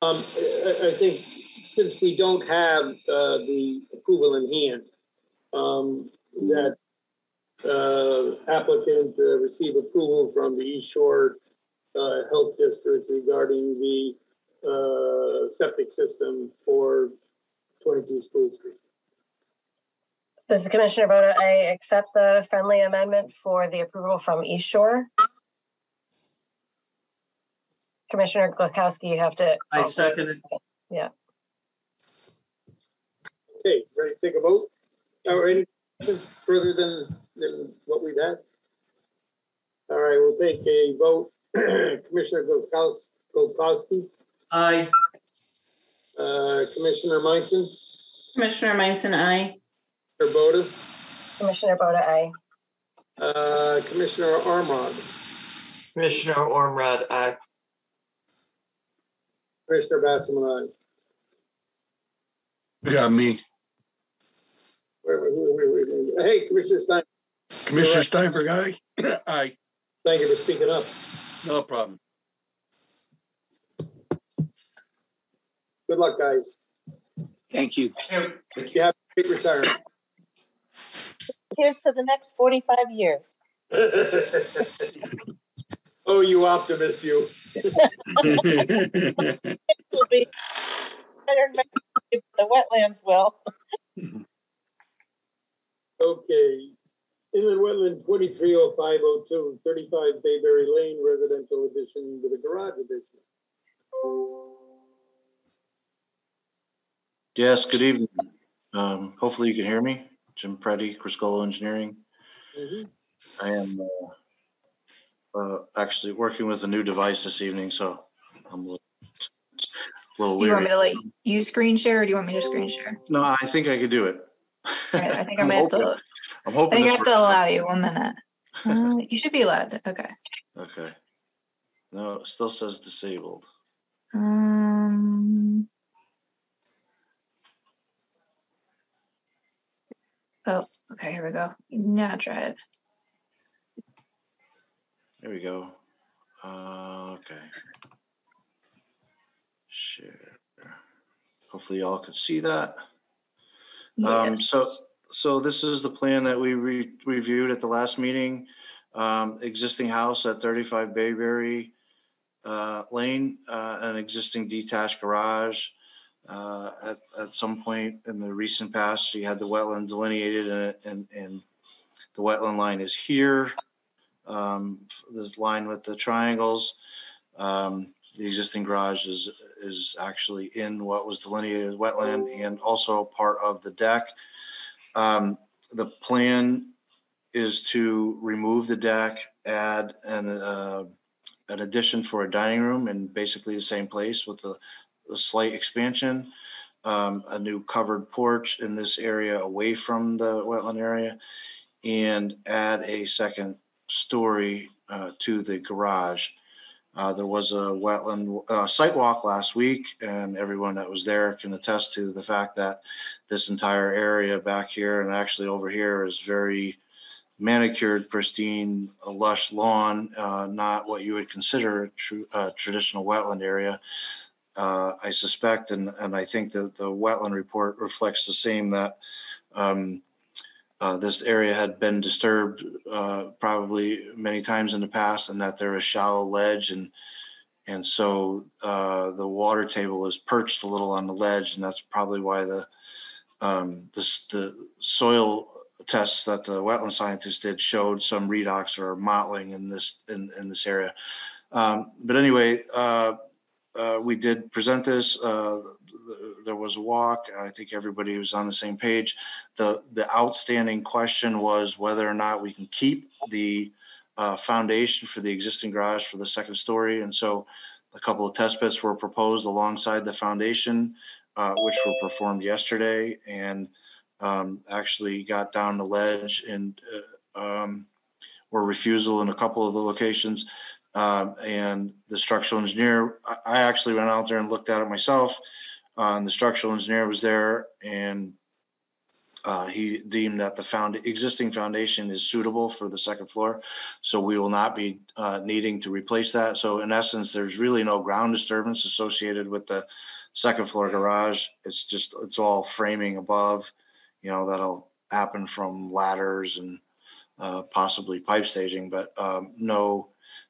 I think since we don't have the approval in hand, that applicant receive approval from the East Shore Health District regarding the septic system for 22 School Street. This is Commissioner Boda. I accept the friendly amendment for the approval from East Shore. Commissioner Glukowski, you have to. I second it. Yeah. Okay, ready to take a vote? Or any further than what we've had? All right, we'll take a vote. Commissioner Glukowski. Aye. Commissioner Meinson. Commissioner Meinson, aye. Commissioner Boda. Commissioner Boda, aye. Commissioner Ormrod. Commissioner Ormrod, aye. Commissioner Basselman, aye. You got me. Wait. Hey, Commissioner Stein. Commissioner Steinberg, aye. Aye. Thank you for speaking up. No problem. Good luck, guys. Thank you. You have a great retirement. Here's to the next 45 years. Oh, you optimist, you. This will be better than the wetlands will. Okay. Inland Wetland 230502, 35 Bayberry Lane, residential addition with a garage addition. Yes, good evening. Hopefully you can hear me. Jim Preddy, Criscolo Engineering. I am actually working with a new device this evening, so I'm a little Do you want me leery. to you screen share, or do you want me to screen share? No, I think I could do it. All right, I think I might have to. I'm I hoping think I this have to works. allow you 1 minute. You should be allowed. Okay. Okay. No, it still says disabled. Oh, okay. Here we go. Now try it. There we go. Okay. Share. Hopefully y'all can see that. So this is the plan that we reviewed at the last meeting. Existing house at 35 Bayberry Lane, an existing detached garage. At some point in the recent past, she had the wetland delineated, and the wetland line is here. This line with the triangles. The existing garage is actually in what was delineated as wetland and also part of the deck. The plan is to remove the deck, add an addition for a dining room in basically the same place with a slight expansion, a new covered porch in this area away from the wetland area, and add a second story to the garage. There was a wetland site walk last week, and everyone that was there can attest to the fact that this entire area back here and actually over here is very manicured, pristine, lush lawn, not what you would consider a traditional wetland area. I suspect, and I think that the wetland report reflects the same, that this area had been disturbed probably many times in the past, and that there is shallow ledge, and so the water table is perched a little on the ledge, and that's probably why the soil tests that the wetland scientists did showed some redox or mottling in this area. But anyway, we did present this. There was a walk. I think everybody was on the same page. The outstanding question was whether or not we can keep the foundation for the existing garage for the second story. And so a couple of test pits were proposed alongside the foundation, which were performed yesterday, and actually got down the ledge and were refusal in a couple of the locations. And the structural engineer, I actually went out there and looked at it myself. And the structural engineer was there, and he deemed that the existing foundation is suitable for the second floor. So we will not be needing to replace that. So in essence, there's really no ground disturbance associated with the second floor garage. It's all framing above, that'll happen from ladders and possibly pipe staging, but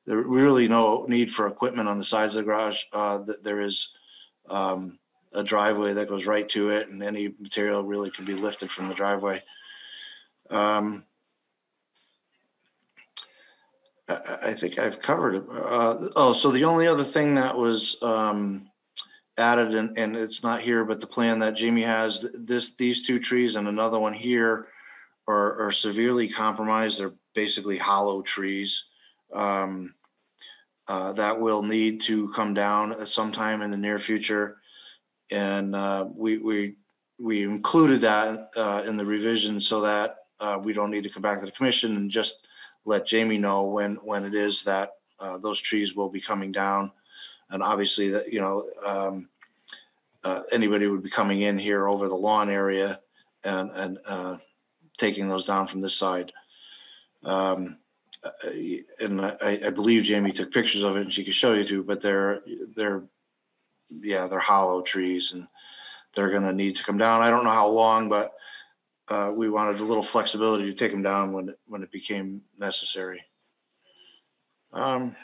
there really no need for equipment on the sides of the garage. There is a driveway that goes right to it, and any material really can be lifted from the driveway. I think I've covered it. So the only other thing that was added, and it's not here, but the plan that Jamie has, these two trees and another one here are severely compromised. They're basically hollow trees that will need to come down at some time in the near future. And we included that in the revision so that we don't need to come back to the commission, and just let Jamie know when it is that those trees will be coming down. And obviously that, anybody would be coming in here over the lawn area and taking those down from this side. And I believe Jamie took pictures of it and she could show you too, but they're hollow trees and they're going to need to come down. I don't know how long, but we wanted a little flexibility to take them down when it became necessary. And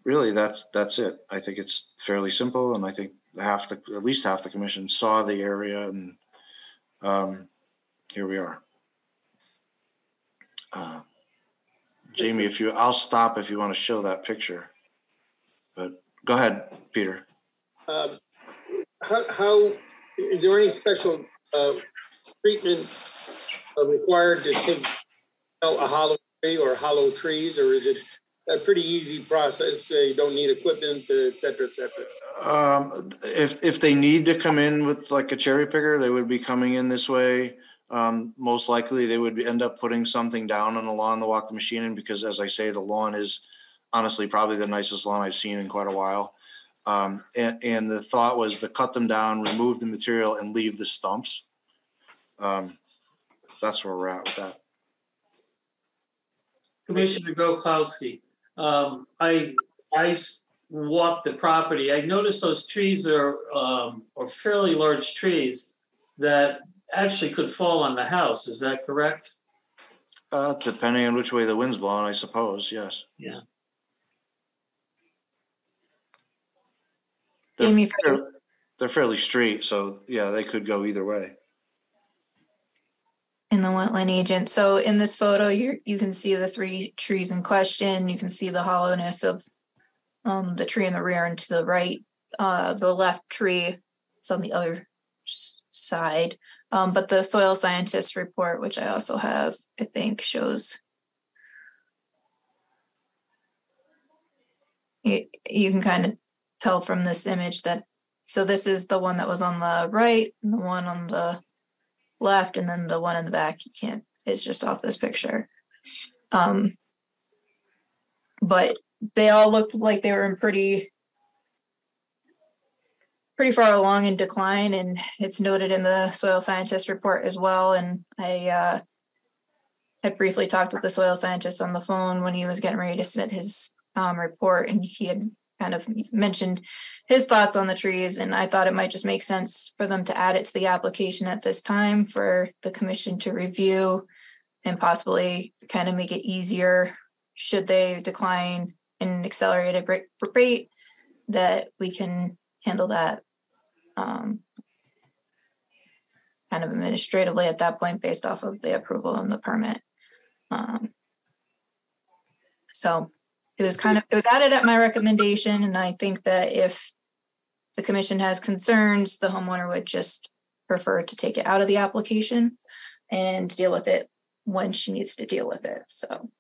really that's it. I think it's fairly simple, and I think at least half the commission saw the area, and here we are. Jamie, I'll stop if you want to show that picture, but go ahead, Peter. How is there any special treatment required to take out a hollow tree or hollow trees, or is it a pretty easy process? You don't need equipment, et cetera, et cetera. If they need to come in with like a cherry picker, they would be coming in this way. Most likely they would end up putting something down on the lawn to walk the machine in, because as I say, the lawn is honestly probably the nicest lawn I've seen in quite a while. And the thought was to cut them down, remove the material, and leave the stumps. That's where we're at with that. Commissioner Goklowski, I walked the property. I noticed those trees are fairly large trees that actually could fall on the house. Is that correct? Depending on which way the wind's blowing, I suppose, yes. Yeah. They're fairly straight, so yeah, they could go either way. In the wetland agent. So in this photo, you can see the 3 trees in question. You can see the hollowness of the tree in the rear and to the right. The left tree is on the other side. But the soil scientist report, which I also have, I think shows you can kind of tell from this image that, so this is the one that was on the right and the one on the left, and then the one in the back is just off this picture. But they all looked like they were in pretty far along in decline, and it's noted in the soil scientist report as well. And I had briefly talked with the soil scientist on the phone when he was getting ready to submit his report, and he had kind of mentioned his thoughts on the trees, and I thought it might just make sense for them to add it to the application at this time for the commission to review and possibly kind of make it easier should they decline in an accelerated rate, that we can handle that kind of administratively at that point based off of the approval and the permit. So it was added at my recommendation, and I think that if the commission has concerns, the homeowner would just prefer to take it out of the application and deal with it when she needs to deal with it. So.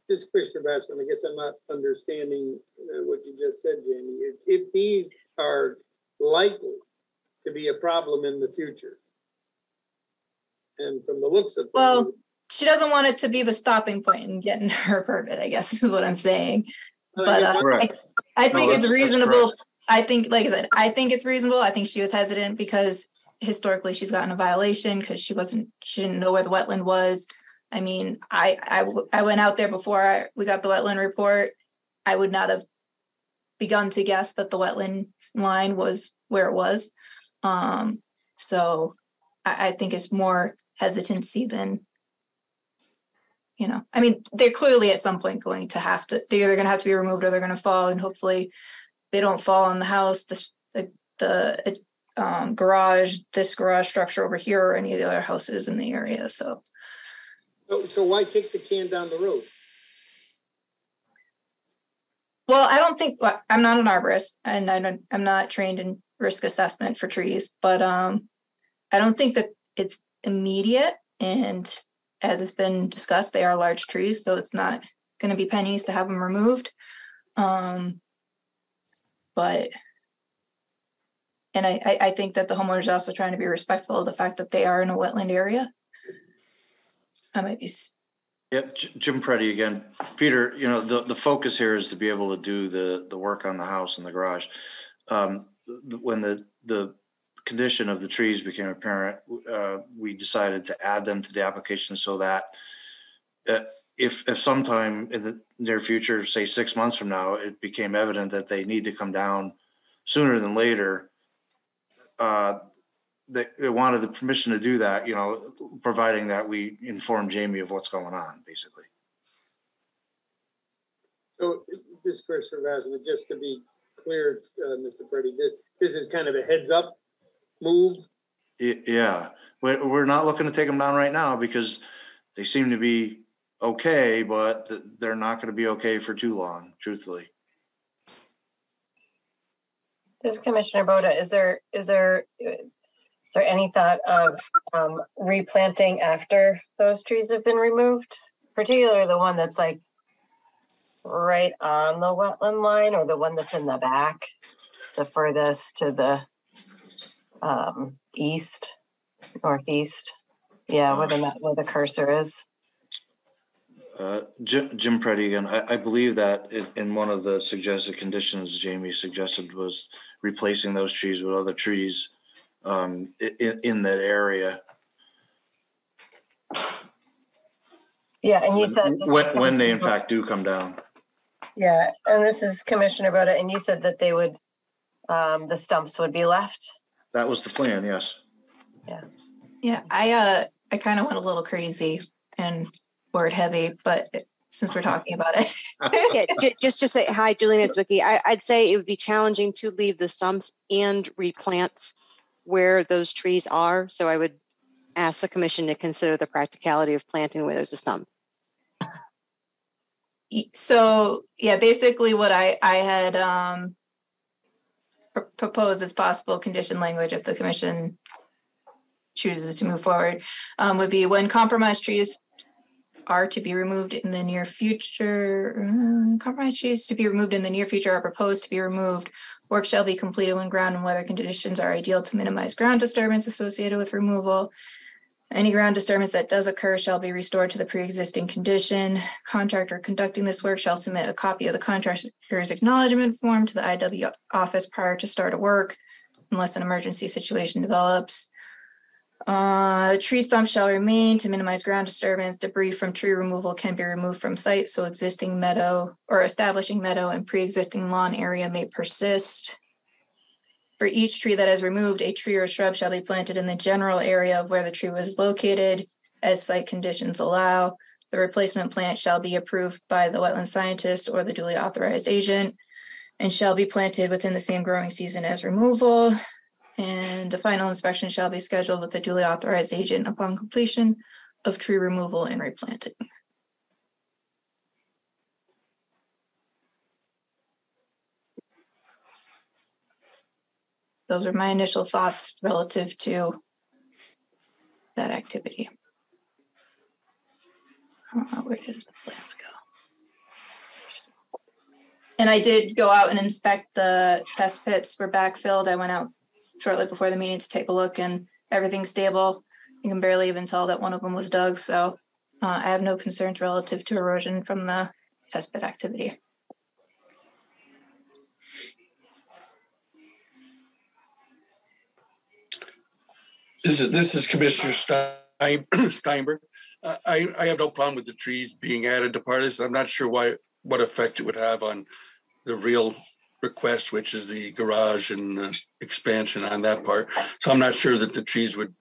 This is Christopher Bassman. I guess I'm not understanding what you just said, Jamie. If these are likely to be a problem in the future, and from the looks of things, she doesn't want it to be the stopping point in getting her permit, I guess is what I'm saying. But I think it's reasonable. I think, like I said, I think it's reasonable. I think she was hesitant because historically she's gotten a violation because she didn't know where the wetland was. I mean, I went out there before we got the wetland report. I would not have begun to guess that the wetland line was where it was. So I think it's more hesitancy than, I mean, they're clearly at some point they're either going to have to be removed or they're going to fall, and hopefully they don't fall on the house, the garage, this garage structure over here, or any of the other houses in the area. So why kick the can down the road? Well, I don't think, I'm not an arborist, and I'm not trained in risk assessment for trees, but I don't think that it's immediate. And as it's been discussed, they are large trees, so it's not going to be pennies to have them removed. And I think that the homeowner is also trying to be respectful of the fact that they are in a wetland area. I might be. Yep, Jim Preddy again. Peter, the focus here is to be able to do the work on the house and the garage. When the condition of the trees became apparent, we decided to add them to the application so that if sometime in the near future, say 6 months from now, it became evident that they need to come down sooner than later, they wanted the permission to do that, you know, providing that we inform Jamie of what's going on, basically. So this Commissioner Vassar, just to be clear, Mr. Preddy, this is kind of a heads up move? Yeah, we're not looking to take them down right now because they seem to be okay, but they're not going to be okay for too long, truthfully. This is Commissioner Boda. Is there any thought of replanting after those trees have been removed? Particularly the one that's like right on the wetland line, or the one that's in the back, the furthest to the east, northeast. Yeah, where the cursor is. Jim Preddy again. I believe that in one of the suggested conditions Jamie suggested was replacing those trees with other trees in that area. Yeah, and you said when they in fact do come down. Yeah, and this is Commissioner Boda, and you said that they would, the stumps would be left. That was the plan, yes. Yeah, I kind of went a little crazy and word heavy, but since we're talking about it. Yeah, just to say, hi, Julian, it's Vicky. I'd say it would be challenging to leave the stumps and replant where those trees are. So I would ask the commission to consider the practicality of planting where there's a stump. So yeah, basically what I had proposed as possible condition language, if the commission chooses to move forward, would be when compromised trees are to be removed in the near future, compromised trees to be removed in the near future are proposed to be removed. Work shall be completed when ground and weather conditions are ideal to minimize ground disturbance associated with removal. Any ground disturbance that does occur shall be restored to the pre-existing condition. Contractor conducting this work shall submit a copy of the contractor's acknowledgement form to the IW office prior to start of work, unless an emergency situation develops. Tree stumps shall remain to minimize ground disturbance. Debris from tree removal can be removed from site, so existing meadow or establishing meadow and pre-existing lawn area may persist. For each tree that is removed, a tree or shrub shall be planted in the general area of where the tree was located, as site conditions allow. The replacement plant shall be approved by the wetland scientist or the duly authorized agent, and shall be planted within the same growing season as removal. And a final inspection shall be scheduled with the duly authorized agent upon completion of tree removal and replanting. Those are my initial thoughts relative to that activity. Where did the plants go? And I did go out and inspect the test pits were backfilled. I went out shortly before the meeting to take a look, and everything's stable. You can barely even tell that one of them was dug. So I have no concerns relative to erosion from the test pit activity. This is Commissioner Steinberg. I have no problem with the trees being added to part of this. I'm not sure what effect it would have on the real request, which is the garage and the expansion on that part. So I'm not sure that the trees would.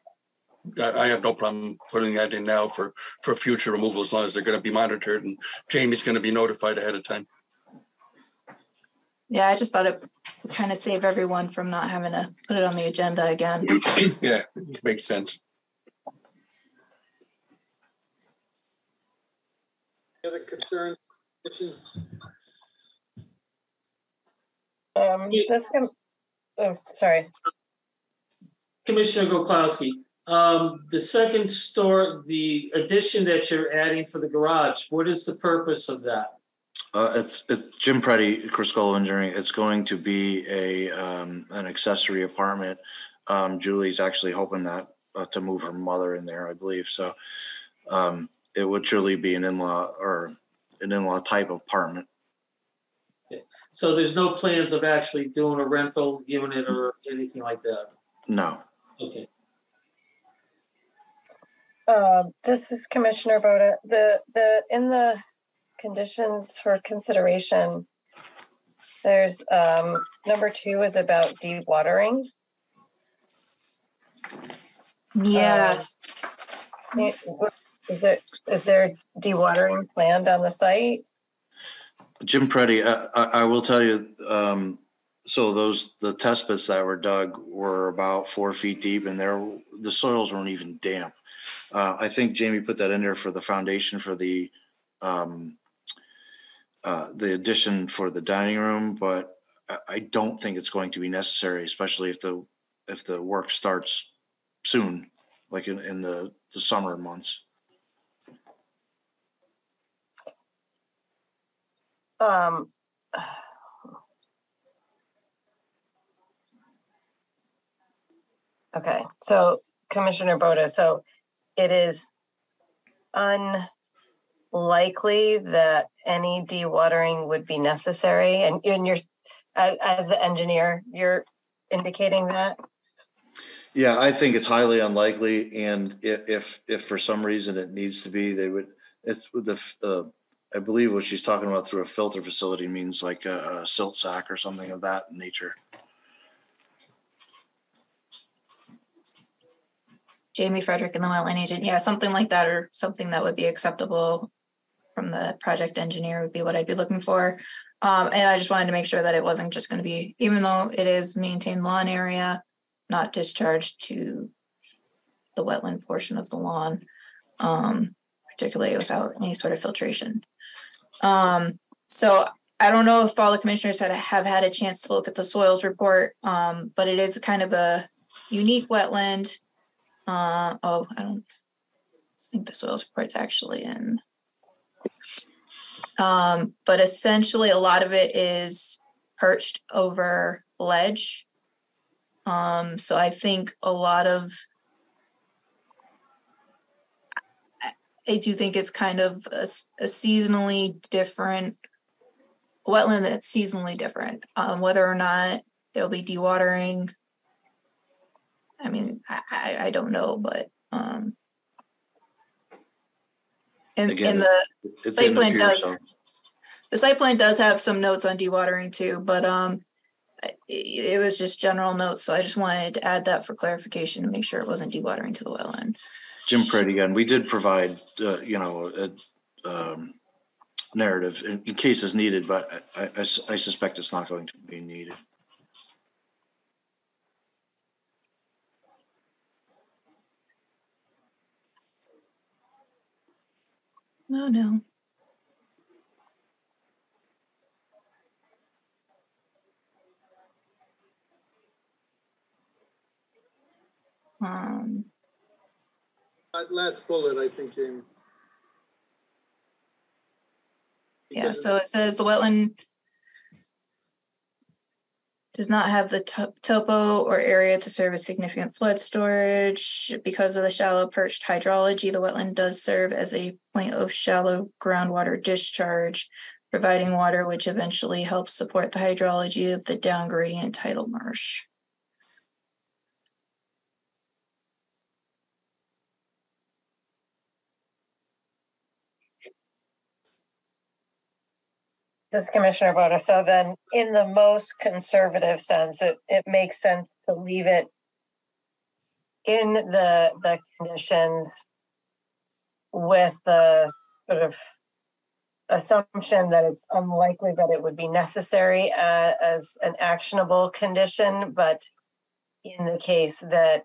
I have no problem putting that in now for future removal, as long as they're going to be monitored and Jamie's going to be notified ahead of time. Yeah, I just thought it would kind of save everyone from not having to put it on the agenda again. Yeah, it makes sense. Any other concerns? Sorry. Commissioner Goklowski, the second store, the addition that you're adding for the garage, what is the purpose of that? It's Jim Preddy, Criscolo Engineering. It's going to be an accessory apartment. Julie's actually hoping that to move her mother in there, I believe. So it would truly be an in-law or an in-law type of apartment. Okay. So there's no plans of actually doing a rental unit or anything like that? No. Okay. This is Commissioner Boda. In the conditions for consideration, there's number 2 is about dewatering. Yes. Is there dewatering planned on the site? Jim Preddy, I will tell you, so the test pits that were dug were about 4 feet deep, and the soils weren't even damp. I think Jamie put that in there for the foundation for the addition for the dining room, but I don't think it's going to be necessary, especially if the work starts soon, like in the summer months. Okay, so Commissioner Boda, so it is unlikely that any dewatering would be necessary, and you're, as the engineer, you're indicating that? Yeah, I think it's highly unlikely, and if for some reason it needs to be, they would. It's I believe what she's talking about through a filter facility means like a silt sack or something of that nature. Jamie Frederick and the wetland agent. Yeah, something like that, or something that would be acceptable from the project engineer would be what I'd be looking for. And I just wanted to make sure that it wasn't just going to be, even though it is maintained lawn area, not discharged to the wetland portion of the lawn, particularly without any sort of filtration. So I don't know if all the commissioners have had a chance to look at the soils report, but it is kind of a unique wetland. I don't think the soils report's actually in. But essentially a lot of it is perched over ledge. So I think I do think it's kind of a seasonally different wetland that's seasonally different. Whether or not there'll be dewatering, I mean, I don't know, but in the site plan the site plan does have some notes on dewatering too, but it was just general notes, so I just wanted to add that for clarification to make sure it wasn't dewatering to the wetland. Jim Preddy again. We did provide a narrative in case it's needed, but I suspect it's not going to be needed. No. Last bullet, I think, Jamie. Yeah, so it says the wetland does not have the topo or area to serve as significant flood storage. Because of the shallow perched hydrology, the wetland does serve as a point of shallow groundwater discharge, providing water which eventually helps support the hydrology of the down gradient tidal marsh. This Commissioner Boda, so then in the most conservative sense, it makes sense to leave it in the conditions with the sort of assumption that it's unlikely that it would be necessary as an actionable condition, but in the case that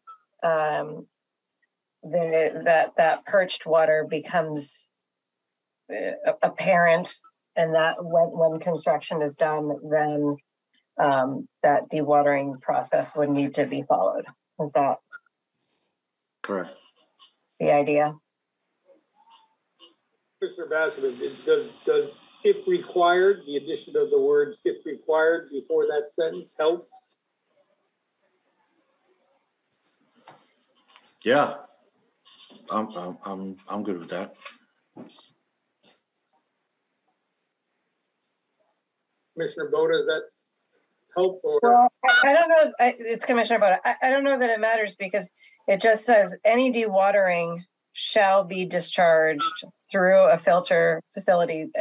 that perched water becomes apparent, and that when construction is done, then that dewatering process would need to be followed. Is that correct? The idea? Mr. Bassett, does if required, the addition of the words if required before that sentence help? Yeah, I'm good with that. Commissioner Boda, is that Hope or? Well, I don't know. It's Commissioner Boda. I don't know that it matters because it just says any dewatering shall be discharged through a filter facility,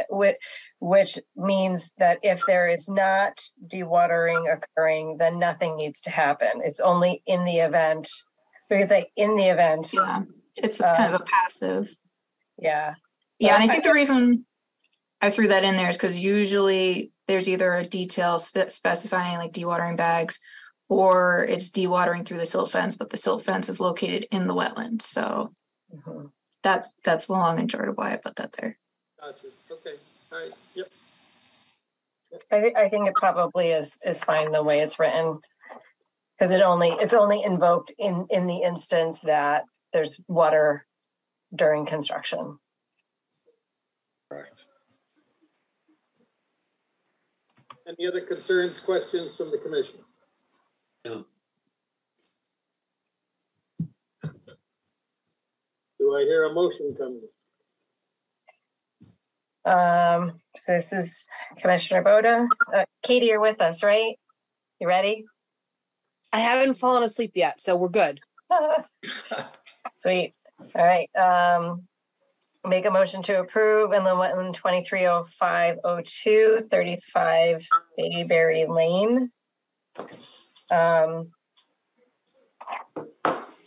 which means that if there is not dewatering occurring, then nothing needs to happen. It's only in the event, because like in the event. Yeah, it's kind of a passive. Yeah. Yeah, and I think the reason I threw that in there is because usually there's either a detail specifying like dewatering bags, or it's dewatering through the silt fence, but the silt fence is located in the wetland. So that's the long and short of why I put that there. Gotcha. Okay. All right. Yep. I think it probably is fine the way it's written, because it's only invoked in the instance that there's water during construction. Right. Any other concerns, questions from the commission? No. Do I hear a motion coming? So this is Commissioner Boda. Katie, you're with us, right? You ready? I haven't fallen asleep yet, so we're good. Sweet. All right. Make a motion to approve inland wetland 230502 35 Bayberry Lane.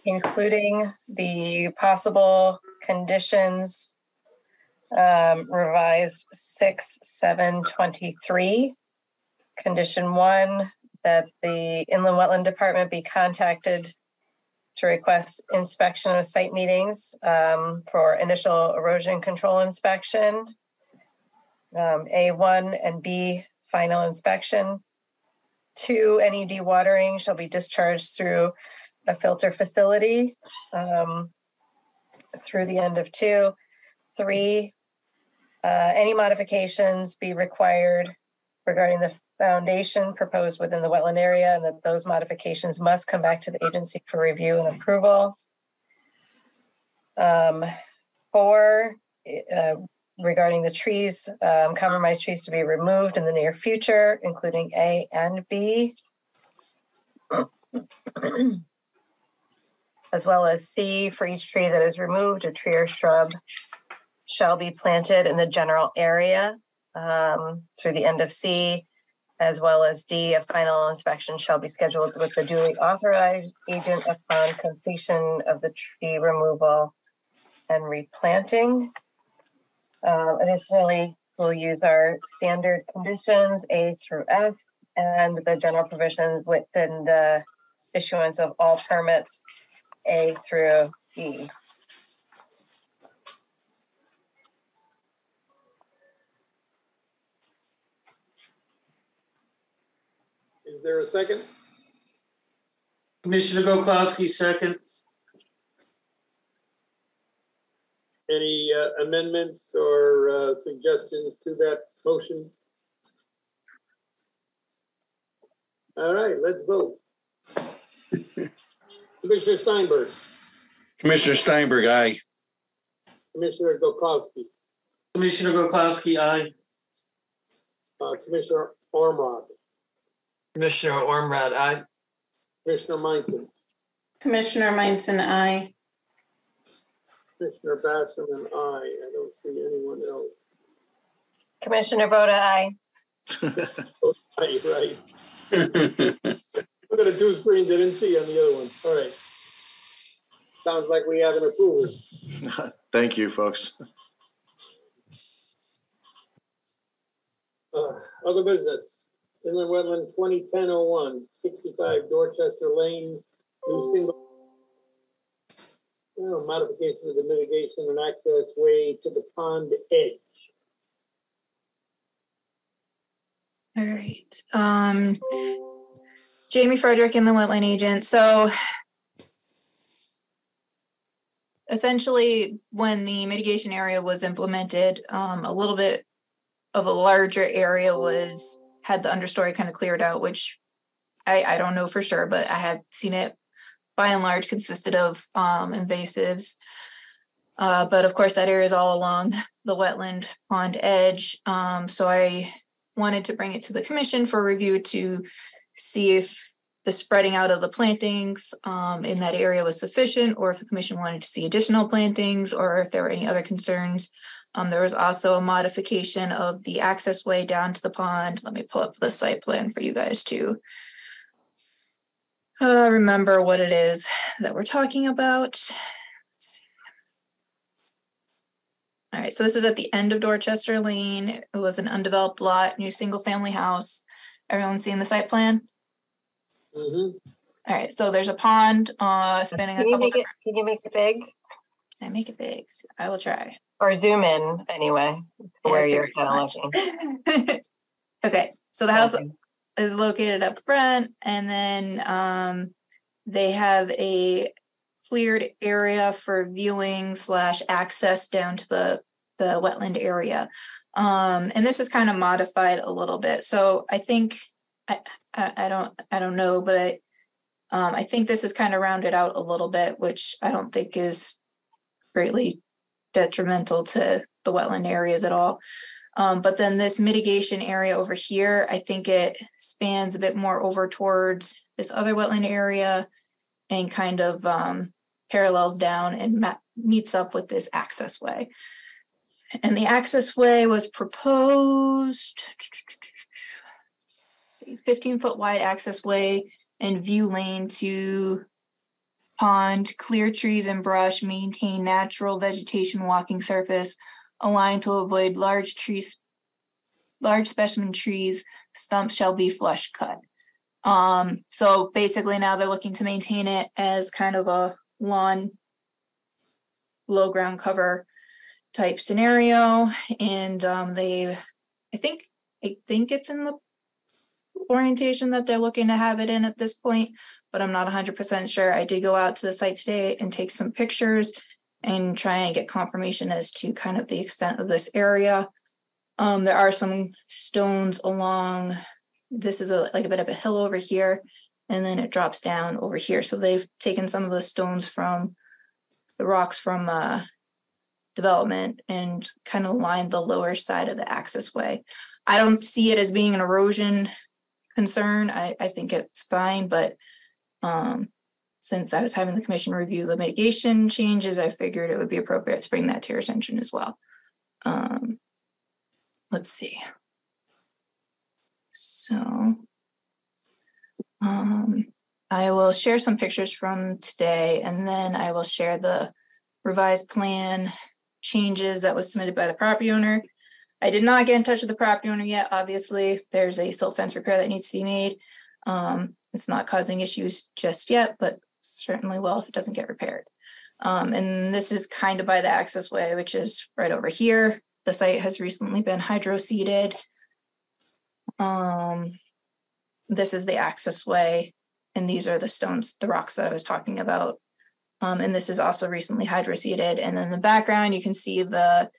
Including the possible conditions revised 6/7/23. Condition 1, that the Inland Wetland Department be contacted to request inspection of site meetings for initial erosion control inspection. A1 and B, final inspection. 2, any dewatering shall be discharged through a filter facility through the end of 2. 3, any modifications be required regarding the foundation proposed within the wetland area, and that those modifications must come back to the agency for review and approval. 4, regarding the trees, compromised trees to be removed in the near future, including A and B. As well as C, for each tree that is removed, a tree or shrub shall be planted in the general area through the end of C, as well as D, a final inspection shall be scheduled with the duly authorized agent upon completion of the tree removal and replanting. Additionally, we'll use our standard conditions A through F and the general provisions within the issuance of all permits A through E. Is there a second? Commissioner Goklowski, second. Any amendments or suggestions to that motion? All right, let's vote. Commissioner Steinberg. Commissioner Steinberg, aye. Commissioner Goklowski. Commissioner Goklowski, aye. Commissioner Ormrod. Commissioner Ormrod, aye. Commissioner Meinson. Commissioner Meinson, aye. Commissioner Basserman, aye. I don't see anyone else. Commissioner Boda, aye. Right. Look at the two screens. I didn't see on the other one. All right. Sounds like we have an approval. Thank you, folks. Other business. Inland Wetland 2010-01, 65 Dorchester Lane, new single modification of the mitigation and access way to the pond edge. All right. Jamie Frederick, Inland Wetland Agent. So essentially, when the mitigation area was implemented, a little bit of a larger area had the understory kind of cleared out, which I don't know for sure, but I have seen it by and large consisted of invasives. But of course, that area is all along the wetland pond edge. So I wanted to bring it to the commission for review to see if the spreading out of the plantings in that area was sufficient, or if the commission wanted to see additional plantings, or if there were any other concerns. There was also a modification of the access way down to the pond. Let me pull up the site plan for you guys to remember what it is that we're talking about. All right, so this is at the end of Dorchester Lane. It was an undeveloped lot, new single family house. Everyone seeing the site plan? Mhm. All right, so there's a pond spanning a Can you couple. can you make it big? Can I make it big? I will try. Or zoom in anyway, Yeah, where I you're figured kind as of much. looking. Okay, so the house is located up front, and then they have a cleared area for viewing / access down to the wetland area. And this is kind of modified a little bit. So I think I don't know, but I think this is kind of rounded out a little bit, which I don't think is greatly detrimental to the wetland areas at all. But then this mitigation area over here, I think it spans a bit more over towards this other wetland area and kind of parallels down and meets up with this access way. And the access way was proposed, let's see, 15-foot wide access way and view lane to pond, clear trees and brush, maintain natural vegetation walking surface, aligned to avoid large specimen trees, stumps shall be flush cut. So basically now they're looking to maintain it as kind of a lawn, low ground cover type scenario. And I think it's in the orientation that they're looking to have it in at this point, but I'm not 100% sure. I did go out to the site today and take some pictures and try and get confirmation as to kind of the extent of this area. There are some stones along, this is like a bit of a hill over here, and then it drops down over here. So they've taken some of the stones from the rocks from development and kind of lined the lower side of the access way. I don't see it as being an erosion concern. I think it's fine, but since I was having the commission review the mitigation changes, I figured it would be appropriate to bring that to your attention as well. Let's see. So I will share some pictures from today, and then I will share the revised plan changes that was submitted by the property owner. I did not get in touch with the property owner yet. Obviously, there's a silt fence repair that needs to be made. It's not causing issues just yet, but certainly will if it doesn't get repaired. And this is kind of by the access way, which is right over here. The site has recently been hydro-seeded. This is the access way, and these are the stones, the rocks that I was talking about. And this is also recently hydro-seeded. And in the background, you can see the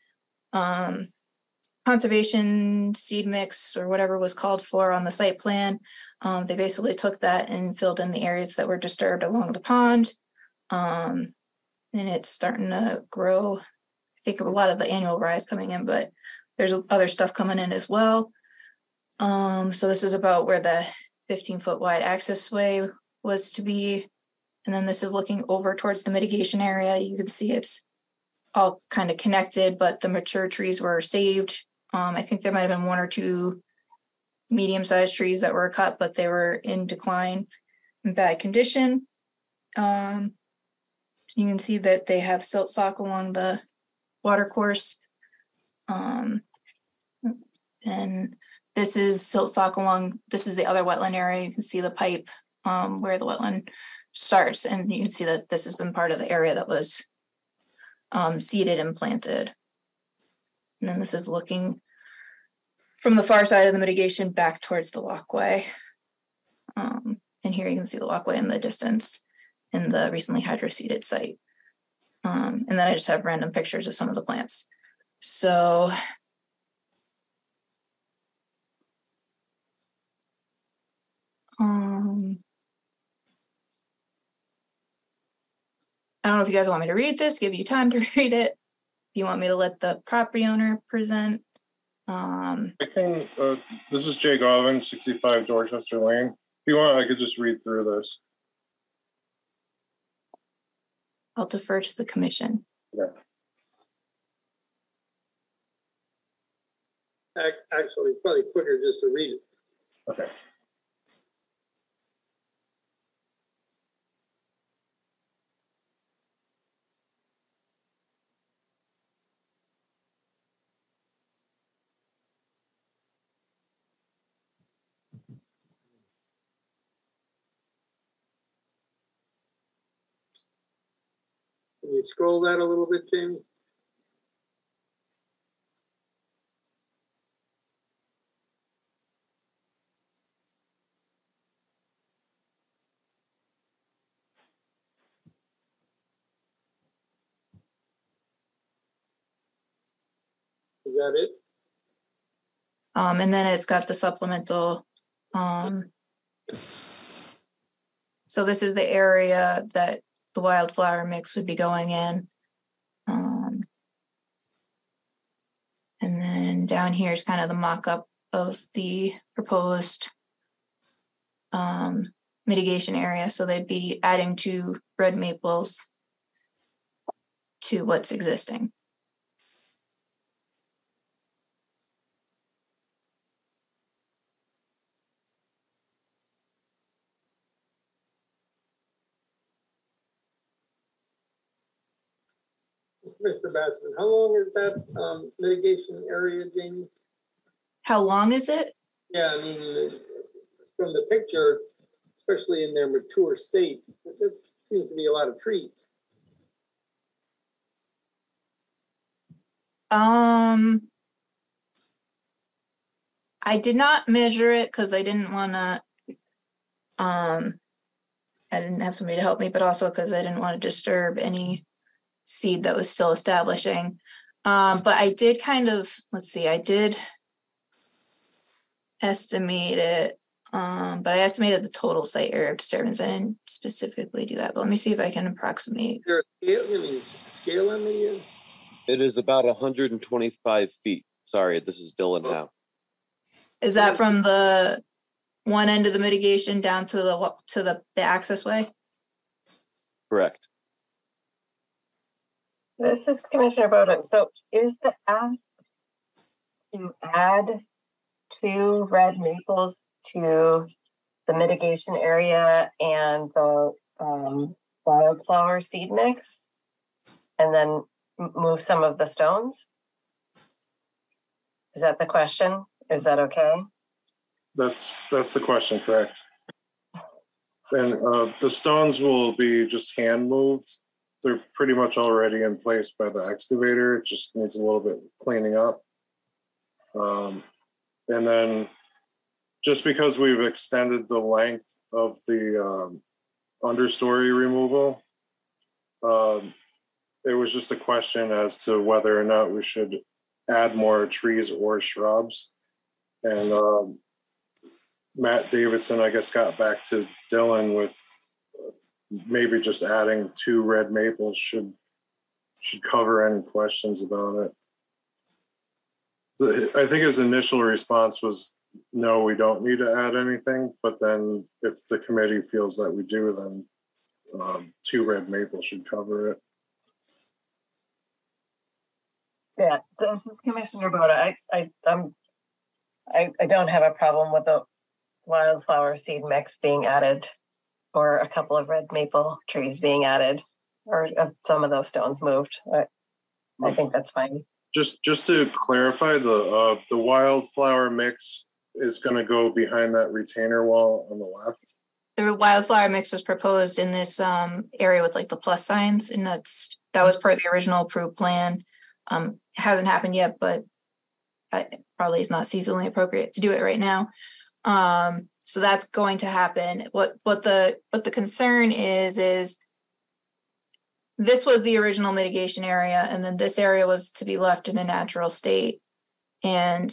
conservation seed mix or whatever was called for on the site plan. They basically took that and filled in the areas that were disturbed along the pond. And it's starting to grow. I think a lot of the annual rise coming in, but there's other stuff coming in as well. So this is about where the 15-foot wide access way was to be. And then this is looking over towards the mitigation area. You can see it's all kind of connected, but the mature trees were saved. I think there might have been 1 or 2 medium-sized trees that were cut, but they were in decline, in bad condition. You can see that they have silt sock along the water course. And this is silt sock along, this is the other wetland area. You can see the pipe where the wetland starts, and you can see that this has been part of the area that was seeded and planted. And then this is looking from the far side of the mitigation back towards the walkway. And here you can see the walkway in the distance in the recently hydro-seeded site. And then I just have random pictures of some of the plants. So I don't know if you guys want me to read this, give you time to read it. If you want me to let the property owner present. I can, this is Jay Garvin, 65 Dorchester Lane. you want, I could just read through this. I'll defer to the commission. Yeah. Actually, it's probably quicker just to read it. Okay. Can you scroll that a little bit, Jamie? Is that it? And then it's got the supplemental. So this is the area that the wildflower mix would be going in. And then down here is kind of the mock-up of the proposed mitigation area. So they'd be adding 2 red maples to what's existing. Mr. Bassman, how long is that mitigation area, Jamie? How long is it? Yeah, I mean, from the picture, especially in their mature state, there seems to be a lot of trees. I did not measure it because I didn't want to, I didn't have somebody to help me, but also because I didn't want to disturb any seed that was still establishing. But I did kind of, let's see, I did estimate it, but I estimated the total site area of disturbance. I didn't specifically do that, but let me see if I can approximate. Is there a scale on the? It is about 125 feet. Sorry, this is Dylan now. Is that from the one end of the mitigation down to the access way? Correct. This is Commissioner Bowden. So is the ask to add 2 red maples to the mitigation area and the wildflower seed mix, and then move some of the stones? Is that the question? Is that okay? That's the question, correct? And the stones will be just hand moved. They're pretty much already in place by the excavator. It just needs a little bit cleaning up. And then just because we've extended the length of the understory removal, it was just a question as to whether or not we should add more trees or shrubs. And Matt Davidson, I guess, got back to Dylan with maybe just adding 2 red maples should cover any questions about it. I think his initial response was, no, we don't need to add anything. But then if the committee feels that we do, then 2 red maples should cover it. Yeah, this is Commissioner Boda. I don't have a problem with the wildflower seed mix being added, or a couple of red maple trees being added, or some of those stones moved. I think that's fine. Just to clarify, the wildflower mix is going to go behind that retainer wall on the left. The wildflower mix was proposed in this area with like the plus signs, and that was per the original approved plan. It hasn't happened yet, but probably is not seasonally appropriate to do it right now. So that's going to happen. What the concern is this was the original mitigation area, and then this area was to be left in a natural state. And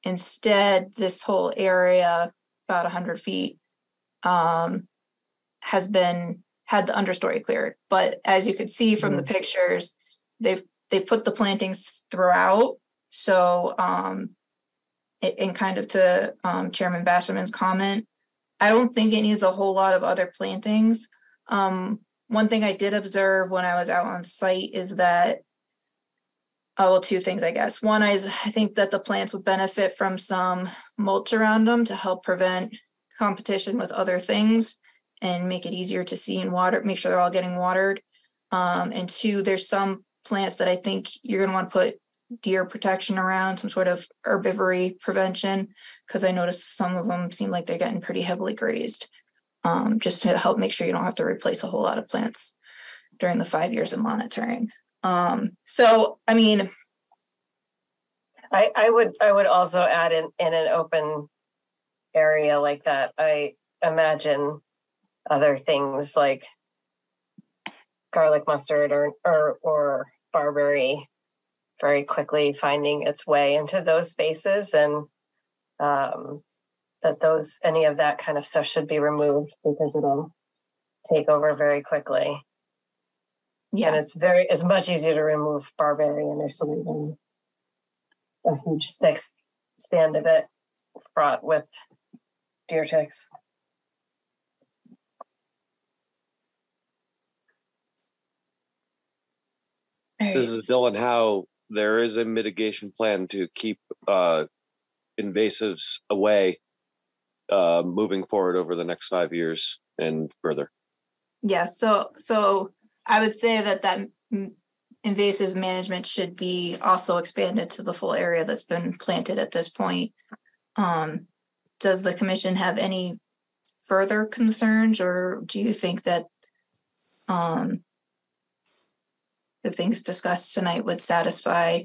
instead, this whole area, about 100 feet, has had the understory cleared. But as you could see from the pictures, they put the plantings throughout. So, and kind of to Chairman Basserman's comment, I don't think it needs a whole lot of other plantings. One thing I did observe when I was out on site is that, well, two things, I guess. One is I think that the plants would benefit from some mulch around them to help prevent competition with other things and make it easier to see and water, make sure they're all getting watered. And two, there's some plants that I think you're gonna want to put deer protection around, some sort of herbivory prevention, because I noticed some of them seem like they're getting pretty heavily grazed, just to help make sure you don't have to replace a whole lot of plants during the 5 years of monitoring. So, I mean, I would also add in an open area like that, I imagine other things like garlic mustard or barberry very quickly finding its way into those spaces, and that any of that kind of stuff should be removed because it'll take over very quickly. Yeah, and it's much easier to remove barberry initially than a huge thick stand of it fraught with deer ticks. This is Dylan Howe. There is a mitigation plan to keep invasives away moving forward over the next 5 years and further. yeah. So I would say that invasive management should be also expanded to the full area that's been planted at this point. Does the commission have any further concerns, or do you think that the things discussed tonight would satisfy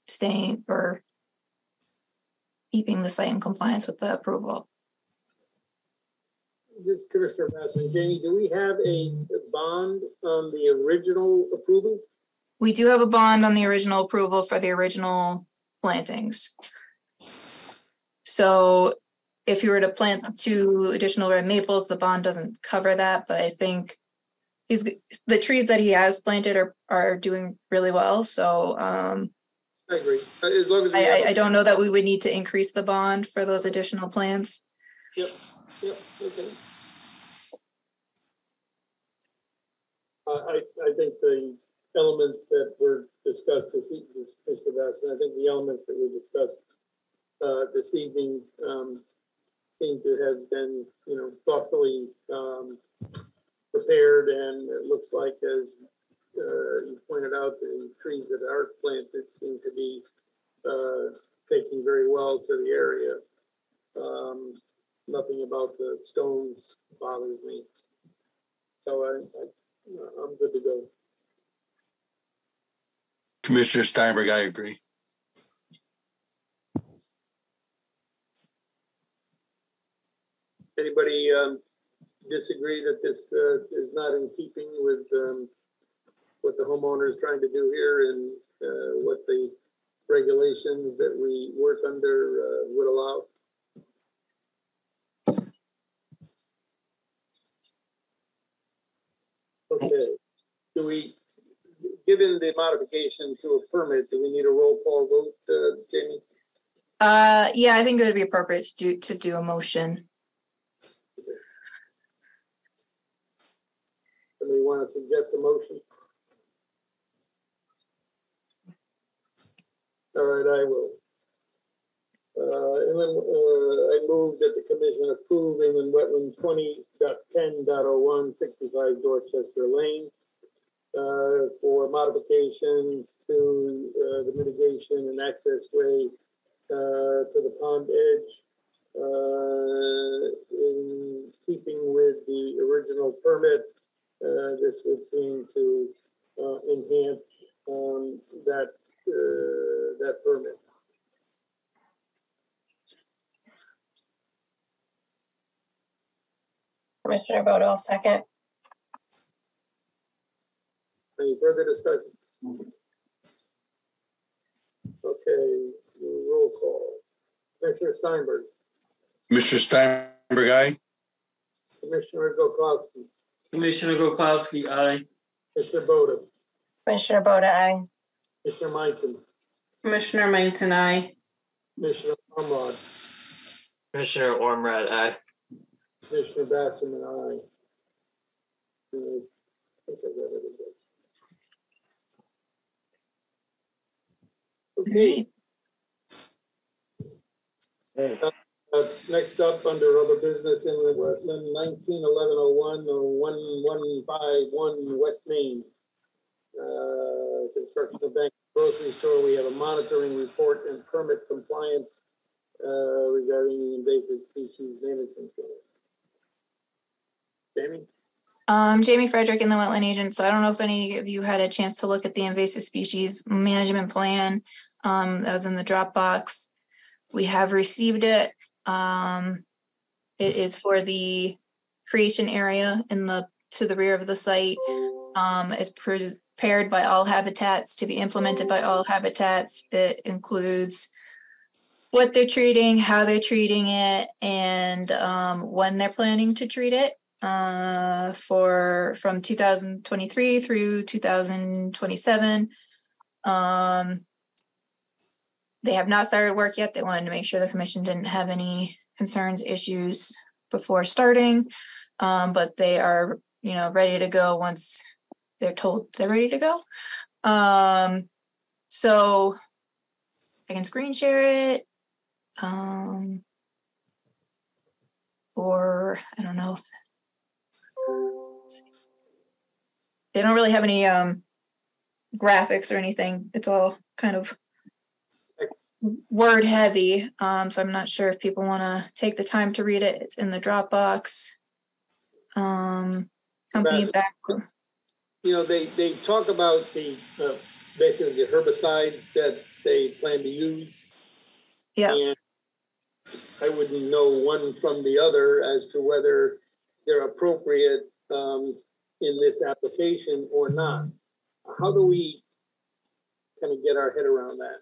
staying or keeping the site in compliance with the approval? This is Commissioner Bass and Jamie, do we have a bond on the original approval? We do have a bond on the original approval for the original plantings. So if you were to plant the 2 additional red maples, the bond doesn't cover that, but I think the trees that he has planted are doing really well. So I agree. As long as I don't know that we would need to increase the bond for those additional plants. Yep, okay. I think the elements that were discussed this evening, Mr. Bass, and I think the elements that were discussed this evening seem to have been, thoughtfully prepared, and it looks like, as you pointed out, the trees that are planted seem to be taking very well to the area. Nothing about the stones bothers me, so I'm good to go. Commissioner Steinberg, I agree. Anybody disagree that this is not in keeping with what the homeowner is trying to do here, and what the regulations that we work under would allow? Okay. Given the modification to a permit, do we need a roll call vote, Jamie? Yeah, I think it would be appropriate to do a motion. Somebody want to suggest a motion? All right, I will. And then I move that the commission approve inland wetland 20.10.01 65 Dorchester Lane for modifications to the mitigation and access way to the pond edge, in keeping with the original permit. This would seem to enhance that permit. Commissioner Bodo, second. Any further discussion? Okay, roll call. Commissioner Steinberg. Commissioner Steinberg, aye. Commissioner Gokowski. Commissioner Gokowski, aye. Commissioner Bodo. Commissioner Bodo, aye. Commissioner Meinson. Commissioner Meinson, aye. Commissioner Armrod. Commissioner Ormrod, aye. Commissioner Basserman, aye. I think I got everybody. Okay. Next up, under other business in the wetland, 191101 1151 West Main. Construction of bank grocery store. We have a monitoring report and permit compliance regarding the invasive species management plan. Jamie? Jamie Frederick in the wetland agent. So I don't know if any of you had a chance to look at the invasive species management plan that was in the Dropbox. We have received it. It is for the creation area to the rear of the site. It's prepared by All Habitats to be implemented by All Habitats. It includes what they're treating, how they're treating it, and when they're planning to treat it from 2023 through 2027. They have not started work yet. They wanted to make sure the commission didn't have any concerns, issues before starting, but they are, ready to go once they're told they're ready to go. So I can screen share it, or I don't know if they don't really have any graphics or anything. It's all kind of word heavy, so I'm not sure if people want to take the time to read it. It's in the Dropbox. Company back. They talk about the basically the herbicides that they plan to use. Yeah. And I wouldn't know one from the other as to whether they're appropriate in this application or not. How do we kind of get our head around that?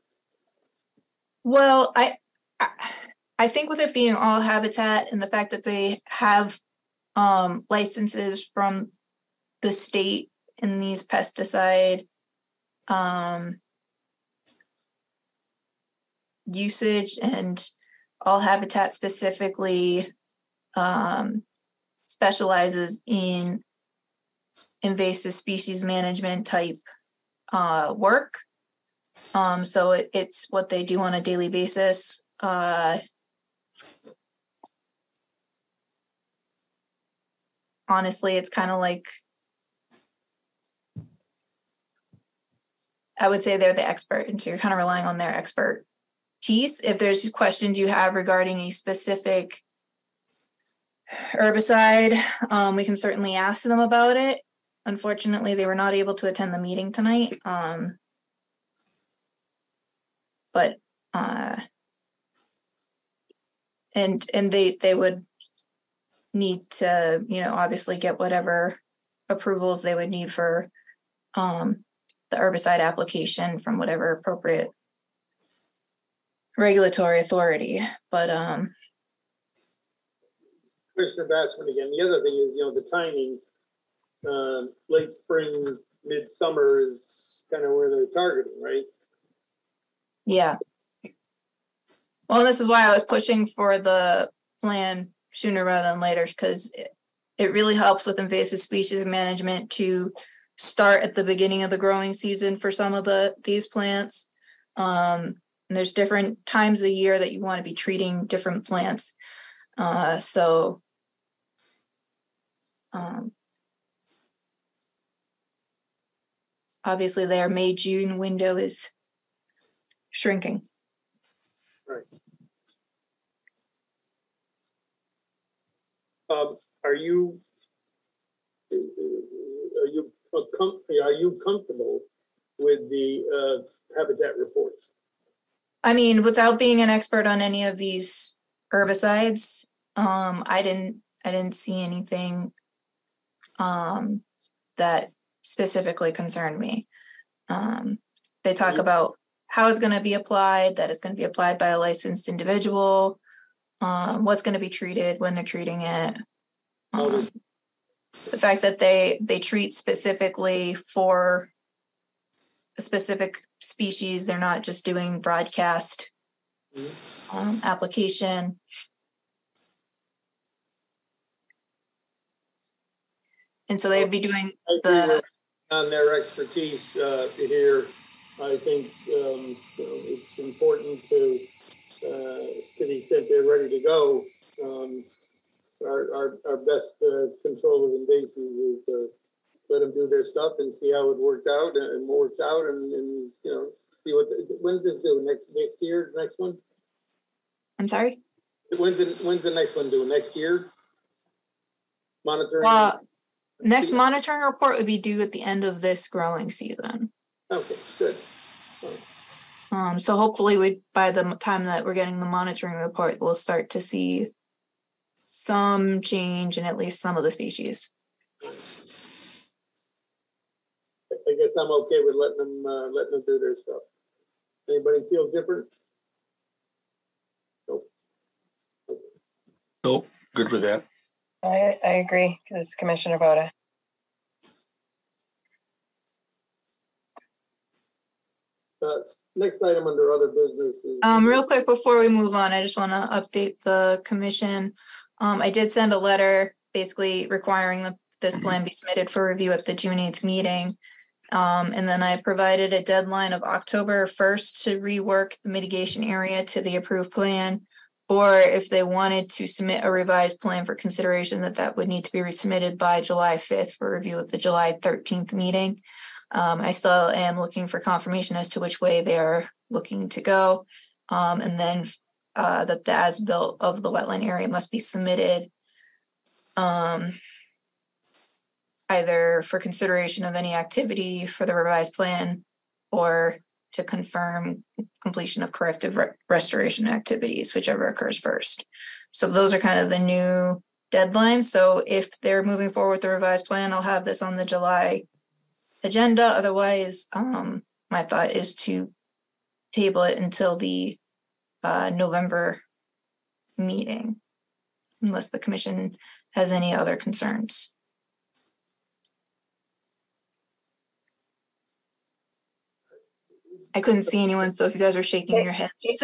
Well, I think with it being All Habitat and the fact that they have licenses from the state in these pesticide usage, and All Habitat specifically specializes in invasive species management type work. So it's what they do on a daily basis. Honestly, it's kind of like, I would say they're the expert, and so you're kind of relying on their expertise. If there's questions you have regarding a specific herbicide, we can certainly ask them about it. Unfortunately, they were not able to attend the meeting tonight. But and they would need to, obviously get whatever approvals they would need for the herbicide application from whatever appropriate regulatory authority. But Commissioner Bassman again. The other thing is, the timing. Late spring, midsummer is kind of where they're targeting, right? Yeah. Well, this is why I was pushing for the plan sooner rather than later, because it really helps with invasive species management to start at the beginning of the growing season for some of these plants. And there's different times a year that you want to be treating different plants. Obviously their May-June window is shrinking. Right. Are you comfortable with the habitat reports? I mean, without being an expert on any of these herbicides, I didn't see anything that specifically concerned me. They talk about how it's going to be applied, that it's going to be applied by a licensed individual, what's going to be treated when they're treating it. The fact that they treat specifically for a specific species, they're not just doing broadcast application. And so they'd be doing on their expertise here. I think it's important to the extent they're ready to go. Our best control of invasives is to let them do their stuff and see how it worked out and works out, and see when's this due? Next year? Next one? I'm sorry. When's the next one due? Next year? Monitoring. Next monitoring report would be due at the end of this growing season. Okay, good. So hopefully by the time that we're getting the monitoring report, we'll start to see some change in at least some of the species. I guess I'm okay with letting them do their stuff. Anybody feel different? Nope. Okay. Nope. Good with that. I agree. This is Commissioner Boda. Next item under other business is real quick before we move on, I just want to update the commission. I did send a letter basically requiring that this plan be submitted for review at the June 8th meeting. And then I provided a deadline of October 1st to rework the mitigation area to the approved plan, or if they wanted to submit a revised plan for consideration, that would need to be resubmitted by July 5th for review at the July 13th meeting. I still am looking for confirmation as to which way they are looking to go. And then that the as-built of the wetland area must be submitted either for consideration of any activity for the revised plan or to confirm completion of corrective restoration activities, whichever occurs first. So those are kind of the new deadlines. So if they're moving forward with the revised plan, I'll have this on the July agenda. Otherwise, my thought is to table it until the November meeting, unless the commission has any other concerns. I couldn't see anyone, so if you guys are shaking your heads. This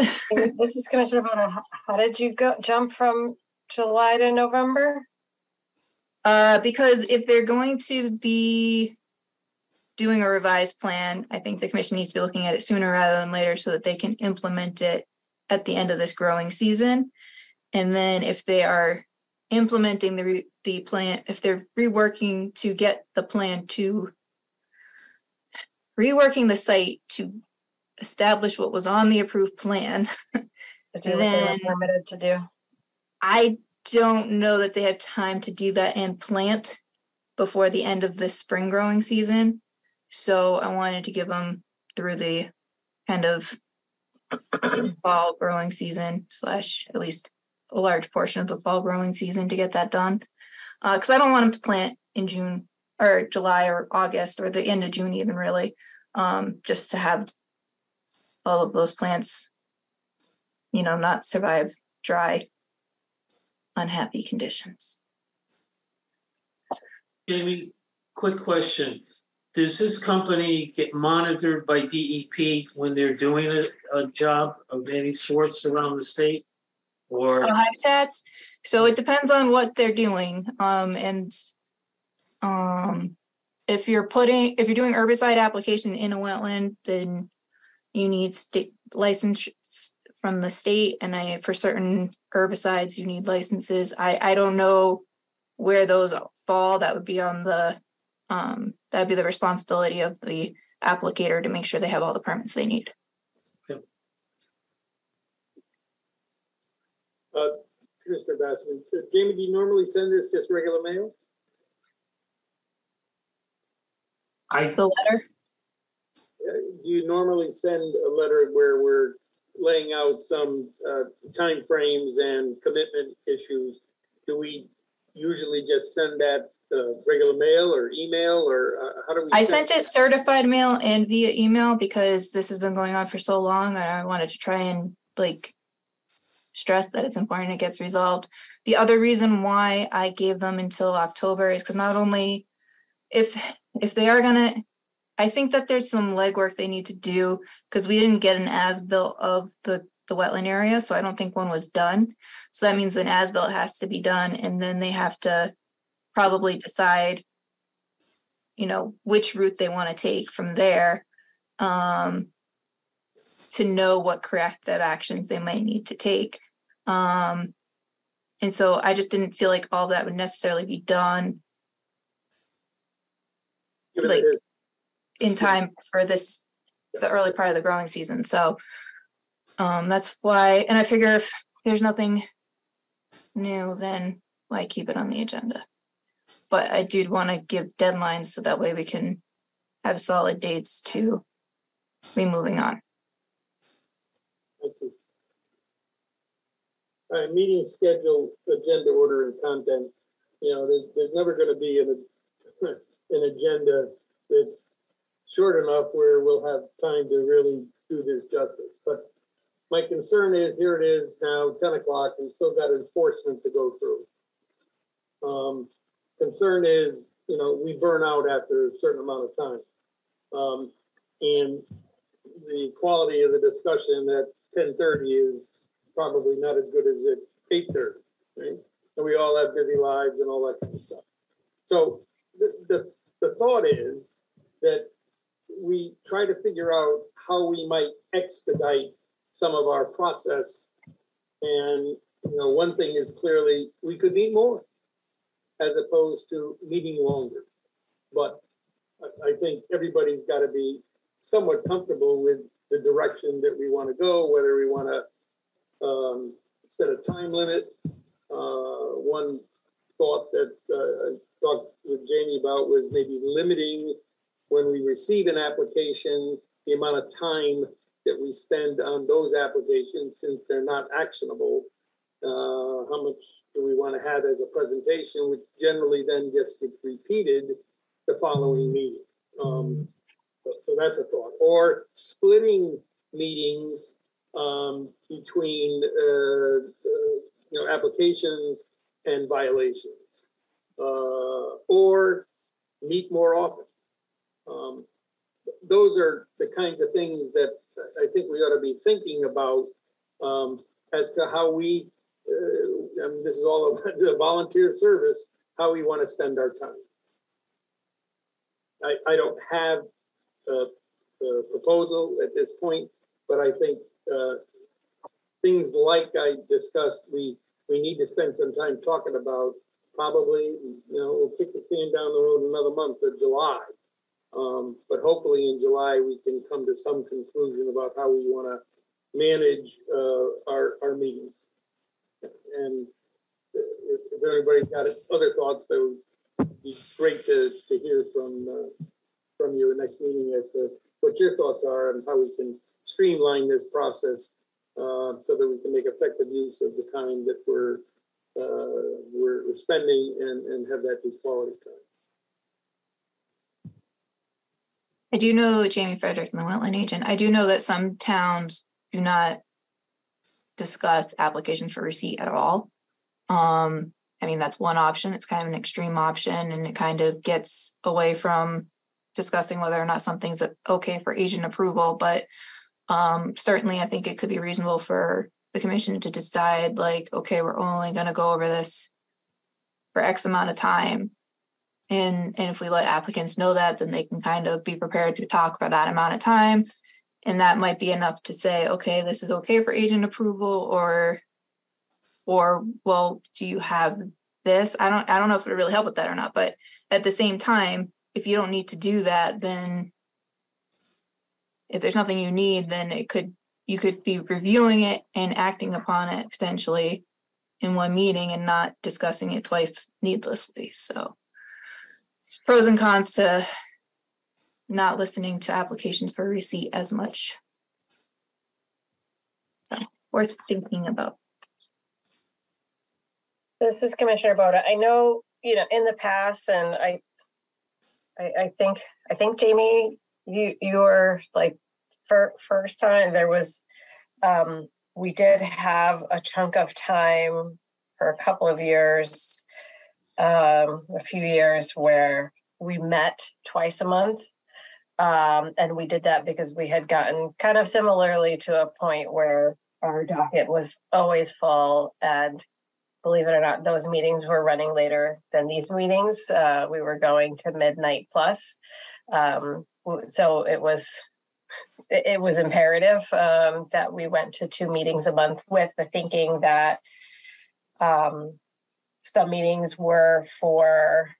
is Commissioner Boda. How did you jump from July to November? Because if they're going to be doing a revised plan, I think the commission needs to be looking at it sooner rather than later so that they can implement it at the end of this growing season. And then if they are implementing the plan, if they're reworking to get the plan to reworking the site to establish what was on the approved plan, then permitted to do. I don't know that they have time to do that and plant before the end of this spring growing season. So I wanted to give them through the kind of fall growing season / at least a large portion of the fall growing season to get that done. Because I don't want them to plant in June or July or August or the end of June even really, just to have all of those plants, not survive dry, unhappy conditions. Jamie, quick question. Does this company get monitored by DEP when they're doing a job of any sorts around the state? Or habitats? So it depends on what they're doing. If you're doing herbicide application in a wetland, then you need state license from the state, and for certain herbicides you need licenses. I don't know where those fall. That would be on the that'd be the responsibility of the applicator to make sure they have all the permits they need. Okay. Mr. Bassman, Jamie, do you normally send this just regular mail? The letter? Do you normally send a letter where we're laying out some time frames and commitment issues? Do we usually just send that regular mail or email, or how do we? I sent it certified mail and via email because this has been going on for so long, and I wanted to try and stress that it's important it gets resolved. The other reason why I gave them until October is because not only if they are gonna, I think that there's some legwork they need to do because we didn't get an as-built of the wetland area, so I don't think one was done. So that means an as-built has to be done, and then they have to probably decide which route they want to take from there, to know what corrective actions they might need to take. And so I just didn't feel like all that would necessarily be done like in time for the early part of the growing season. So that's why, and I figure if there's nothing new, then why keep it on the agenda? But I did want to give deadlines so that way we can have solid dates to be moving on. Thank you. All right, meeting schedule, agenda order, and content. There's never going to be an agenda that's short enough where we'll have time to really do this justice. But my concern is, here it is now, 10 o'clock, we still got enforcement to go through. Concern is, we burn out after a certain amount of time. And the quality of the discussion at 10:30 is probably not as good as at 8:30, right? And we all have busy lives and all that kind of stuff. So the thought is that we try to figure out how we might expedite some of our process. And, one thing is clearly we could meet more as opposed to meeting longer. But I think everybody's got to be somewhat comfortable with the direction that we want to go, whether we want to set a time limit. One thought that I talked with Jamie about was maybe limiting, when we receive an application, the amount of time that we spend on those applications, since they're not actionable. How much do we want to have as a presentation, which generally then gets repeated the following meeting. So that's a thought. Or splitting meetings between applications and violations, or meet more often. Those are the kinds of things that I think we ought to be thinking about as to how we, this is all about the volunteer service, how we want to spend our time. I don't have a proposal at this point, but I think things like I discussed, we need to spend some time talking about. Probably, we'll kick the can down the road another month to July. But hopefully in July, we can come to some conclusion about how we want to manage our meetings. And if everybody's got other thoughts, that would be great to hear from you next meeting as to what your thoughts are and how we can streamline this process so that we can make effective use of the time that we're spending and have that be quality time. I do know Jamie Frederick and the wetland agent. I do know that some towns do not discuss applications for receipt at all. That's one option. It's kind of an extreme option, and it kind of gets away from discussing whether or not something's okay for agent approval. But certainly I think it could be reasonable for the commission to decide, like, okay, we're only going to go over this for X amount of time. And if we let applicants know that, then they can kind of be prepared to talk for that amount of time. And that might be enough to say, okay, this is okay for agent approval, or well, do you have this? I don't know if it would really help with that or not, but at the same time, if you don't need to do that, then if there's nothing you need, then you could be reviewing it and acting upon it potentially in one meeting and not discussing it twice needlessly. So it's pros and cons to not listening to applications for receipt as much. So worth thinking about. This is Commissioner Boda. I know, in the past, and I think Jamie, you were like first time there was, we did have a chunk of time for a couple of years, a few years where we met twice a month. And we did that because we had gotten kind of similarly to a point where our docket was always full, and believe it or not, those meetings were running later than these meetings. We were going to midnight plus. So it was imperative that we went to 2 meetings a month, with the thinking that some meetings were for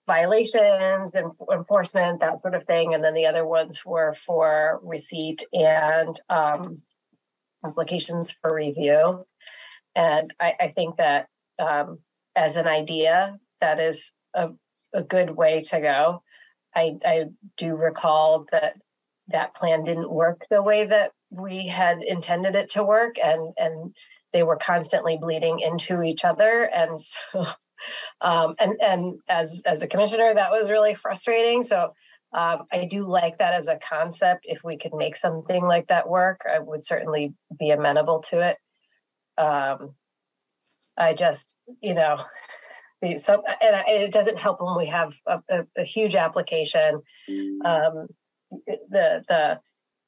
violations and enforcement, that sort of thing. And then the other ones were for receipt and applications for review. And I think that as an idea, that is a good way to go. I do recall that plan didn't work the way that we had intended it to work, and they were constantly bleeding into each other. And so, and as a commissioner, that was really frustrating. So I do like that as a concept. If we could make something like that work, I would certainly be amenable to it. I just, it doesn't help when we have a huge application.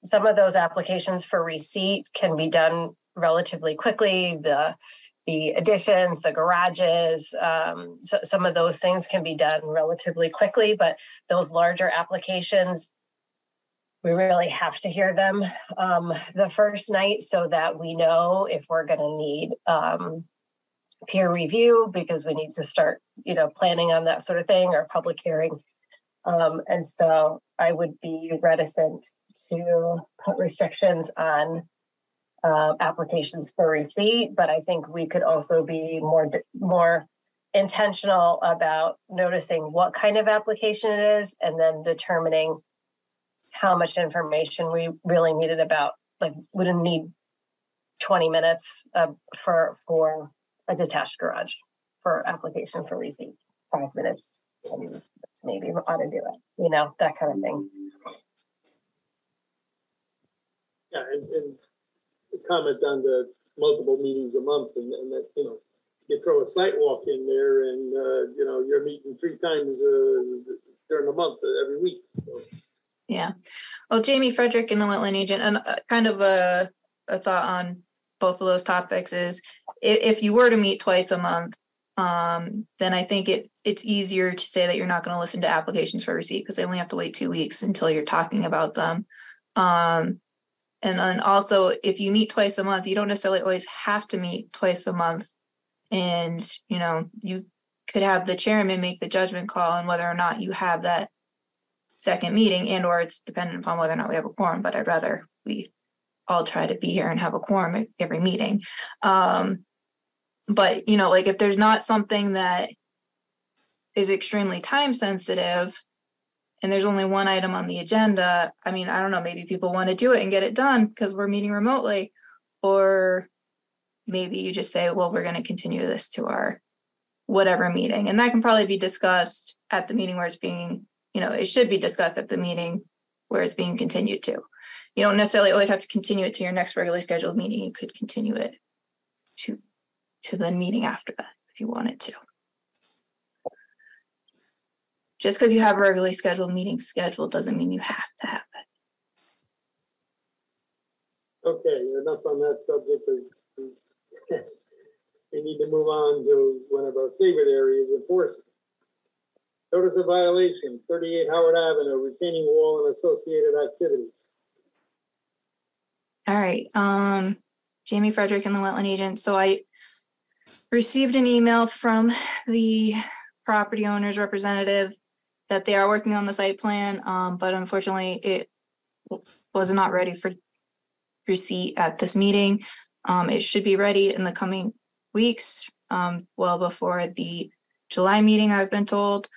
Some of those applications for receipt can be done relatively quickly. The additions, the garages, some of those things can be done relatively quickly, but those larger applications, we really have to hear them the first night so that we know if we're going to need peer review, because we need to start, planning on that sort of thing, or public hearing. And so I would be reticent to put restrictions on applications for receipt, but I think we could also be more intentional about noticing what kind of application it is, and then determining how much information we really needed about. Like, we didn't need 20 minutes for a detached garage for application for receipt. 5 minutes, 10 minutes, maybe ought to do it, that kind of thing. Yeah, and comment on the multiple meetings a month, and that, you throw a site walk in there, and you're meeting 3 times during the month every week. So. Yeah. Well, Jamie Frederick and the wetland agent, and kind of a thought on both of those topics is, if you were to meet twice a month, then I think it's easier to say that you're not going to listen to applications for receipt, because they only have to wait 2 weeks until you're talking about them. And then also, if you meet twice a month, you don't necessarily always have to meet twice a month. And, you could have the chairman make the judgment call on whether or not you have that second meeting, and or it's dependent upon whether or not we have a quorum. But I'd rather we all try to be here and have a quorum at every meeting. But, if there's not something that is extremely time sensitive, and there's only one item on the agenda, I don't know, maybe people want to do it and get it done because we're meeting remotely, or maybe you just say, well, we're going to continue this to our whatever meeting. And that can probably be discussed at the meeting where it's being, it should be discussed at the meeting where it's being continued to. You don't necessarily always have to continue it to your next regularly scheduled meeting. You could continue it to the meeting after that if you wanted to. Just because you have a regularly scheduled meeting scheduled doesn't mean you have to have it. Okay, enough on that subject. We need to move on to one of our favorite areas, enforcement. Notice of violation, 38 Howard Avenue, retaining wall and associated activities. All right, Jamie Frederick and the wetland agent. So I received an email from the property owner's representative that they are working on the site plan, but unfortunately it was not ready for receipt at this meeting. It should be ready in the coming weeks, well before the July meeting, I've been told.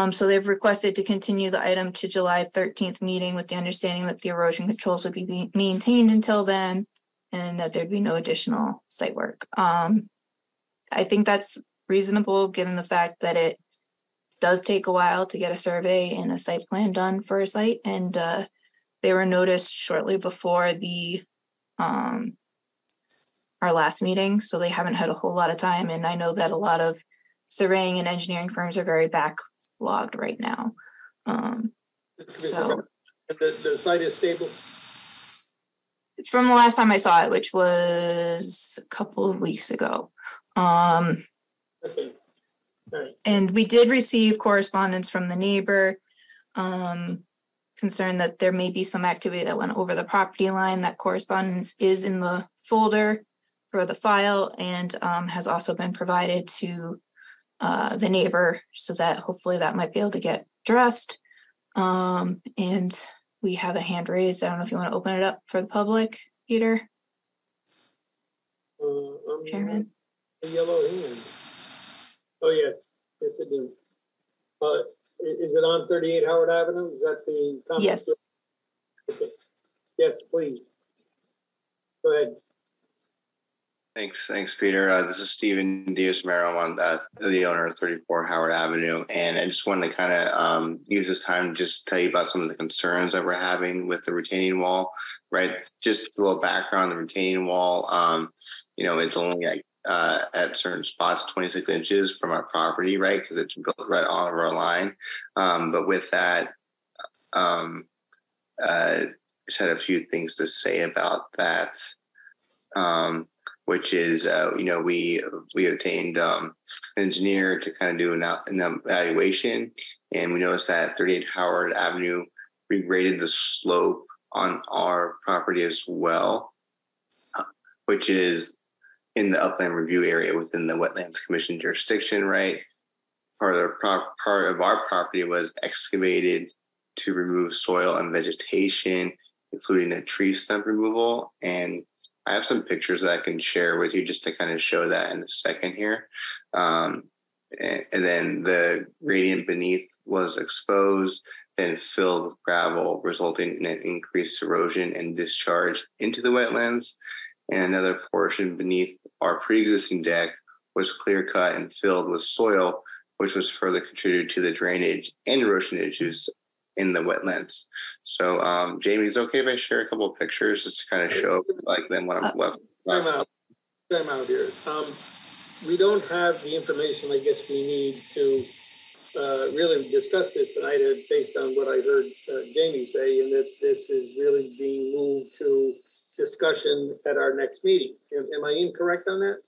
So they've requested to continue the item to July 13th meeting, with the understanding that the erosion controls would be maintained until then, and that there'd be no additional site work. I think that's reasonable given the fact that it does take a while to get a survey and a site plan done for a site, and they were noticed shortly before our last meeting, so they haven't had a whole lot of time. And I know that a lot of surveying and engineering firms are very backlogged right now. So the site is stable? from the last time I saw it, which was a couple of weeks ago. Okay. All right. And we did receive correspondence from the neighbor concerned that there may be some activity that went over the property line. That correspondence is in the folder for the file and has also been provided to the neighbor so that hopefully that might be able to get addressed. And we have a hand raised. I don't know if you want to open it up for the public, Peter. Chairman. A yellow hand. Oh, yes. Yes, it is. Is it on 38 Howard Avenue? Is that the comment? Yes. Okay. Yes, please. Go ahead. Thanks, Peter. This is Stephen Diaz-Mero. I'm the owner of 34 Howard Avenue, and I just wanted to kind of use this time to just tell you about some of the concerns that we're having with the retaining wall. Right, just a little background: the retaining wall, it's only like at certain spots 26 inches from our property, right? Because it's built right on our line. But with that, just had a few things to say about that. Which is, we obtained an engineer to kind of do an evaluation, and we noticed that 38 Howard Avenue regraded the slope on our property as well, which is in the upland review area within the Wetlands Commission jurisdiction, right? Part of our property was excavated to remove soil and vegetation, including a tree stump removal, and I have some pictures that I can share with you just to kind of show that in a second here. And then the gradient beneath was exposed and filled with gravel, resulting in an increased erosion and discharge into the wetlands. And another portion beneath our pre-existing deck was clear cut and filled with soil, which was further contributed to the drainage and erosion issues in the wetlands. So, Jamie, is it okay if I share a couple of pictures just to kind of show like them what I'm left? Time out here. We don't have the information I guess we need to really discuss this tonight based on what I heard Jamie say, and that this is really being moved to discussion at our next meeting. Am I incorrect on that?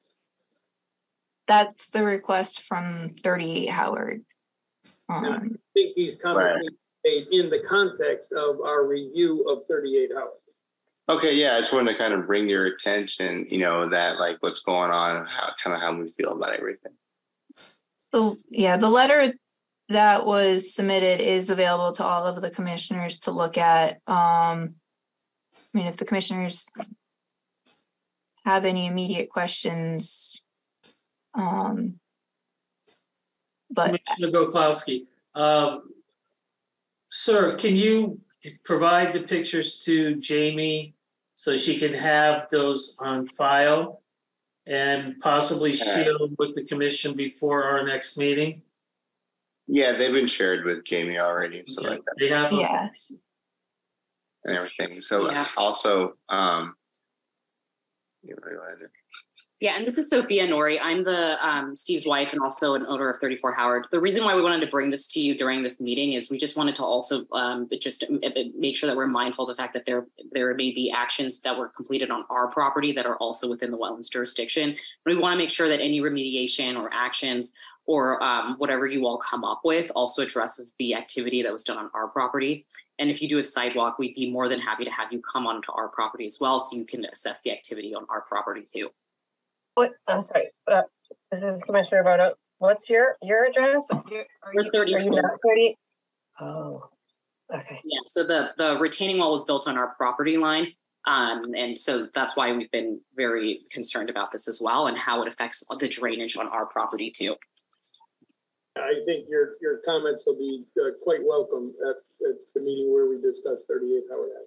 That's the request from 38 Howard. I think these comments need to be made in the context of our review of 38 Howard. Okay, yeah, I just wanted to kind of bring your attention, that like what's going on and how we feel about everything. The letter that was submitted is available to all of the commissioners to look at. If the commissioners have any immediate questions, but Commissioner Goklowski, sir, can you provide the pictures to Jamie so she can have those on file and possibly share them with the commission before our next meeting? Yeah, they've been shared with Jamie already. So okay. They have them? Yes. And everything. So also, yeah, and this is Sophia Nori. I'm the Steve's wife and also an owner of 34 Howard. The reason why we wanted to bring this to you during this meeting is we just wanted to also just make sure that we're mindful of the fact that there may be actions that were completed on our property that are also within the wetlands jurisdiction. We want to make sure that any remediation or actions or whatever you all come up with also addresses the activity that was done on our property. And if you do a sidewalk, we'd be more than happy to have you come onto our property as well so you can assess the activity on our property too. What? I'm sorry. This is Commissioner Bodo. What's your address? We're 34. 30? Oh, okay. Yeah, so the retaining wall was built on our property line. And so that's why we've been very concerned about this as well and how it affects the drainage on our property too. I think your comments will be quite welcome at the meeting where we discuss 38 Howard Avenue.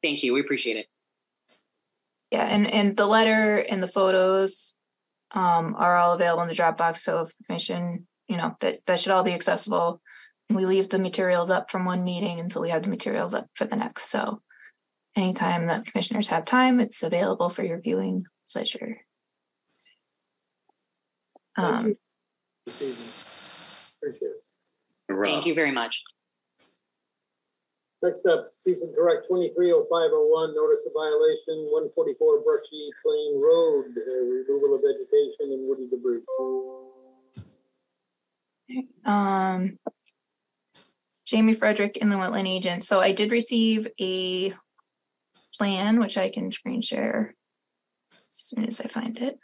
Thank you. We appreciate it. Yeah, and the letter and the photos are all available in the Dropbox. So if the commission, that should all be accessible. And we leave the materials up from one meeting until we have the materials up for the next. So anytime that commissioners have time, it's available for your viewing pleasure. Thank you. Appreciate it. Thank you very much. Next up, cease and correct 230501, notice of violation, 144 Brushy Plain Road, removal of vegetation and woody debris. Jamie Frederick, Inland Wetland Agent. So I did receive a plan, which I can screen share as soon as I find it.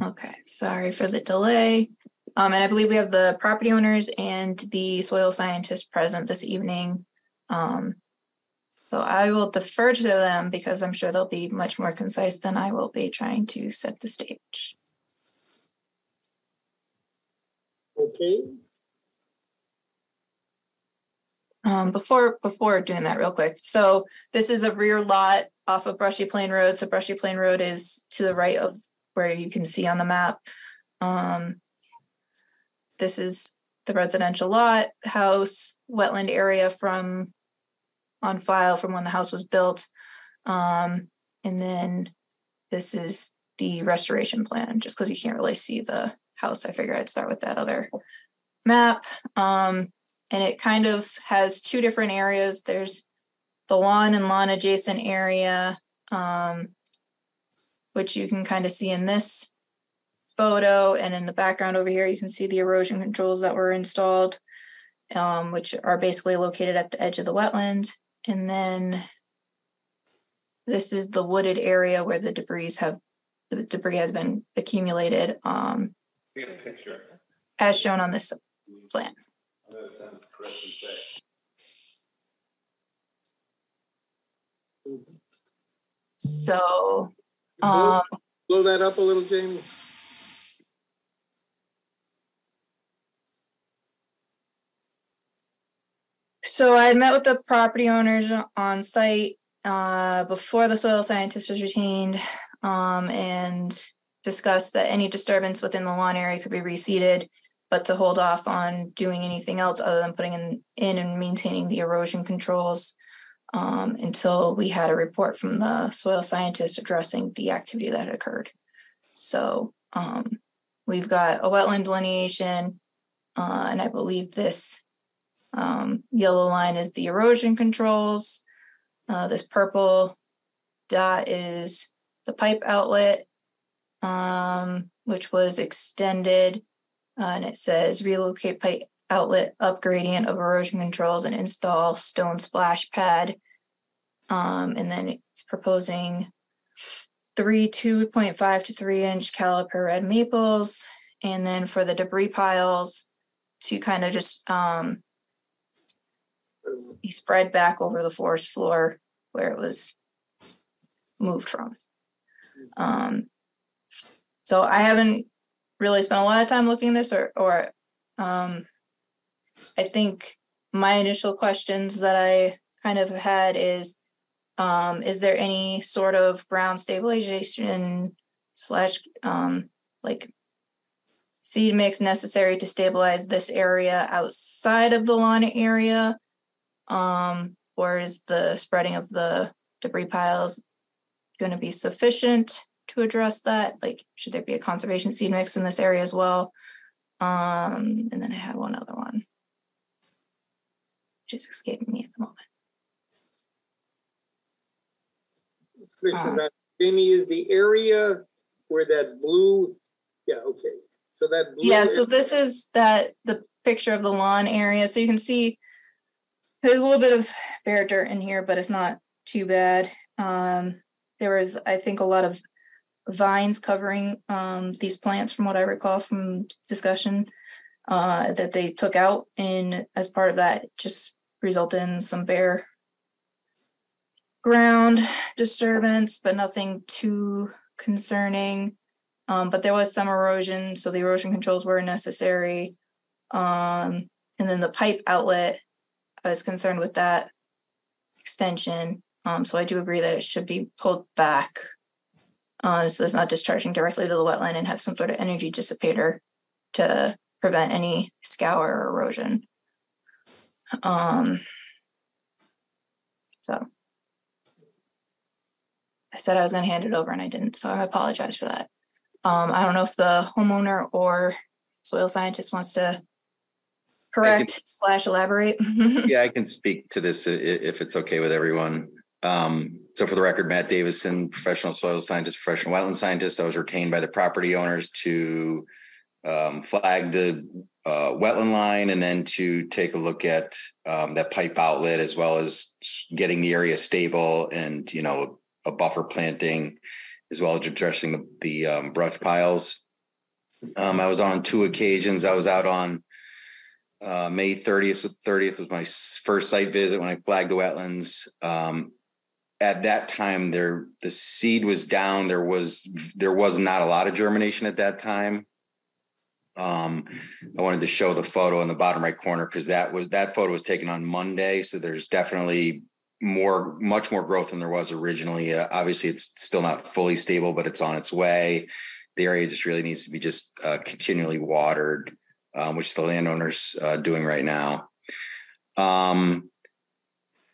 Okay, sorry for the delay. And I believe we have the property owners and the soil scientist present this evening. So I will defer to them because I'm sure they'll be much more concise than I will be trying to set the stage. Okay. Before doing that real quick. So this is a rear lot off of Brushy Plain Road. So Brushy Plain Road is to the right of where you can see on the map. This is the residential lot, house, wetland area from on file from when the house was built. And then this is the restoration plan, just because you can't really see the house. I figured I'd start with that other map. And it kind of has two different areas. There's the lawn and lawn adjacent area, which you can kind of see in this photo, and in the background over here, you can see the erosion controls that were installed, which are basically located at the edge of the wetland. And then this is the wooded area where the debris has been accumulated, as shown on this plan. So, blow that up a little, Jamie. So I met with the property owners on site before the soil scientist was retained, and discussed that any disturbance within the lawn area could be reseeded, but to hold off on doing anything else other than putting in and maintaining the erosion controls until we had a report from the soil scientist addressing the activity that had occurred. So we've got a wetland delineation, and I believe this yellow line is the erosion controls. This purple dot is the pipe outlet, which was extended, and it says relocate pipe outlet up gradient of erosion controls and install stone splash pad. And then it's proposing 2.5 to 3 inch caliper red maples. And then for the debris piles to kind of just be spread back over the forest floor where it was moved from. So I haven't really spent a lot of time looking at this, or I think my initial questions that I kind of had is there any sort of ground stabilization / like seed mix necessary to stabilize this area outside of the lawn area? Or is the spreading of the debris piles going to be sufficient to address that? Like, should there be a conservation seed mix in this area as well? And then I had one other one, which is escaping me at the moment. Jamie, is the area where that blue, yeah, okay. So that blue area, so this is the picture of the lawn area. So you can see there's a little bit of bare dirt in here, but it's not too bad. There was, I think, a lot of vines covering these plants from what I recall from discussion that they took out, and as part of that, it just resulted in some bare ground disturbance, but nothing too concerning. But there was some erosion, so the erosion controls were necessary. And then the pipe outlet, I was concerned with that extension. So I do agree that it should be pulled back, so it's not discharging directly to the wetland and have some sort of energy dissipator to prevent any scour or erosion. So I said I was going to hand it over and I didn't, so I apologize for that. I don't know if the homeowner or soil scientist wants to correct / elaborate. Yeah, I can speak to this if it's okay with everyone. So for the record, Matt Davison, professional soil scientist, professional wetland scientist. I was retained by the property owners to flag the wetland line and then to take a look at that pipe outlet, as well as getting the area stable and, you know, a buffer planting, as well as addressing the brush piles. I was on 2 occasions. I was out on May 30th. 30th was my first site visit when I flagged the wetlands. At that time, the seed was down. There was not a lot of germination at that time. I wanted to show the photo in the bottom right corner because that photo was taken on Monday. So there's definitely much more growth than there was originally. Obviously, it's still not fully stable, but it's on its way. The area just really needs to be just continually watered, which the landowner's doing right now.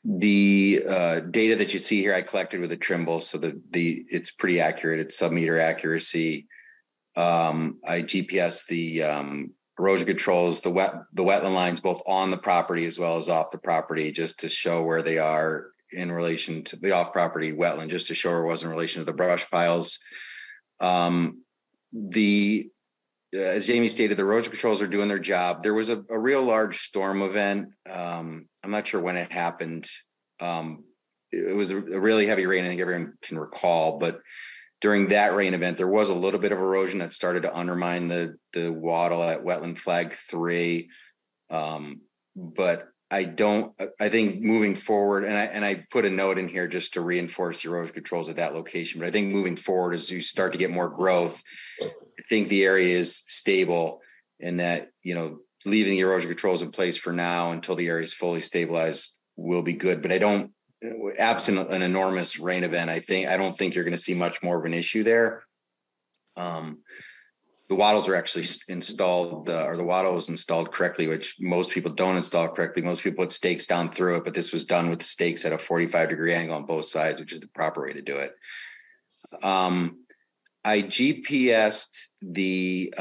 The data that you see here, I collected with a Trimble, so it's pretty accurate. It's sub-meter accuracy. I GPS the erosion controls, the wetland lines, both on the property as well as off the property, just to show where they are in relation to the off-property wetland, just to show where it was in relation to the brush piles. As Jamie stated, the erosion controls are doing their job. There was a real large storm event. I'm not sure when it happened. It was a really heavy rain. I think everyone can recall, but during that rain event, there was a little bit of erosion that started to undermine the wattle at wetland flag 3. But I think moving forward, and I put a note in here just to reinforce the erosion controls at that location. But I think moving forward, as you start to get more growth, I think the area is stable, and that, you know, leaving the erosion controls in place for now until the area is fully stabilized will be good. But absent an enormous rain event, I don't think you're going to see much more of an issue there. The wattles are actually installed, or the wattle was installed correctly, which most people don't install correctly. Most people put stakes down through it, but this was done with stakes at a 45-degree angle on both sides, which is the proper way to do it. I GPSed the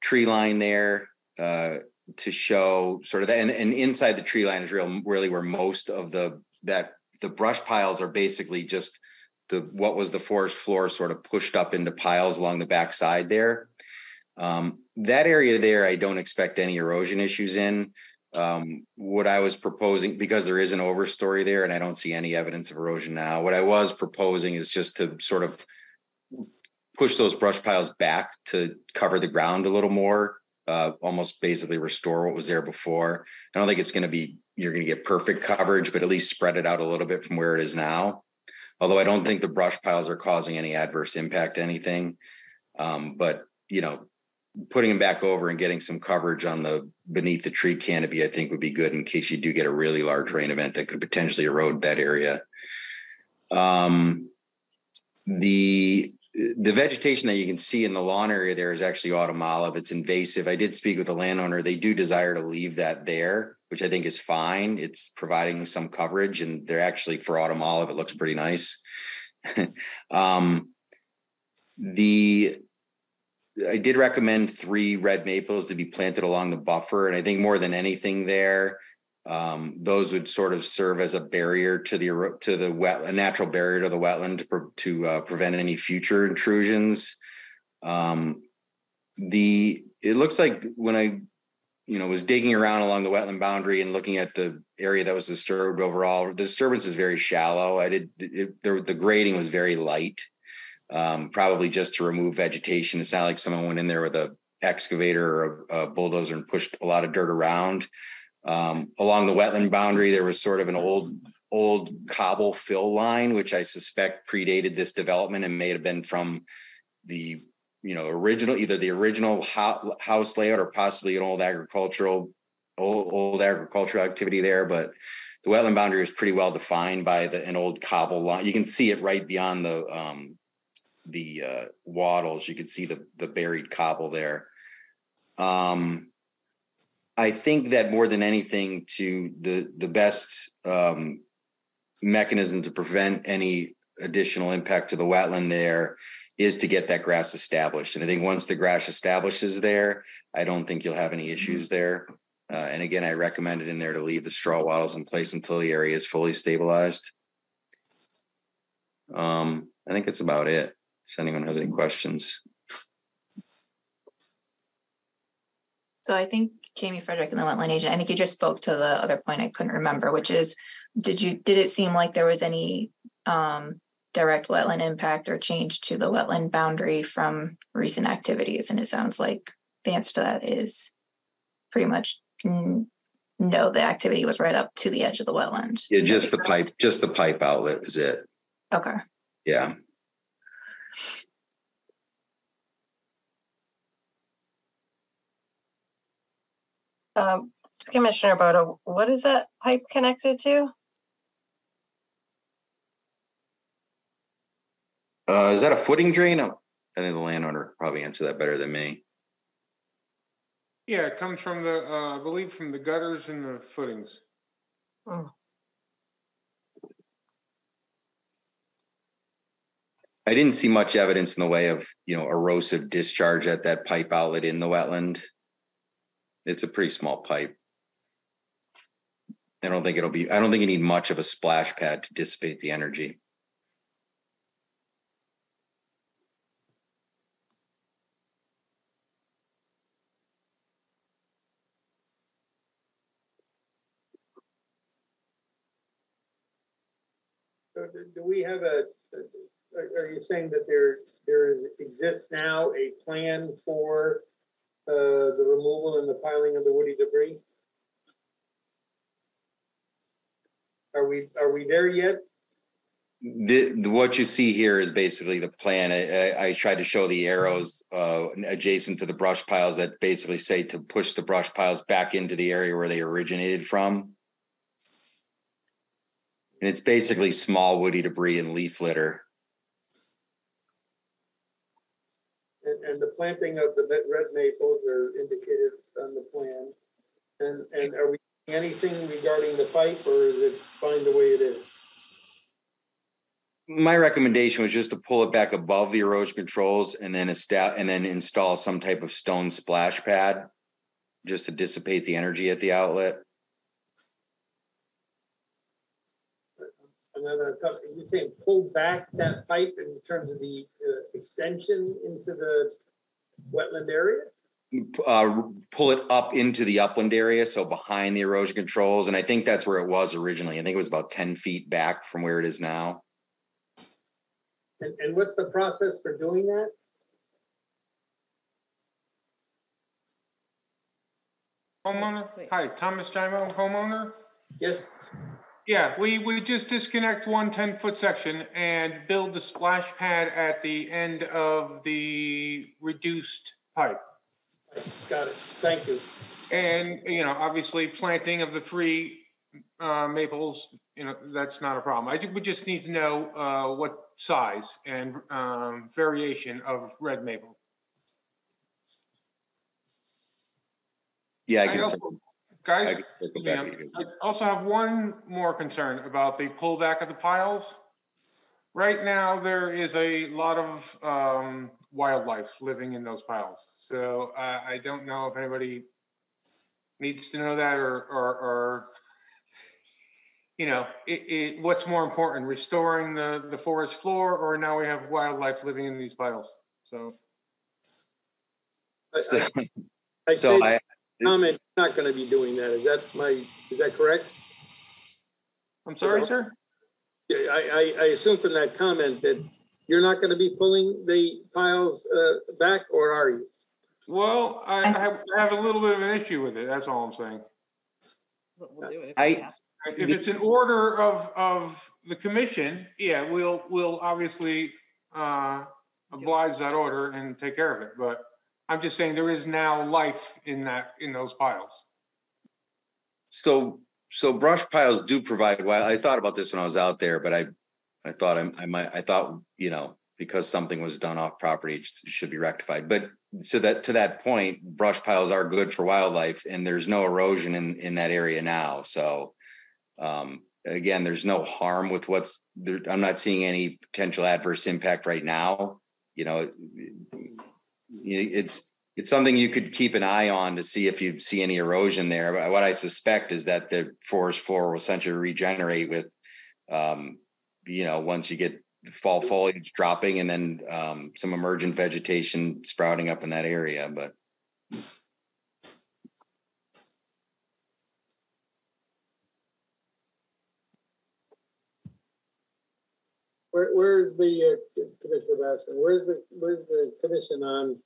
tree line there to show sort of that, and inside the tree line is really where most of the brush piles are basically just what was the forest floor sort of pushed up into piles along the back side there. That area there, I don't expect any erosion issues in. What I was proposing, because there is an overstory there and I don't see any evidence of erosion now, what I was proposing is just to sort of push those brush piles back to cover the ground a little more, almost basically restore what was there before. I don't think you're going to get perfect coverage, but at least spread it out a little bit from where it is now. Although I don't think the brush piles are causing any adverse impact to anything. But, you know, putting them back over and getting some coverage on beneath the tree canopy, I think would be good in case you do get a really large rain event that could potentially erode that area. The vegetation that you can see in the lawn area there is actually autumn olive. It's invasive. I did speak with the landowner. They do desire to leave that there, which I think is fine. It's providing some coverage, and they're actually, for autumn olive, it looks pretty nice. I did recommend 3 red maples to be planted along the buffer. And I think more than anything there, those would sort of serve as a barrier to a natural barrier to the wetland to prevent any future intrusions. It looks like when I was digging around along the wetland boundary and looking at the area that was disturbed overall, the disturbance is very shallow. The grading was very light, probably just to remove vegetation. It's not like someone went in there with an excavator or a bulldozer and pushed a lot of dirt around. Along the wetland boundary, there was sort of an old cobble fill line, which I suspect predated this development and may have been from the original house layout, or possibly an old agricultural activity there. But the wetland boundary is pretty well defined by an old cobble line. You can see it right beyond the wattles. You can see the buried cobble there. I think that more than anything, to the best mechanism to prevent any additional impact to the wetland there is to get that grass established. And I think once the grass establishes there, I don't think you'll have any issues there. And again, I recommended in there to leave the straw wattles in place until the area is fully stabilized. I think that's about it. If anyone has any questions. So I think Jamie Frederick and the wetland agent, I think you just spoke to the other point I couldn't remember, which is, did it seem like there was any direct wetland impact or change to the wetland boundary from recent activities? And it sounds like the answer to that is pretty much no, the activity was right up to the edge of the wetland. Yeah, just the pipe outlet was it. Okay. Yeah. Commissioner Boda, what is that pipe connected to? Is that a footing drain? I think the landowner probably answer that better than me. Yeah, it comes from the, I believe from the gutters and the footings. Oh. I didn't see much evidence in the way of, erosive discharge at that pipe outlet in the wetland. It's a pretty small pipe. I don't think you need much of a splash pad to dissipate the energy. So do we have are you saying that there exists now a plan for the removal and the piling of the woody debris? Are we there yet? What you see here is basically the plan. I tried to show the arrows adjacent to the brush piles that basically say to push the brush piles back into the area where they originated from. And it's basically small woody debris and leaf litter. And the planting of the red maples are indicated on the plan. And are we doing anything regarding the pipe, or is it fine the way it is? My recommendation was just to pull it back above the erosion controls and then install some type of stone splash pad just to dissipate the energy at the outlet. And then you're saying pull back that pipe in terms of the extension into the wetland area? Pull it up into the upland area, so behind the erosion controls. And I think that's where it was originally. I think it was about 10 feet back from where it is now. And what's the process for doing that? Homeowner? Hi, Thomas Jimo, homeowner? Yes. Yeah, we just disconnect one 10-foot section and build the splash pad at the end of the reduced pipe. Got it. Thank you. And, obviously planting of the 3 maples, that's not a problem. I think we just need to know what size and variation of red maple. Yeah, I can. Guys, I also have one more concern about the pullback of the piles. Right now, there is a lot of wildlife living in those piles. So I don't know if anybody needs to know that or what's more important, restoring the forest floor, or now we have wildlife living in these piles. So I comment, not going to be doing that. Is that correct? I'm sorry, sir? I assume from that comment that you're not going to be pulling the piles back, or are you? Well, I have a little bit of an issue with it. That's all I'm saying. We'll do it if it's an order of the commission, yeah, we'll obviously oblige that order and take care of it. But I'm just saying there is now life in those piles. So brush piles do provide. Well, I thought about this when I was out there, but I thought because something was done off property, it should be rectified. But to that point, brush piles are good for wildlife, and there's no erosion in that area now. So again, there's no harm with what's there. I'm not seeing any potential adverse impact right now. You know, it's something you could keep an eye on to see if you see any erosion there. But what I suspect is that the forest floor will essentially regenerate with, once you get fall foliage dropping and then some emergent vegetation sprouting up in that area. But where's the Commissioner Bassman? Where's the commission on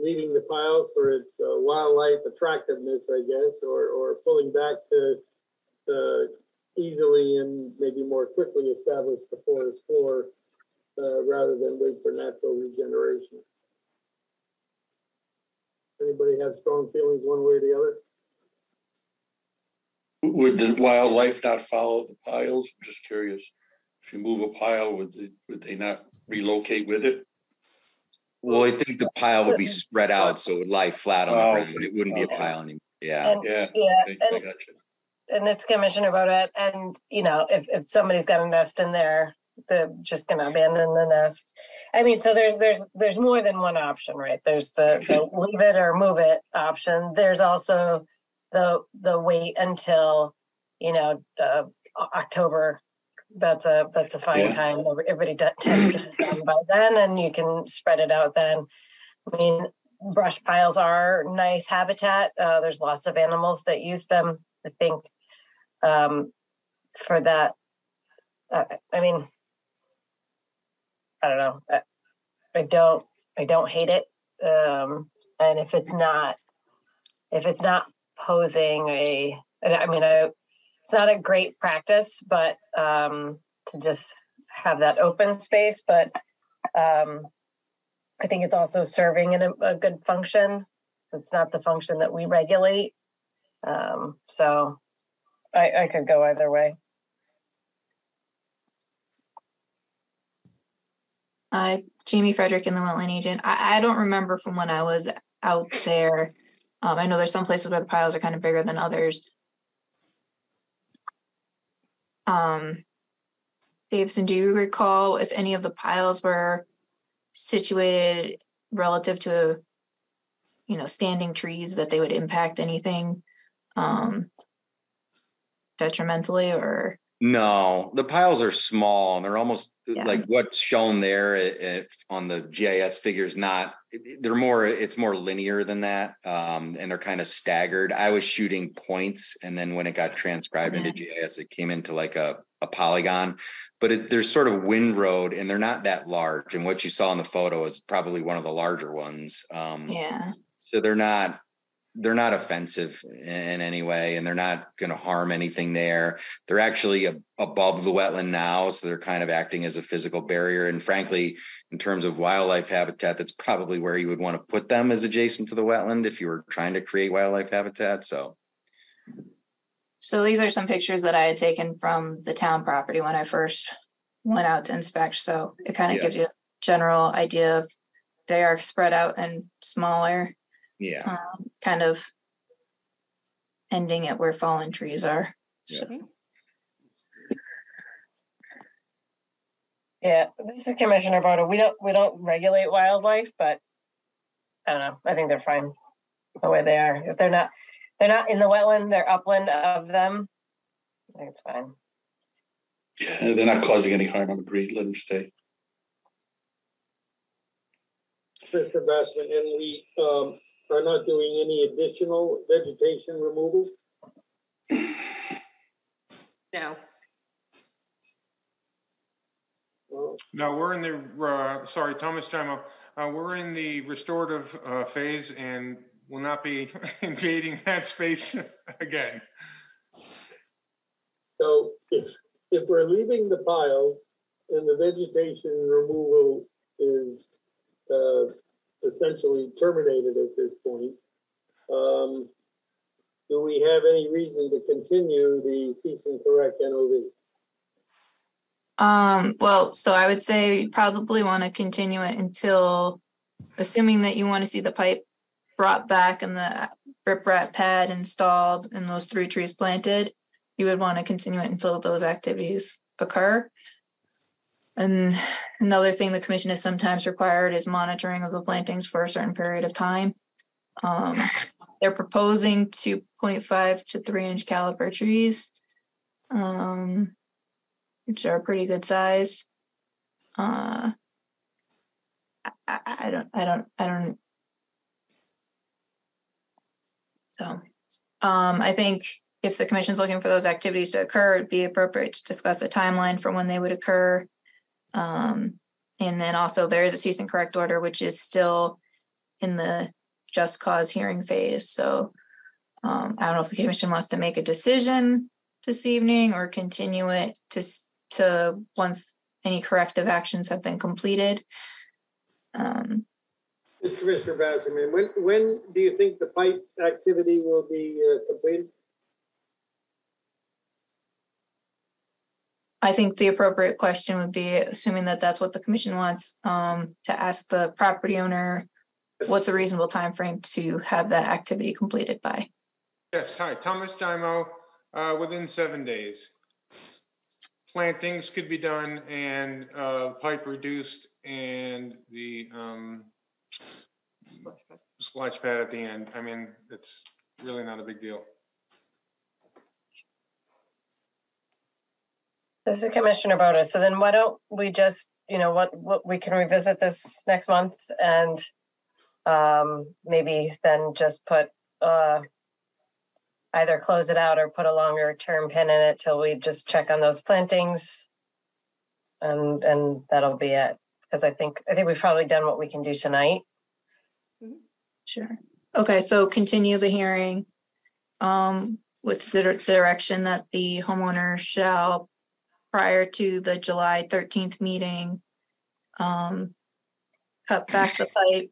leaving the piles for its wildlife attractiveness, I guess, or pulling back to easily and maybe more quickly establish the forest floor rather than wait for natural regeneration? Anybody have strong feelings one way or the other? Would the wildlife not follow the piles? I'm just curious. If you move a pile, would they not relocate with it? Well, I think the pile would be spread out, so it would lie flat on the ground. It wouldn't be a pile anymore. Yeah. I got you. And it's Commissioner about it. And, if somebody's got a nest in there, they're just going to abandon the nest. I mean, so there's more than one option, right? There's the leave it or move it option. There's also the wait until, October. That's a fine time. Everybody tends to be done by then, and you can spread it out then. I mean, brush piles are nice habitat. There's lots of animals that use them. I think for that, I mean, I don't know. I don't hate it. And if it's not posing it's not a great practice, but to just have that open space. But I think it's also serving in a good function. It's not the function that we regulate. So I could go either way. Jamie Frederick in the Wetland Agent. I don't remember from when I was out there. I know there's some places where the piles are kind of bigger than others. Davison, do you recall if any of the piles were situated relative to, standing trees that they would impact anything detrimentally or? No, the piles are small and they're almost like what's shown there on the GIS figures. It's more linear than that. And they're kind of staggered. I was shooting points, and then when it got transcribed into GIS, it came into like a polygon, but there's sort of windrowed and they're not that large. And what you saw in the photo is probably one of the larger ones. So they're not offensive in any way, and they're not going to harm anything there. They're actually above the wetland now, so they're kind of acting as a physical barrier. And frankly, in terms of wildlife habitat, that's probably where you would want to put them, as adjacent to the wetland if you were trying to create wildlife habitat. So these are some pictures that I had taken from the town property when I first went out to inspect. So it kind of gives you a general idea of they are spread out and smaller. Yeah. Kind of ending at where fallen trees are. Yeah, this is Commissioner Boda. We don't regulate wildlife, but I don't know. I think they're fine the way they are. If they're not in the wetland, they're upland of them. I think it's fine. Yeah, they're not causing any harm. I'm agreed. Let them stay. Mr. Bassman, and we are not doing any additional vegetation removal? No. No, we're in the, sorry, Thomas Chimo. We're in the restorative phase and will not be invading that space again. So if we're leaving the piles and the vegetation removal is essentially terminated at this point, do we have any reason to continue the cease and correct NOV? Well, so I would say you probably want to continue it until, assuming that you want to see the pipe brought back and the riprap pad installed and those 3 trees planted, you would want to continue it until those activities occur. And another thing the commission has sometimes required is monitoring of the plantings for a certain period of time. They're proposing 2.5 to 3 inch caliber trees, which are a pretty good size. I don't. So, I think if the commission's looking for those activities to occur, it'd be appropriate to discuss a timeline for when they would occur. And then also there is a cease and correct order, which is still in the just cause hearing phase. So, I don't know if the commission wants to make a decision this evening or continue it to once any corrective actions have been completed. Mr. Basserman, when do you think the pipe activity will be completed? I think the appropriate question would be, assuming that that's what the commission wants, to ask the property owner, what's a reasonable time frame to have that activity completed by? Yes, hi, Thomas Dymo, within 7 days. Plantings could be done and pipe reduced and the splash pad at the end. I mean, it's really not a big deal. This is Commissioner Boda. So then why don't we just, what we can revisit this next month and maybe then just put either close it out or put a longer term pin in it till we just check on those plantings, and that'll be it. Because I think we've probably done what we can do tonight. Sure. Okay, so continue the hearing with the direction that the homeowner shall, prior to the July 13th meeting, cut back the pipe,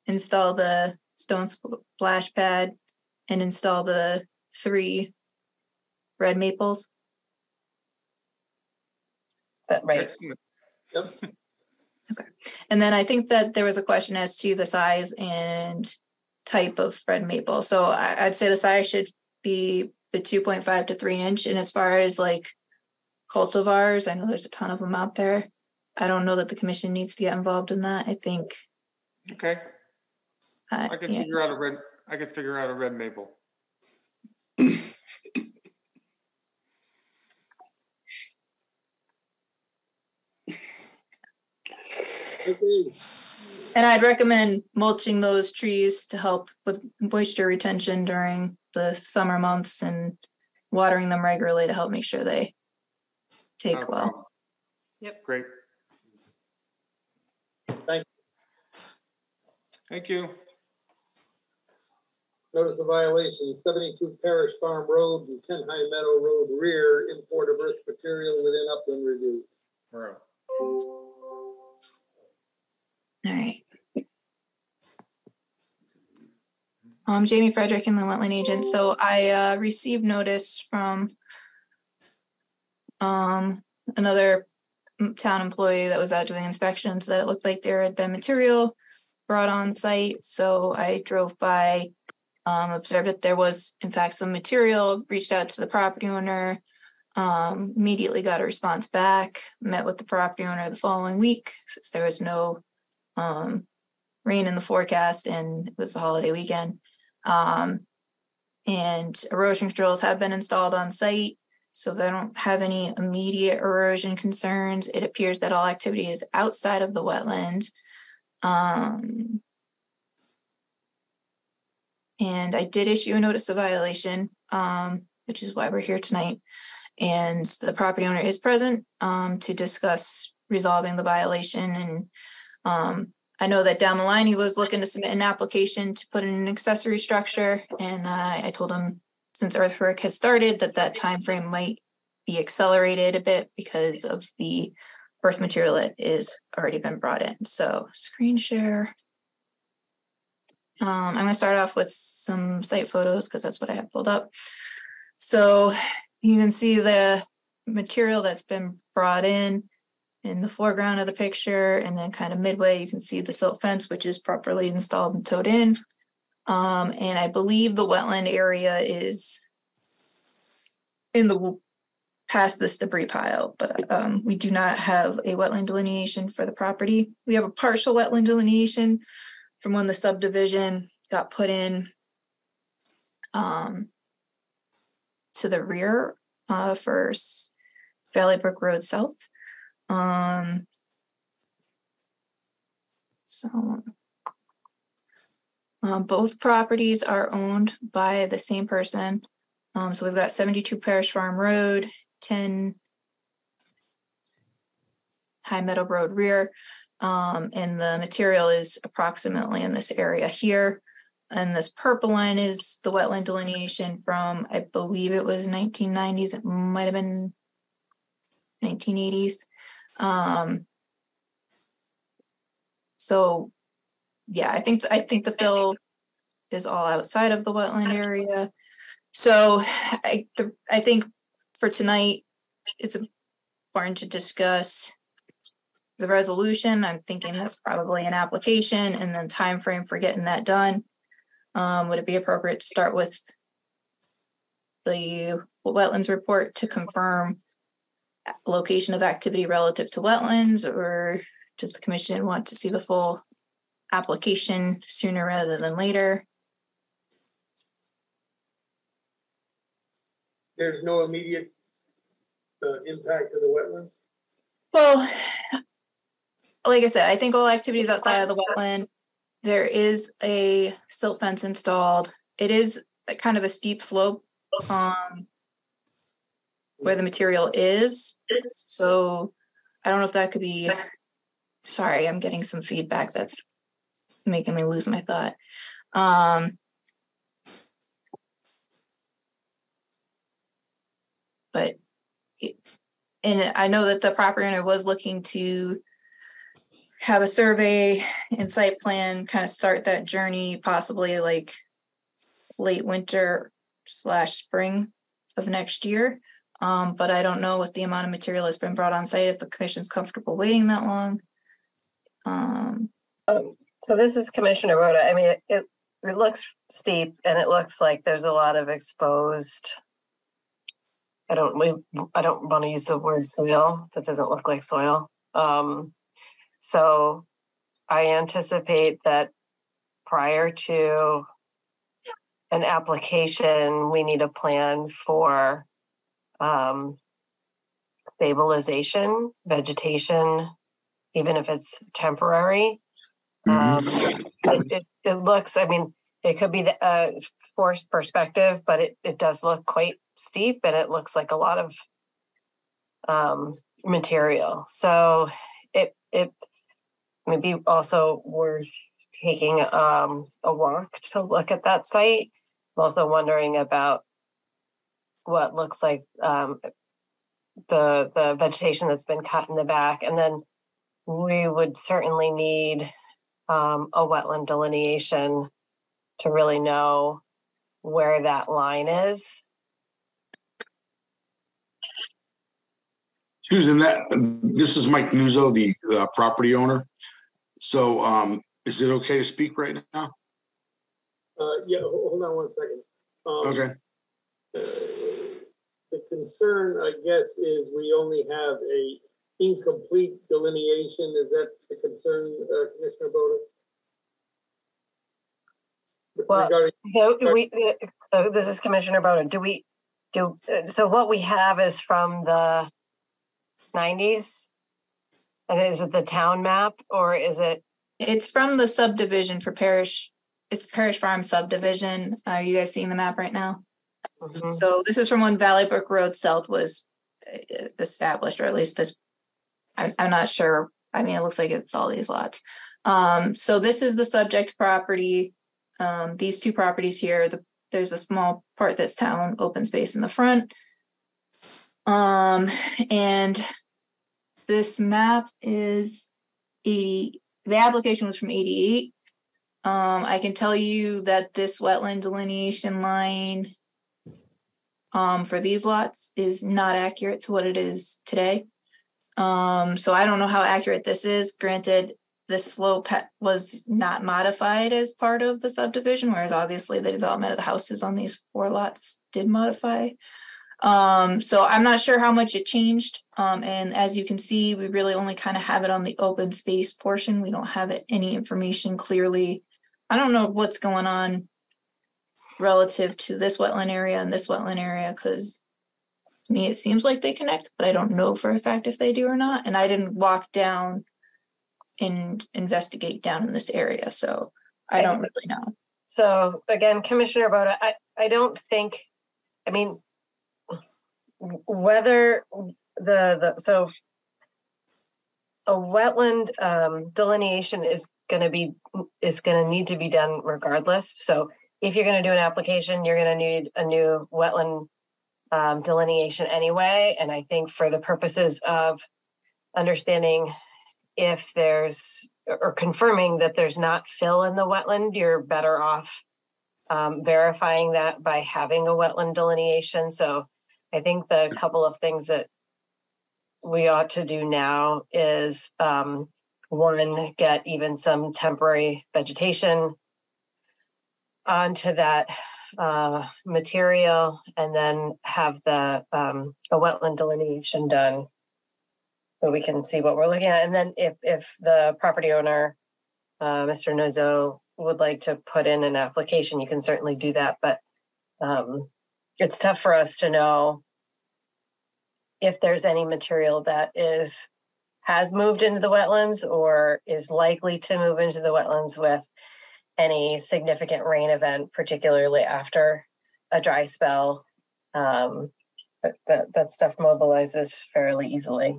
install the stone splash pad, and install the 3 red maples. Is that right? Yep. Okay. And then I think that there was a question as to the size and type of red maple. So I'd say the size should be the 2.5 to 3 inch. And as far as like cultivars, I know there's a ton of them out there. I don't know that the commission needs to get involved in that. I think. Okay. I could figure out a red maple. Okay. And I'd recommend mulching those trees to help with moisture retention during the summer months and watering them regularly to help make sure they take well. Yep. Great. Thank you. Notice of violation, 72 Parish Farm Road and 10 High Meadow Road rear, import of earth material within upland review. All right. Jamie Frederick and the wetland agent. So I received notice from another town employee that was out doing inspections that it looked like there had been material brought on site. So I drove by, observed that there was in fact some material, reached out to the property owner, immediately got a response back, met with the property owner the following week since there was no rain in the forecast and it was a holiday weekend. And erosion controls have been installed on site, so they don't have any immediate erosion concerns. It appears that all activity is outside of the wetland. And I did issue a notice of violation, which is why we're here tonight. And the property owner is present to discuss resolving the violation. And I know that down the line, he was looking to submit an application to put in an accessory structure. And I told him, since earthwork has started, that time frame might be accelerated a bit because of the earth material that is already been brought in. So screen share. I'm going to start off with some site photos because that's what I have pulled up. So you can see the material that's been brought in the foreground of the picture, and then kind of midway you can see the silt fence, which is properly installed and towed in. And I believe the wetland area is in the past this debris pile, but we do not have a wetland delineation for the property. We have a partial wetland delineation from when the subdivision got put in to the rear for Valley Brook Road South. Both properties are owned by the same person. So we've got 72 Parish Farm Road, 10 High Meadow Road rear. And the material is approximately in this area here. And this purple line is the wetland delineation from, I believe it was 1990s. It might have been 1980s. So yeah, I think the fill is all outside of the wetland area. So I think for tonight, it's important to discuss the resolution. I'm thinking that's probably an application and then time frame for getting that done. Would it be appropriate to start with the wetlands report to confirm location of activity relative to wetlands, or does the commission want to see the full application sooner rather than later? There's no immediate impact to the wetlands? Well, like I said, I think all activities outside of the wetland. There is a silt fence installed. It is kind of a steep slope where the material is. So I don't know if that could be, sorry, I'm getting some feedback that's making me lose my thought. And I know that the property owner was looking to have a survey and site plan, kind of start that journey, possibly like late winter / spring of next year. But I don't know what the amount of material has been brought on site, if the commission's comfortable waiting that long. So this is Commissioner Rhoda. I mean, it looks steep and it looks like there's a lot of exposed. I don't want to use the word soil. That doesn't look like soil. So I anticipate that prior to an application, we need a plan for stabilization, vegetation, even if it's temporary. It looks, I mean, it could be the forced perspective, but it does look quite steep and it looks like a lot of material. So it may be also worth taking a walk to look at that site. I'm also wondering about what looks like the vegetation that's been cut in the back. And then we would certainly need a wetland delineation to really know where that line is. Susan, this is Mike Nuzzo, the property owner. So is it okay to speak right now? Yeah, hold on one second. Okay. The concern, I guess, is we only have a incomplete delineation. Is that the concern, Commissioner Boda? Well, this is Commissioner Boda. So what we have is from the 90s? And is it the town map or is it? It's from the subdivision for Parish. It's Parish Farm subdivision. Are you guys seeing the map right now? Mm-hmm. So this is from when Valley Brook Road South was established, or at least this. I'm not sure. I mean, it looks like it's all these lots. So this is the subject property. These two properties here. There's a small part that's town open space in the front. And this map is 80. The application was from 88. I can tell you that this wetland delineation line for these lots is not accurate to what it is today. So I don't know how accurate this is. Granted, the slope was not modified as part of the subdivision, whereas obviously the development of the houses on these 4 lots did modify. So I'm not sure how much it changed. And as you can see, we really only kind of have it on the open space portion. We don't have any information clearly. I don't know what's going on relative to this wetland area and this wetland area, because to me, it seems like they connect, but I don't know for a fact if they do or not. And I didn't walk down and investigate down in this area, so I don't really know. So again, Commissioner Boda, I don't think, I mean, whether so a wetland delineation is going to need to be done regardless. So if you're going to do an application, you're going to need a new wetland delineation anyway. And I think for the purposes of understanding if there's, or confirming that there's not fill in the wetland, you're better off verifying that by having a wetland delineation. So I think the couple of things that we ought to do now is one, get even some temporary vegetation onto that material, and then have the a wetland delineation done so we can see what we're looking at. And then if the property owner, Mr. Nozo, would like to put in an application, you can certainly do that. But it's tough for us to know if there's any material that has moved into the wetlands or is likely to move into the wetlands with any significant rain event, particularly after a dry spell. That stuff mobilizes fairly easily.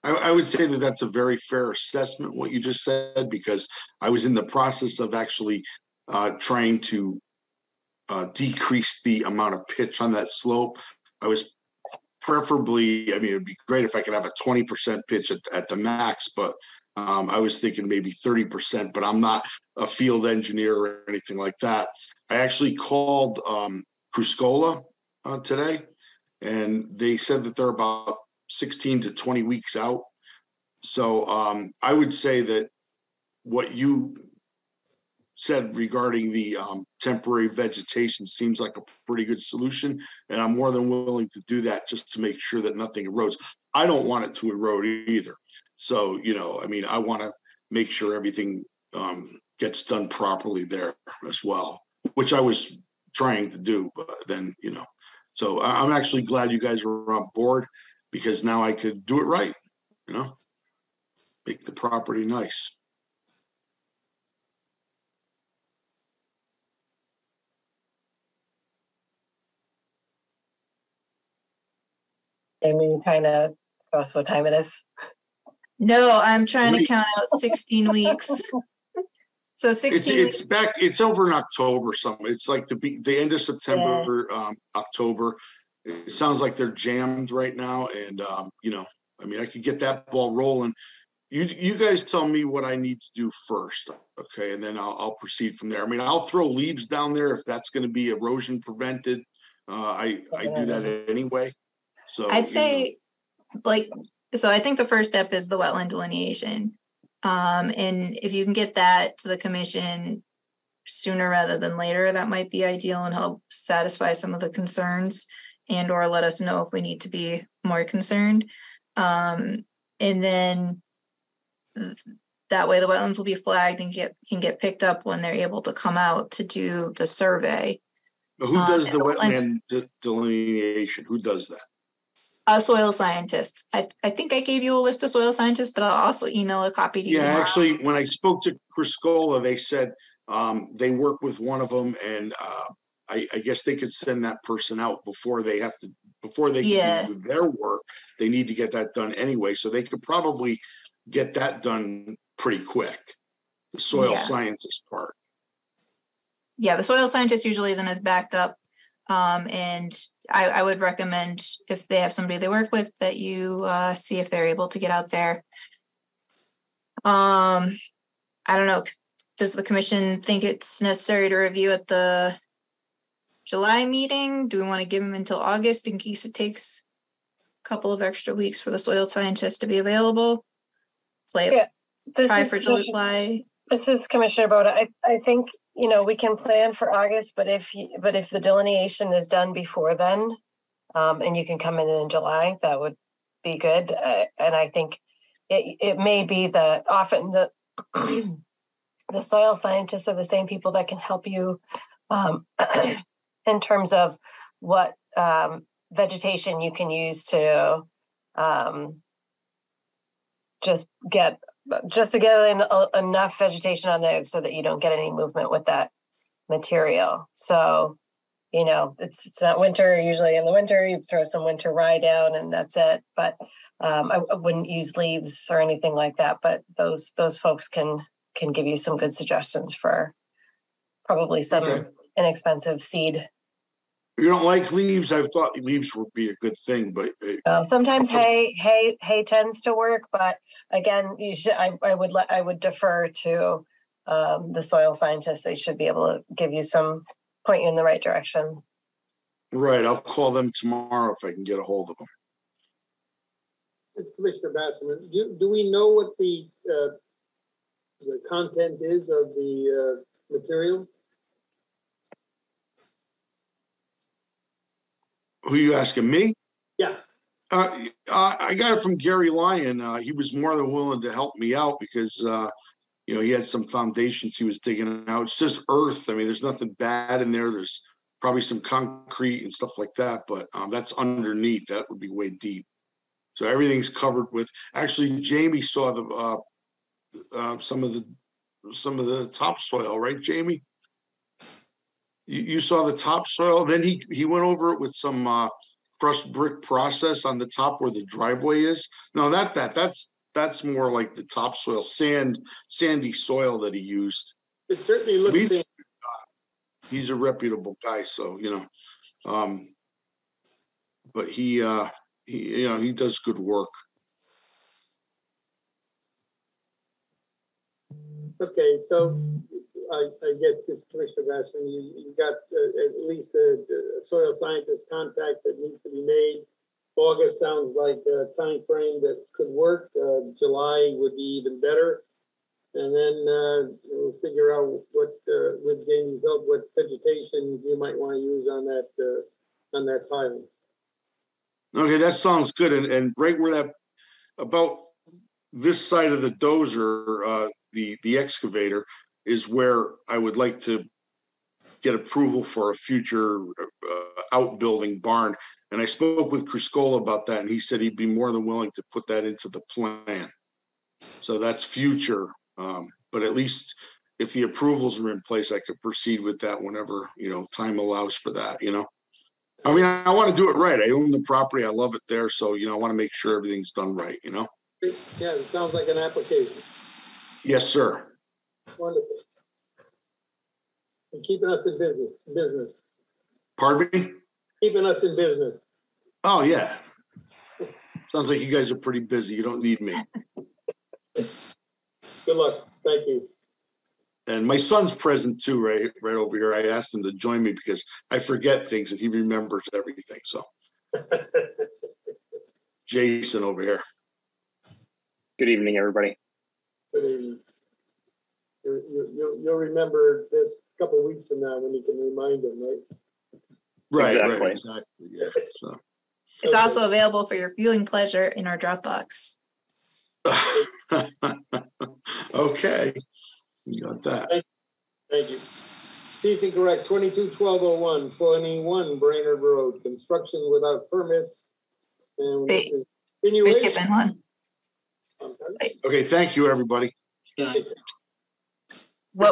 I would say that that's a very fair assessment, what you just said, because I was in the process of actually trying to decrease the amount of pitch on that slope. I was preferably, I mean, it'd be great if I could have a 20% pitch at the max, but I was thinking maybe 30%, but I'm not a field engineer or anything like that. I actually called Cruscola today, and they said that they're about 16 to 20 weeks out. So I would say that what you said regarding the temporary vegetation seems like a pretty good solution, and I'm more than willing to do that just to make sure that nothing erodes. I don't want it to erode either. So, you know, I mean, I want to make sure everything gets done properly there as well, which I was trying to do, but then, you know, so I'm actually glad you guys are on board, because now I could do it right, you know, make the property nice. Amy, trying to tell us what time it is? No, I'm trying to count out 16 weeks. So 16 it's back, it's over in October something. It's like the end of September, yeah. October. It sounds like they're jammed right now, and you know, I mean, I could get that ball rolling. You guys tell me what I need to do first, okay, and then I'll proceed from there. I mean, I'll throw leaves down there if that's going to be erosion prevented. I do that anyway. So I'd say, like, so I think the first step is the wetland delineation, and if you can get that to the commission sooner rather than later, that might be ideal and help satisfy some of the concerns, and or let us know if we need to be more concerned. And then that way the wetlands will be flagged and can get picked up when they're able to come out to do the survey. But who does the wetland delineation? Who does that? A soil scientist. I think I gave you a list of soil scientists, but I'll also email a copy to you. Yeah, actually, when I spoke to Cruscola, they said they work with one of them, and I guess they could send that person out before they can do their work. They need to get that done anyway, so they could probably get that done pretty quick. The soil scientist part. Yeah, the soil scientist usually isn't as backed up, and I would recommend, if they have somebody they work with, that you see if they're able to get out there. I don't know. Does the commission think it's necessary to review at the July meeting? Do we want to give him until August in case it takes a couple of extra weeks for the soil scientist to be available? Try for July. This is Commissioner Boda. I think, we can plan for August, but if the delineation is done before then, and you can come in July, that would be good. And I think it may be that often the the soil scientists are the same people that can help you in terms of what vegetation you can use to just to get enough vegetation on there so that you don't get any movement with that material. So, it's not winter. Usually in the winter, you throw some winter rye down and that's it. But I wouldn't use leaves or anything like that. But those folks can give you some good suggestions for probably some inexpensive seed. You don't like leaves? I thought leaves would be a good thing, but sometimes hay tends to work. But again, I would defer to the soil scientists. They should be able to give you point you in the right direction. Right. I'll call them tomorrow if I can get a hold of them. It's Commissioner Basserman. Do we know what the content is of the material? Who are you asking, me? Yeah. I got it from Gary Lyon. He was more than willing to help me out because, he had some foundations he was digging out. It's just earth. I mean, there's nothing bad in there. There's probably some concrete and stuff like that, but that's underneath. That would be way deep. So everything's covered with. Actually, Jamie saw some of the topsoil, right, Jamie? You saw the topsoil. Then he went over it with some crushed brick process on the top where the driveway is. No, that's more like the topsoil, sandy soil that he used. It certainly looks. He's a reputable guy, so but he does good work. Okay, so I guess this Commissioner Basserman, you got at least a soil scientist contact that needs to be made. August sounds like a time frame that could work. July would be even better. And then we'll figure out what, with Jamie's help, what vegetation you might want to use on that pile. Okay, that sounds good. And right where about this side of the dozer, the excavator, is where I would like to get approval for a future outbuilding barn. And I spoke with Criscola about that, and he said he'd be more than willing to put that into the plan. So that's future. But at least if the approvals are in place, I could proceed with that whenever, time allows for that, I mean, I want to do it right. I own the property. I love it there. So, I want to make sure everything's done right, Yeah, it sounds like an application. Yes, sir. Wonderful. And keeping us in business. Pardon me? Keeping us in business. Oh, yeah. Sounds like you guys are pretty busy. You don't need me. Good luck. Thank you. And my son's present too, right over here. I asked him to join me because I forget things and he remembers everything. So Jason over here. Good evening, everybody. Good evening. You'll remember this a couple of weeks from now when you can remind him, right? Right, exactly. Yeah. So it's also available for your viewing pleasure in our Dropbox. Okay. You got that. Thank you. Cease and correct 22-1201, 21 Brainerd Road, construction without permits. And we're skipping one. Okay, thank you, everybody. Where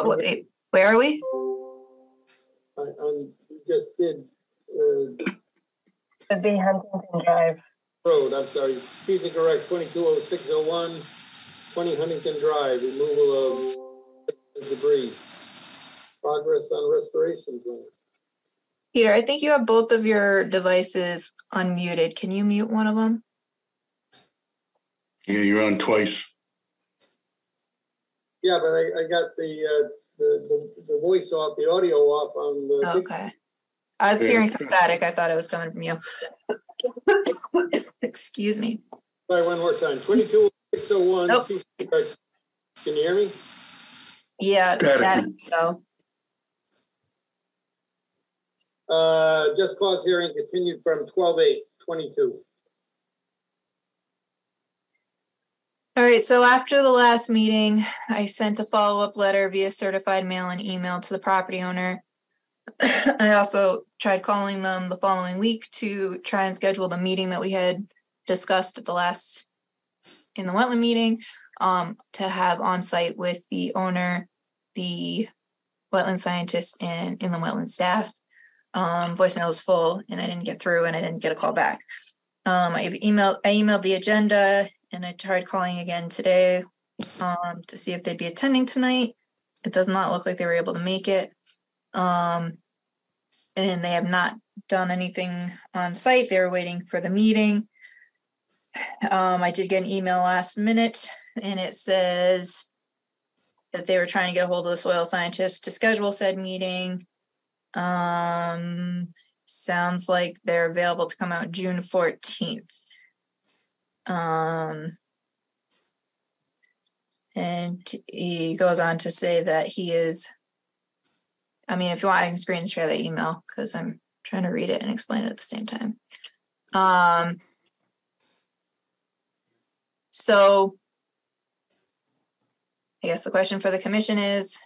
are we? We just did It'd be Huntington Drive. Road, I'm sorry. Cease and correct 220601, 20 Huntington Drive, removal of debris. Progress on restoration plan. Peter, I think you have both of your devices unmuted. Can you mute one of them? Yeah, you're on twice. Yeah, but I got the voice off, the audio off on the. Okay. I was hearing some static. I thought it was coming from you. Excuse me. Try one more time. 22-601. Nope. Can you hear me? Yeah, it's static. So. Just cause hearing continued from 12/8/22. All right, so after the last meeting, I sent a follow-up letter via certified mail and email to the property owner. I also tried calling them the following week to try and schedule the meeting that we had discussed at the last in the wetland meeting, to have on site with the owner, the wetland scientist, and inland wetland staff. Voicemail was full and I didn't get through and I didn't get a call back. I emailed the agenda and I tried calling again today to see if they'd be attending tonight. It does not look like they were able to make it. And they have not done anything on site. They were waiting for the meeting. I did get an email last minute and it says that they were trying to get a hold of the soil scientist to schedule said meeting. Sounds like they're available to come out June 14th. And he goes on to say that he is, I mean, if you want, I can screen share the email because I'm trying to read it and explain it at the same time. So I guess the question for the commission is,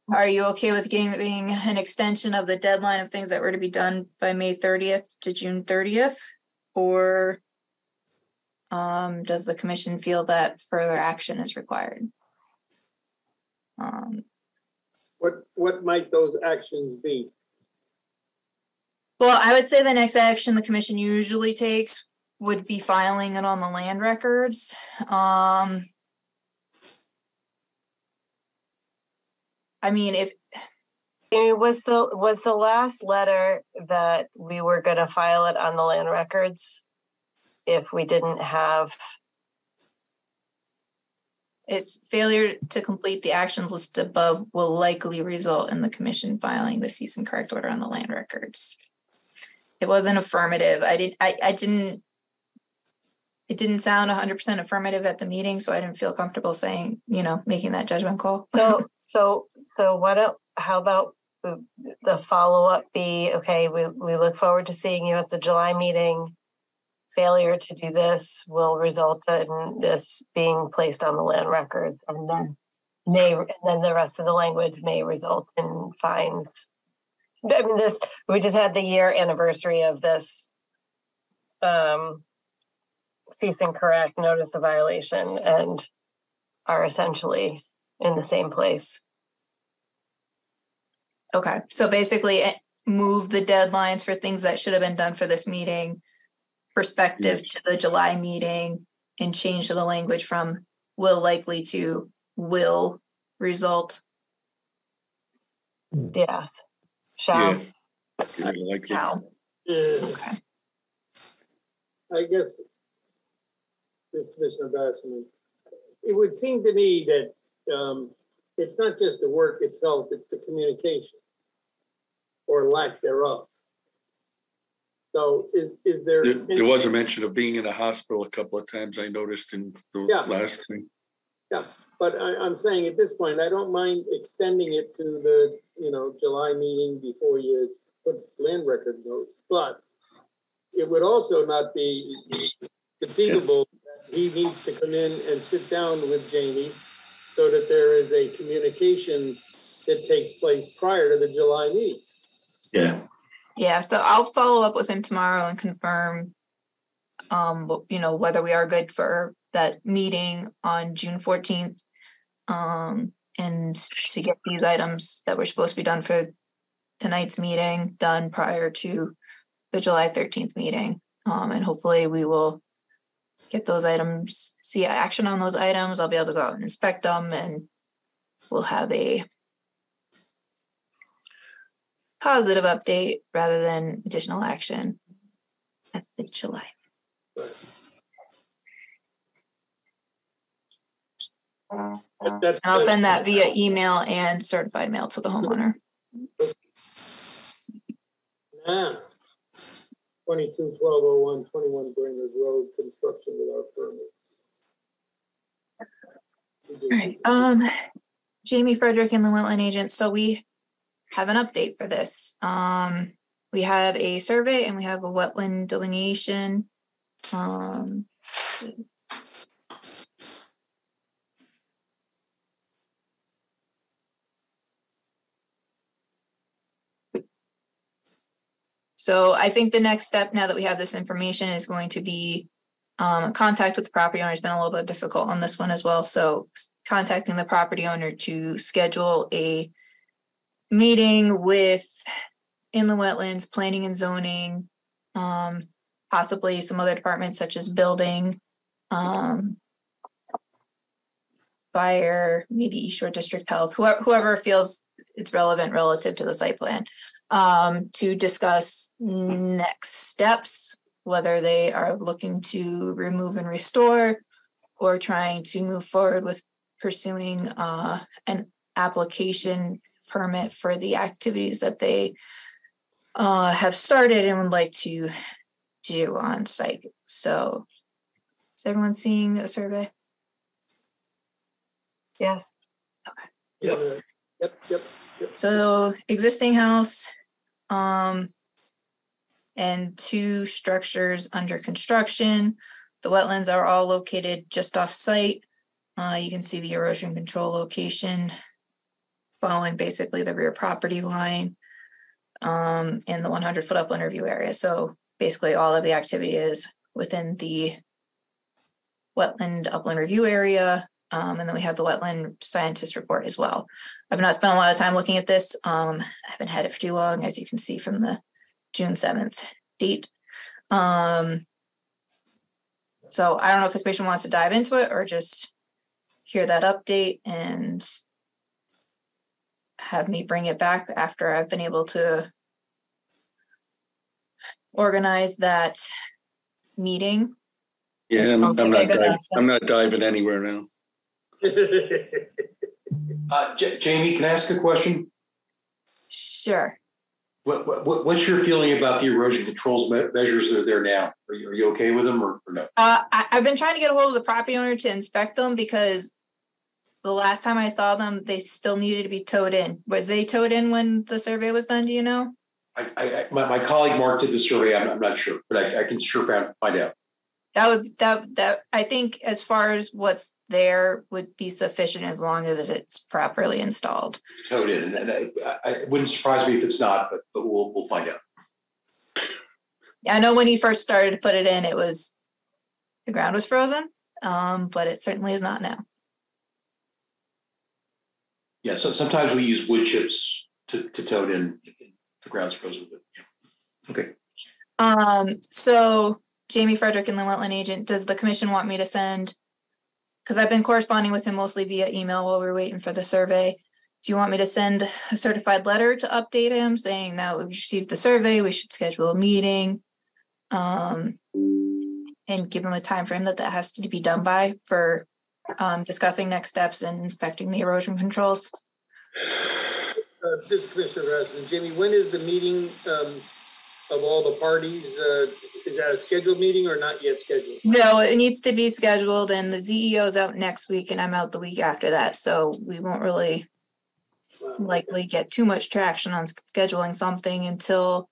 are you okay with giving an extension of the deadline of things that were to be done by May 30th to June 30th? Or does the commission feel that further action is required? What might those actions be? Well, I would say the next action the commission usually takes would be filing it on the land records. I mean, if it was the last letter that we were going to file it on the land records if we didn't have. Its failure to complete the actions listed above will likely result in the commission filing the cease and correct order on the land records. It wasn't affirmative. It didn't sound 100% affirmative at the meeting, so I didn't feel comfortable saying, making that judgment call. So how about the follow-up be, okay, we look forward to seeing you at the July meeting. Failure to do this will result in this being placed on the land records, and then the rest of the language may result in fines. I mean, we just had the year anniversary of this cease and correct notice of violation and are essentially in the same place. Okay, so basically move the deadlines for things that should have been done for this meeting perspective to the July meeting and change the language from will likely to will result. Yes. Shall. Yeah. Shall. Okay. I guess this Commissioner Bassman, it would seem to me that it's not just the work itself, it's the communication or lack thereof. So is there... There was a mention of being in a hospital a couple of times, I noticed in the last thing. Yeah, but I'm saying at this point, I don't mind extending it to the, July meeting before you put land record notes, but it would also not be conceivable that he needs to come in and sit down with Jamie so that there is a communication that takes place prior to the July meeting. Yeah. Yeah, so I'll follow up with him tomorrow and confirm, whether we are good for that meeting on June 14th, and to get these items that were supposed to be done for tonight's meeting done prior to the July 13th meeting. And hopefully we will get those items, see action on those items. I'll be able to go out and inspect them and we'll have a positive update rather than additional action at the July. And I'll send that via email and certified mail to the homeowner. Ah, 22-1201, 21 Branford Road, construction without permits. All right, Jamie Frederick and the wetland agent. So we have an update for this. We have a survey and we have a wetland delineation. Let's see. So I think the next step, now that we have this information, is going to be contact with the property owner. Has been a little bit difficult on this one as well. So contacting the property owner to schedule a meeting with in the wetlands, planning and zoning, possibly some other departments such as building, fire, maybe East Shore District Health, whoever feels it's relevant relative to the site plan, to discuss next steps, whether they are looking to remove and restore or trying to move forward with pursuing an application permit for the activities that they have started and would like to do on site. So is everyone seeing the survey? Yes. Okay. Yep. So existing house, and 2 structures under construction. The wetlands are all located just off site. You can see the erosion control location following basically the rear property line, in the 100-foot upland review area. So basically all of the activity is within the wetland upland review area. And then we have the wetland scientist report as well. I've not spent a lot of time looking at this. I haven't had it for too long, as you can see from the June 7th date. So I don't know if the commission wants to dive into it or just hear that update and have me bring it back after I've been able to organize that meeting. Yeah, I'm not diving anywhere now. Jamie, can I ask a question? Sure. What's your feeling about the erosion controls measures that are there now? Are you okay with them or no? I've been trying to get a hold of the property owner to inspect them because the last time I saw them, they still needed to be towed in. Were they towed in when the survey was done? Do you know? My colleague Mark did the survey. I'm not sure, but I can sure find out. That I think as far as what's there would be sufficient as long as it's properly installed. Towed in, and it wouldn't surprise me if it's not, but we'll find out. Yeah, I know when you first started to put it in, the ground was frozen, but it certainly is not now. Yeah, so sometimes we use wood chips to tow it in. The ground's frozen, but yeah. Okay. So Jamie Frederick and the wetland agent, does the commission want me to send, because I've been corresponding with him mostly via email while we're waiting for the survey. Do you want me to send a certified letter to update him saying that we've received the survey, we should schedule a meeting, and give him a time frame that has to be done by for discussing next steps and inspecting the erosion controls? This is Commissioner Rasmussen. Jamie, when is the meeting of all the parties? Is that a scheduled meeting or not yet scheduled? No, it needs to be scheduled, and the CEO is out next week and I'm out the week after that. So we won't really likely get too much traction on scheduling something until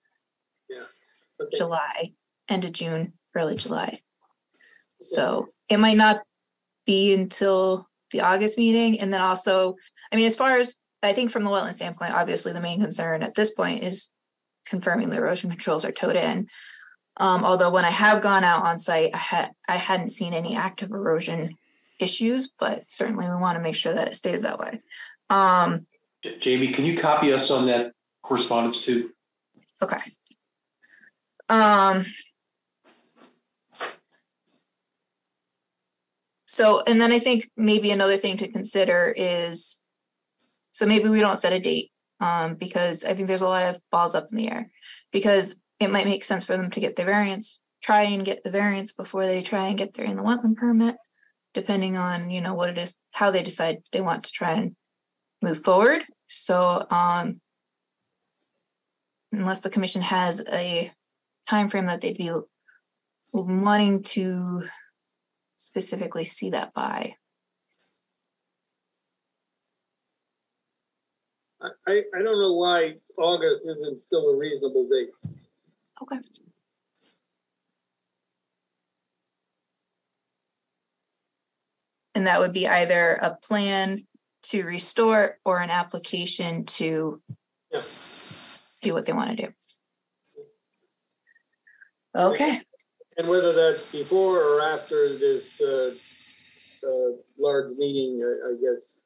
July, end of June, early July. So it might not be until the August meeting. And then also, I mean, as far as I think from the wetland standpoint, obviously the main concern at this point is confirming the erosion controls are towed in. Although when I have gone out on site, I hadn't seen any active erosion issues, but certainly we want to make sure that it stays that way. Jamie, can you copy us on that correspondence too? Okay. So, and then I think maybe another thing to consider is, so maybe we don't set a date, because I think there's a lot of balls up in the air, because it might make sense for them to get the variance, try and get the variance before they try and get their in the wetland permit, depending on, you know, what it is, how they decide they want to try and move forward. So, unless the commission has a time frame that they'd be wanting to specifically see that by. I don't know why August isn't still a reasonable date. Okay. And that would be either a plan to restore or an application to do what they want to do. Okay. And whether that's before or after this large meeting, I guess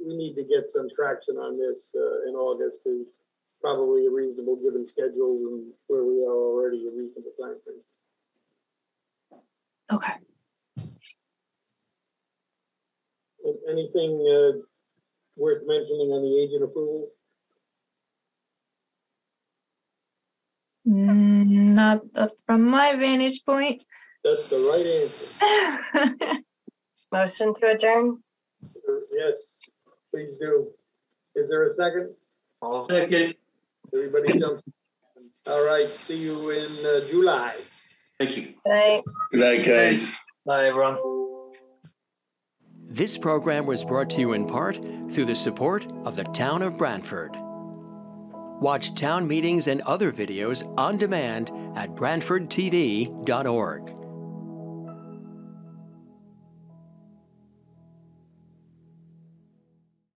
we need to get some traction on this in August is probably a reasonable, given schedules and where we are already, a reasonable time frame. Okay. Anything worth mentioning on the agent approval? Not from my vantage point. That's the right answer. Motion to adjourn? Yes, please do. Is there a second? Second. Everybody jumps. All right, see you in July. Thank you. Good night. Good night, guys. Bye, everyone. This program was brought to you in part through the support of the Town of Branford. Watch town meetings and other videos on demand at BranfordTV.org.